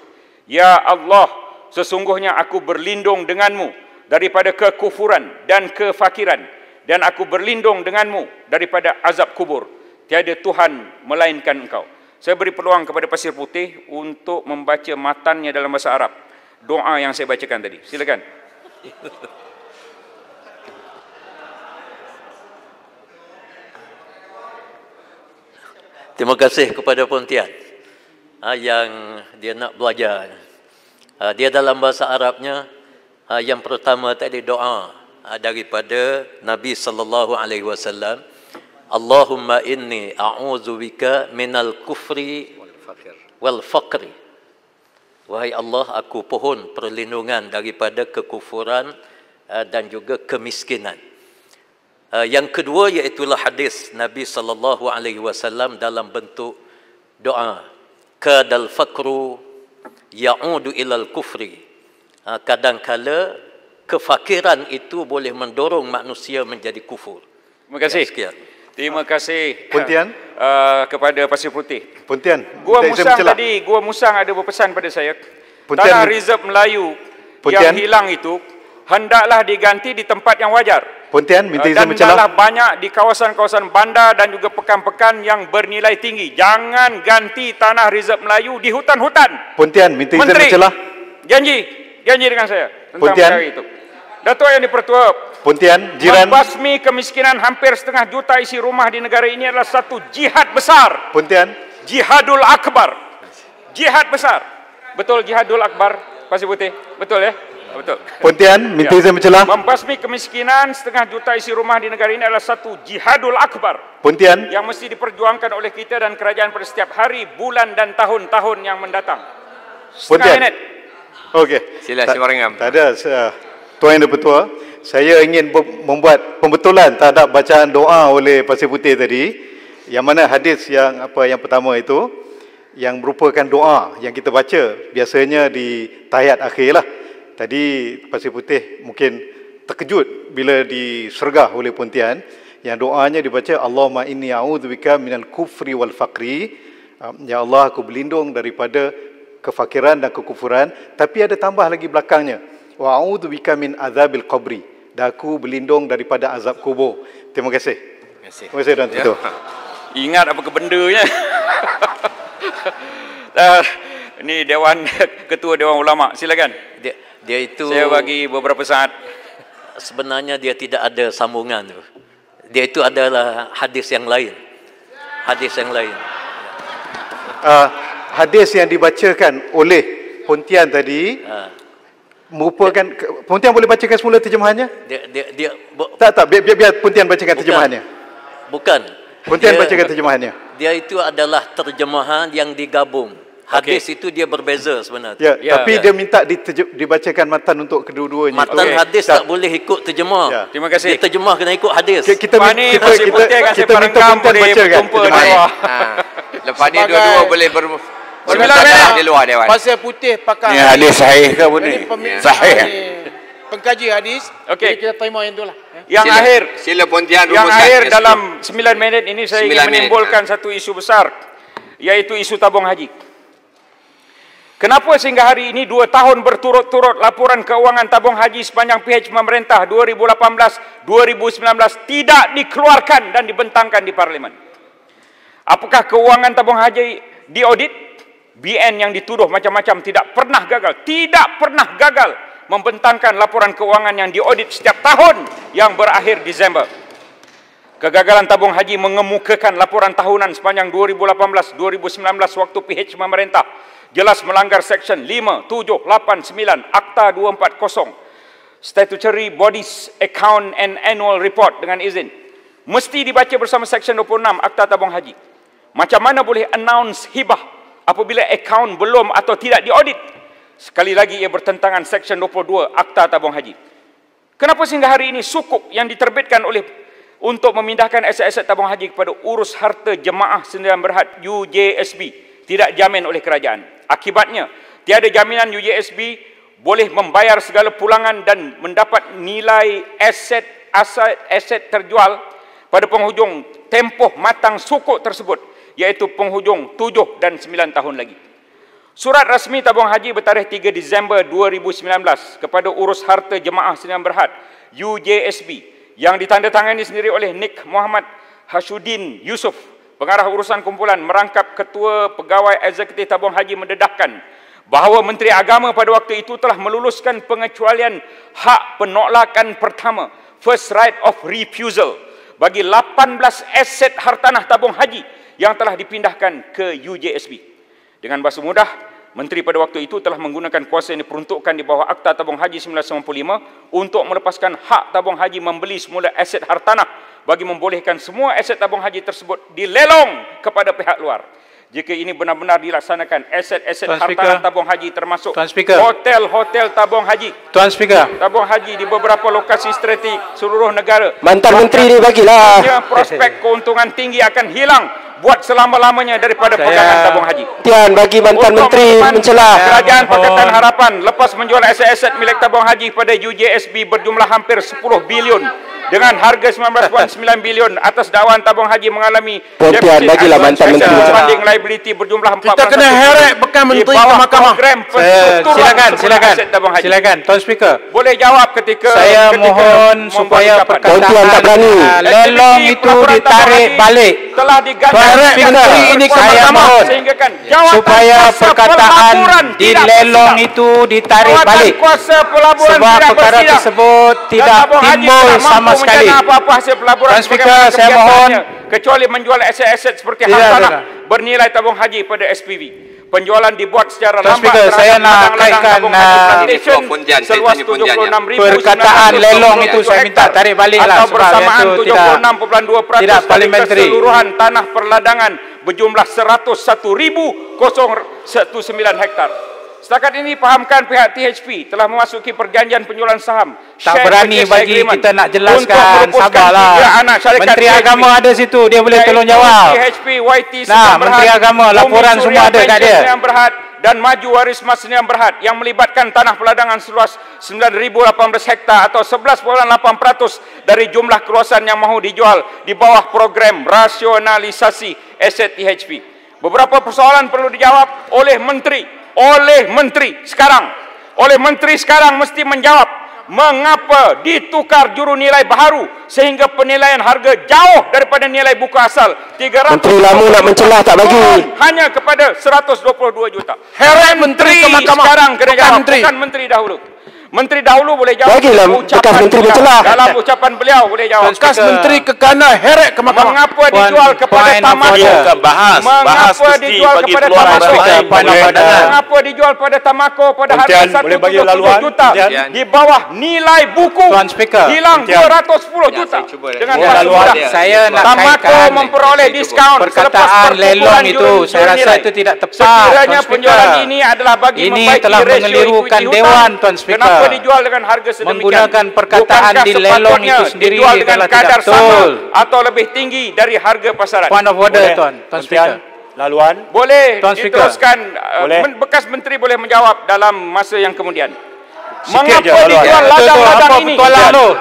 Ya Allah, sesungguhnya aku berlindung denganmu daripada kekufuran dan kefakiran. Dan aku berlindung denganmu daripada azab kubur. Tiada Tuhan melainkan engkau. Saya beri peluang kepada Pasir Putih untuk membaca matannya dalam bahasa Arab. Doa yang saya bacakan tadi. Silakan. Terima kasih kepada Pontian yang dia nak belajar. Dia dalam bahasa Arabnya yang pertama tadi doa daripada Nabi sallallahu alaihi wasallam, Allahumma inni a'udzubika minal kufri wal faqri. Wahai Allah, aku pohon perlindungan daripada kekufuran dan juga kemiskinan. Yang kedua iaitulah hadis Nabi sallallahu alaihi wasallam dalam bentuk doa, kadal faqru ya'udu ilal kufri. Kadangkala kefakiran itu boleh mendorong manusia menjadi kufur. Terima kasih. Ya, terima kasih Pontian kepada Pasir Putih. Pontian, Gua Musang tadi, Gua Musang ada berpesan pada saya. Pontian, Tanah Reserve Melayu Pontian, yang hilang itu hendaklah diganti di tempat yang wajar. Pontian, minta izin dan mencelah. hendaklah banyak di kawasan-kawasan bandar dan juga pekan-pekan yang bernilai tinggi. Jangan ganti Tanah Reserve Melayu di hutan-hutan. Pontian, minta izin mencelah. Janji dengan saya tentang Pontian, perkara itu. Datuk Yang Dipertua, Pontian, jiran, membasmi kemiskinan hampir 1/2 juta isi rumah di negara ini adalah satu jihad besar. Pontian, Jihadul Akbar. Jihad besar. Betul Jihadul Akbar, Pasir Putih? Betul ya? Betul. Pontian, minta izin mencelah. Membasmi kemiskinan 1/2 juta isi rumah di negara ini adalah satu Jihadul Akbar. Pontian, yang mesti diperjuangkan oleh kita dan kerajaan pada setiap hari, bulan dan tahun-tahun yang mendatang. Pontian. Minit. Okey. Sila Simaringam. Tak ada. Tuan Yang Dipertua, saya ingin membuat pembetulan terhadap bacaan doa oleh Pasir Putih tadi, yang mana hadis yang pertama itu yang merupakan doa yang kita baca biasanya di tahiyat akhir lah. Tadi Pasir Putih mungkin terkejut bila disergah oleh Pontian yang doanya dibaca, Allahumma inni a'udzubika minal kufri wal faqri. Ya Allah, aku berlindung daripada kefakiran dan kekufuran. Tapi ada tambah lagi belakangnya, wa a'udzubika min azabil qabri, dan aku berlindung daripada azab kubur. Terima kasih. Terima kasih Tuan Ketua. Ingat apa kebendanya. Ini Dewan Ketua Dewan Ulama, silakan. Dia itu, saya bagi beberapa saat. Sebenarnya dia tidak ada sambungan tu. Dia itu adalah hadis yang lain. Hadis yang lain. hadis yang dibacakan oleh Pontian tadi merupakan, Pontian boleh bacakan semula terjemahannya? Tak, biar Pontian bacakan terjemahannya. Bukan. Pontian bacakan terjemahannya. Dia itu adalah terjemahan yang digabung. Hadis itu dia berbeza sebenarnya. Tapi dia minta dibacakan matan untuk kedua-duanya. Matan hadis tak boleh ikut terjemah. Terima kasih. Dia terjemah kena ikut hadis. Kita minta Pontian bacakan terjemahan. Lepas ni dua-dua boleh 9 minit di luar Dewan. Pasal putih pakar. Ni hadis sahih ke apa ni? Sahih. Pengkaji hadis. Okey. Kita terima yang itulah. Yang akhir. Sila Pontian Yang rumuskan. akhir dalam 9 minit ini saya ingin menimbulkan satu isu besar, iaitu isu tabung haji. Kenapa sehingga hari ini 2 tahun berturut-turut laporan keuangan tabung haji sepanjang PH pemerintah 2018-2019 tidak dikeluarkan dan dibentangkan di Parlimen? Apakah keuangan tabung haji diaudit? BN yang dituduh macam-macam tidak pernah gagal membentangkan laporan keuangan yang diaudit setiap tahun yang berakhir Disember. Kegagalan tabung haji mengemukakan laporan tahunan sepanjang 2018-2019 waktu PH pemerintah jelas melanggar Seksyen 5, 7, 8, 9 Akta 240 Statutory Bodies Account and Annual Report dengan izin. Mesti dibaca bersama Seksyen 26 Akta Tabung Haji. Macam mana boleh announce hibah apabila akaun belum atau tidak diaudit? Sekali lagi ia bertentangan Seksyen 22 Akta Tabung Haji. Kenapa sehingga hari ini sukuk yang diterbitkan oleh untuk memindahkan aset-aset tabung haji kepada urus harta jemaah sendirian berhad UJSB tidak jamin oleh kerajaan? Akibatnya, tiada jaminan UJSB boleh membayar segala pulangan dan mendapat nilai aset terjual pada penghujung tempoh matang sukuk tersebut, iaitu penghujung 7 dan 9 tahun lagi. Surat rasmi tabung haji bertarikh 3 Disember 2019 kepada urus harta jemaah sendirian berhad UJSB yang ditandatangani sendiri oleh Nik Muhammad Hashuddin Yusof, pengarah urusan kumpulan merangkap ketua pegawai eksekutif tabung haji, mendedahkan bahawa Menteri Agama pada waktu itu telah meluluskan pengecualian hak penolakan pertama, first right of refusal, bagi 18 aset hartanah tabung haji yang telah dipindahkan ke UJSB. Dengan bahasa mudah, Menteri pada waktu itu telah menggunakan kuasa yang diperuntukkan di bawah Akta Tabung Haji 1995 untuk melepaskan hak tabung haji membeli semula aset hartanah bagi membolehkan semua aset tabung haji tersebut dilelong kepada pihak luar. Jika ini benar-benar dilaksanakan, aset-aset hartanah tabung haji termasuk hotel-hotel tabung haji, tabung haji di beberapa lokasi strategik seluruh negara. Mantan Menteri ni bagilah. Prospek keuntungan tinggi akan hilang buat selama-lamanya daripada pegangan tabung haji. Tian bagi mantan menteri mencelah. Kerajaan Pakatan Harapan lepas menjual aset-aset milik tabung haji pada UJSB berjumlah hampir 10 bilion dengan harga 19.9 bilion atas dakwaan tabung haji mengalami Tian bagilah mantan menteri funding liability berjumlah 4%. Kita kena heret bekan menteri ke mahkamah. Silakan Tuan Speaker. Boleh jawab ketika saya mohon supaya perkataan lelong itu ditarik balik. Telah diganti Menteri ini saya mohon supaya perkataan di lelong itu ditarik balik sebab perkara tersebut tidak timbul sama sekali. Tuan Speaker, saya mohon kecuali menjual aset-aset seperti hartanah bernilai tabung haji pada SPV. Penjualan dibuat secara lambat. Saya nak kaitkan seluas 76,000 perkataan lelong itu saya minta tarik balik lah sebab bersamaan 76.2% tidak parliamentary. Keseluruhan tanah perladangan berjumlah 101,019 hektar. Setakat ini pahamkan pihak THP telah memasuki perjanjian penjualan saham. Tak berani bagi kita nak jelaskan, sabarlah. Menteri Agama ada situ, dia boleh tolong jawab. THP, YT, nah, Menteri Agama, laporan semua ada kat dia. Dan Maju Waris Mas Sdn Bhd yang melibatkan tanah perladangan seluas 9,018 hektar atau 11.8% dari jumlah keluasan yang mahu dijual di bawah program rasionalisasi aset THP. Beberapa persoalan perlu dijawab oleh Menteri. Menteri sekarang mesti menjawab mengapa ditukar juru nilai baharu sehingga penilaian harga jauh daripada nilai buku asal 300. Menteri lama nak mencelah tak bagi. Hanya kepada 122 juta. Heret Menteri ke mahkamah. Sekarang kena jawab, bukan Menteri dahulu. Menteri dahulu boleh jawab. Bagilah bekas menteri bercelah. Dalam ucapan beliau boleh jawab. Bekas menteri kekana heret ke mahkamah. Mengapa dijual kepada Tamako? Mengapa dijual kepada Tamako? Mengapa dijual pada Tamako pada harga 1.7 juta di bawah nilai buku hilang 210 juta dengan Tamako memperoleh diskaun perkataan lelong itu saya rasa itu tidak tepat. Sekiranya penjualan ini adalah bagi ini telah mengelirukan Dewan, Tuan Speaker. Kenapa dijual dengan harga sedemikian? Menggunakan perkataan di lelong itu sendiri dengan kadar sama atau lebih tinggi dari harga pasaran. Point of order, Tuan Speaker. Laluan. Boleh diteruskan. Bekas menteri boleh menjawab dalam masa yang kemudian. Mengapa dijual ladang-ladang ini?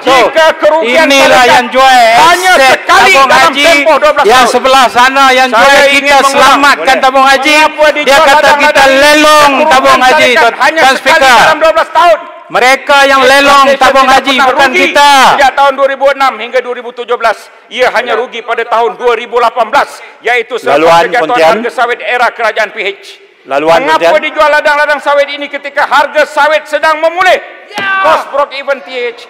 Jika kerugian inilah yang jual hanya sekali dalam tempoh 12 tahun. Yang sebelah sana yang jual kita selamatkan tabung haji. Dia kata kita lelong tabung haji, Tuan Speaker. Dalam 12 tahun. Mereka yang lelong tabung haji bukan kita. Sejak tahun 2006 hingga 2017, ia hanya rugi pada tahun 2018, iaitu selepas kejatuhan harga sawit era kerajaan PH. Mengapa dijual ladang-ladang sawit ini ketika harga sawit sedang memulih? Cost broke even TH.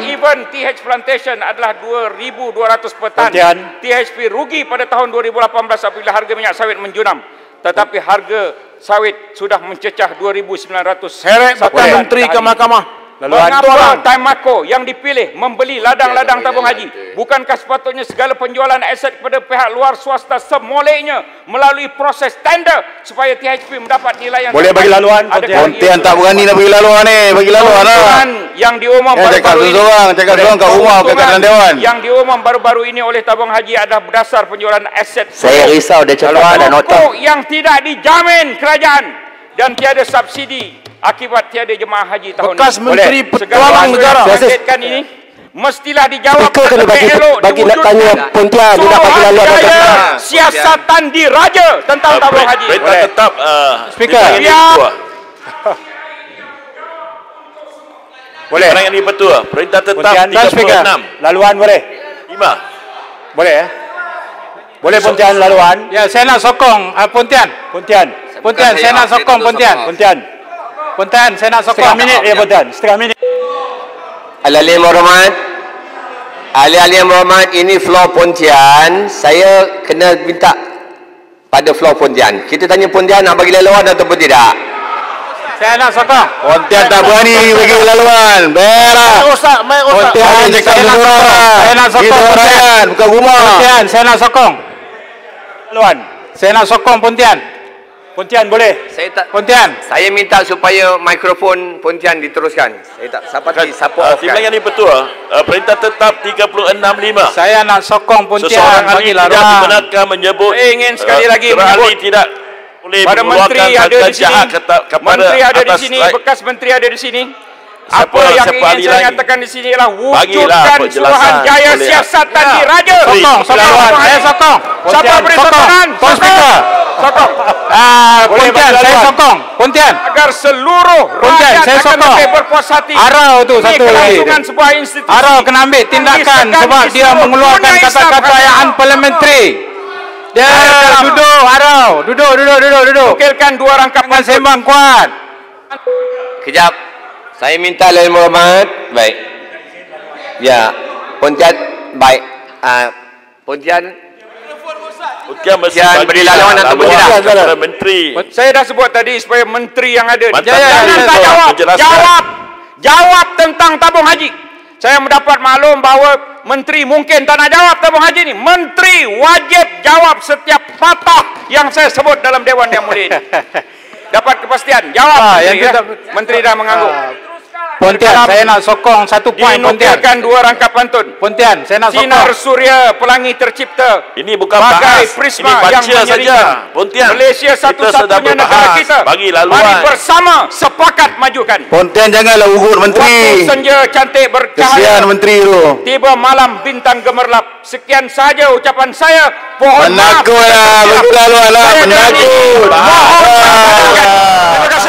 Even TH plantation adalah 2,200 per tan. THP rugi pada tahun 2018 apabila harga minyak sawit menjunam. Tetapi harga sawit sudah mencecah 2,900. Heret bekas menteri ke mahkamah. Mengapa Tamako yang dipilih membeli ladang-ladang tabung haji? Bukankah sepatutnya segala penjualan aset kepada pihak luar swasta semolehnya melalui proses tender supaya THP mendapat nilai yang boleh bagi laluan? Pontian tak berani nak bagi laluan ni. Bagi laluan lah. Yang diumum baru-baru ini. Cakap seorang kat rumah ke kadang Dewan. Yang diumum baru-baru ini oleh tabung haji adalah berdasar penjualan aset. Saya risau dia cakap ada nota. Yang tidak dijamin kerajaan dan tiada subsidi akibat tiada jemaah haji tahun bekas ini. Menteri Petualang Negara Ini mestilah dijawab bagi nak tanya Pontian dia nak bagi laluan siasatan diraja tentang tabung haji. Perintah tetap Speaker. Boleh. Orang yang betul. Perintah tetap 36. Laluan boleh? 5. Boleh ya? Boleh Pontian laluan? Ya, saya nak sokong Pontian. Pontian, saya nak sokong Pontian. Pontian, saya nak sokong. Setengah minit ya Pontian. Setengah minit. Ahli yang berhormat, ini floor Pontian. Saya kena minta pada floor Pontian. Kita tanya Pontian nak bagi laluan ataupun tidak. Saya nak sokong. Pontian tak berani bagi laluan. Berah. Pontian cakap murah. Saya nak sokong Pontian, bukan rumah. Pontian, saya nak sokong. Laluan. Saya nak sokong Pontian. Pontian boleh? Pontian. Saya minta supaya mikrofon Pontian diteruskan. Saya tak siapa Timbalan yang betul. Perintah tetap 36.5. Saya nak sokong Pontian. Seseorang bagi tidak dibenarkan menyebut. Ingin sekali lagi menyebut tidak boleh pada menteri ada di sini. Menteri ada di sini, bekas menteri ada di sini. Apa yang ingin saya nyatakan di sini ialah wujudkan Suruhanjaya siasatan diraja. Sokong. Saya sokong. Siapa beri sokongan? Sokong. Pontian, saya sokong. Pontian. Agar seluruh rakyat akan lebih berpuas hati. Arau tu satu lagi. Sebuah institusi. Arau kena ambil tindakan sebab dia mengeluarkan kata-kata yang unparliamentary. Dia duduk, Arau. Duduk. Wakilkan dua rangkapan sembang kuat. Kejap. Saya minta yang berhormat. Baik. Ya, Pontian baik. Pontian beri laluan atau tidak? Menteri. Saya dah sebut tadi supaya menteri yang ada. Jangan tak jawab. Jawab tentang tabung haji. Saya mendapat maklum bahawa menteri mungkin tak nak jawab tabung haji ni. Menteri wajib jawab setiap patah yang saya sebut dalam Dewan Yang Mulia ini. Dapat kepastian. Jawab. Menteri dah mengangguk. Pontian, saya nak sokong satu poin Pontian. Dinukilkan dua rangkap pantun. Pontian, saya nak sokong. Sinar surya pelangi tercipta. Ini bukan bagai bahas. prisma ini yang menyerikan. Pontian. Malaysia satu-satunya negara kita. Bagi laluan. Mari bersama sepakat majukan. Pontian janganlah ugut menteri. Waktu senja cantik bercahaya. Kesian menteri tu. Tiba malam bintang gemerlap. Sekian saja ucapan saya. Mohon maaf. Menakutlah. Bagi laluan lah. Menakut. Terima kasih.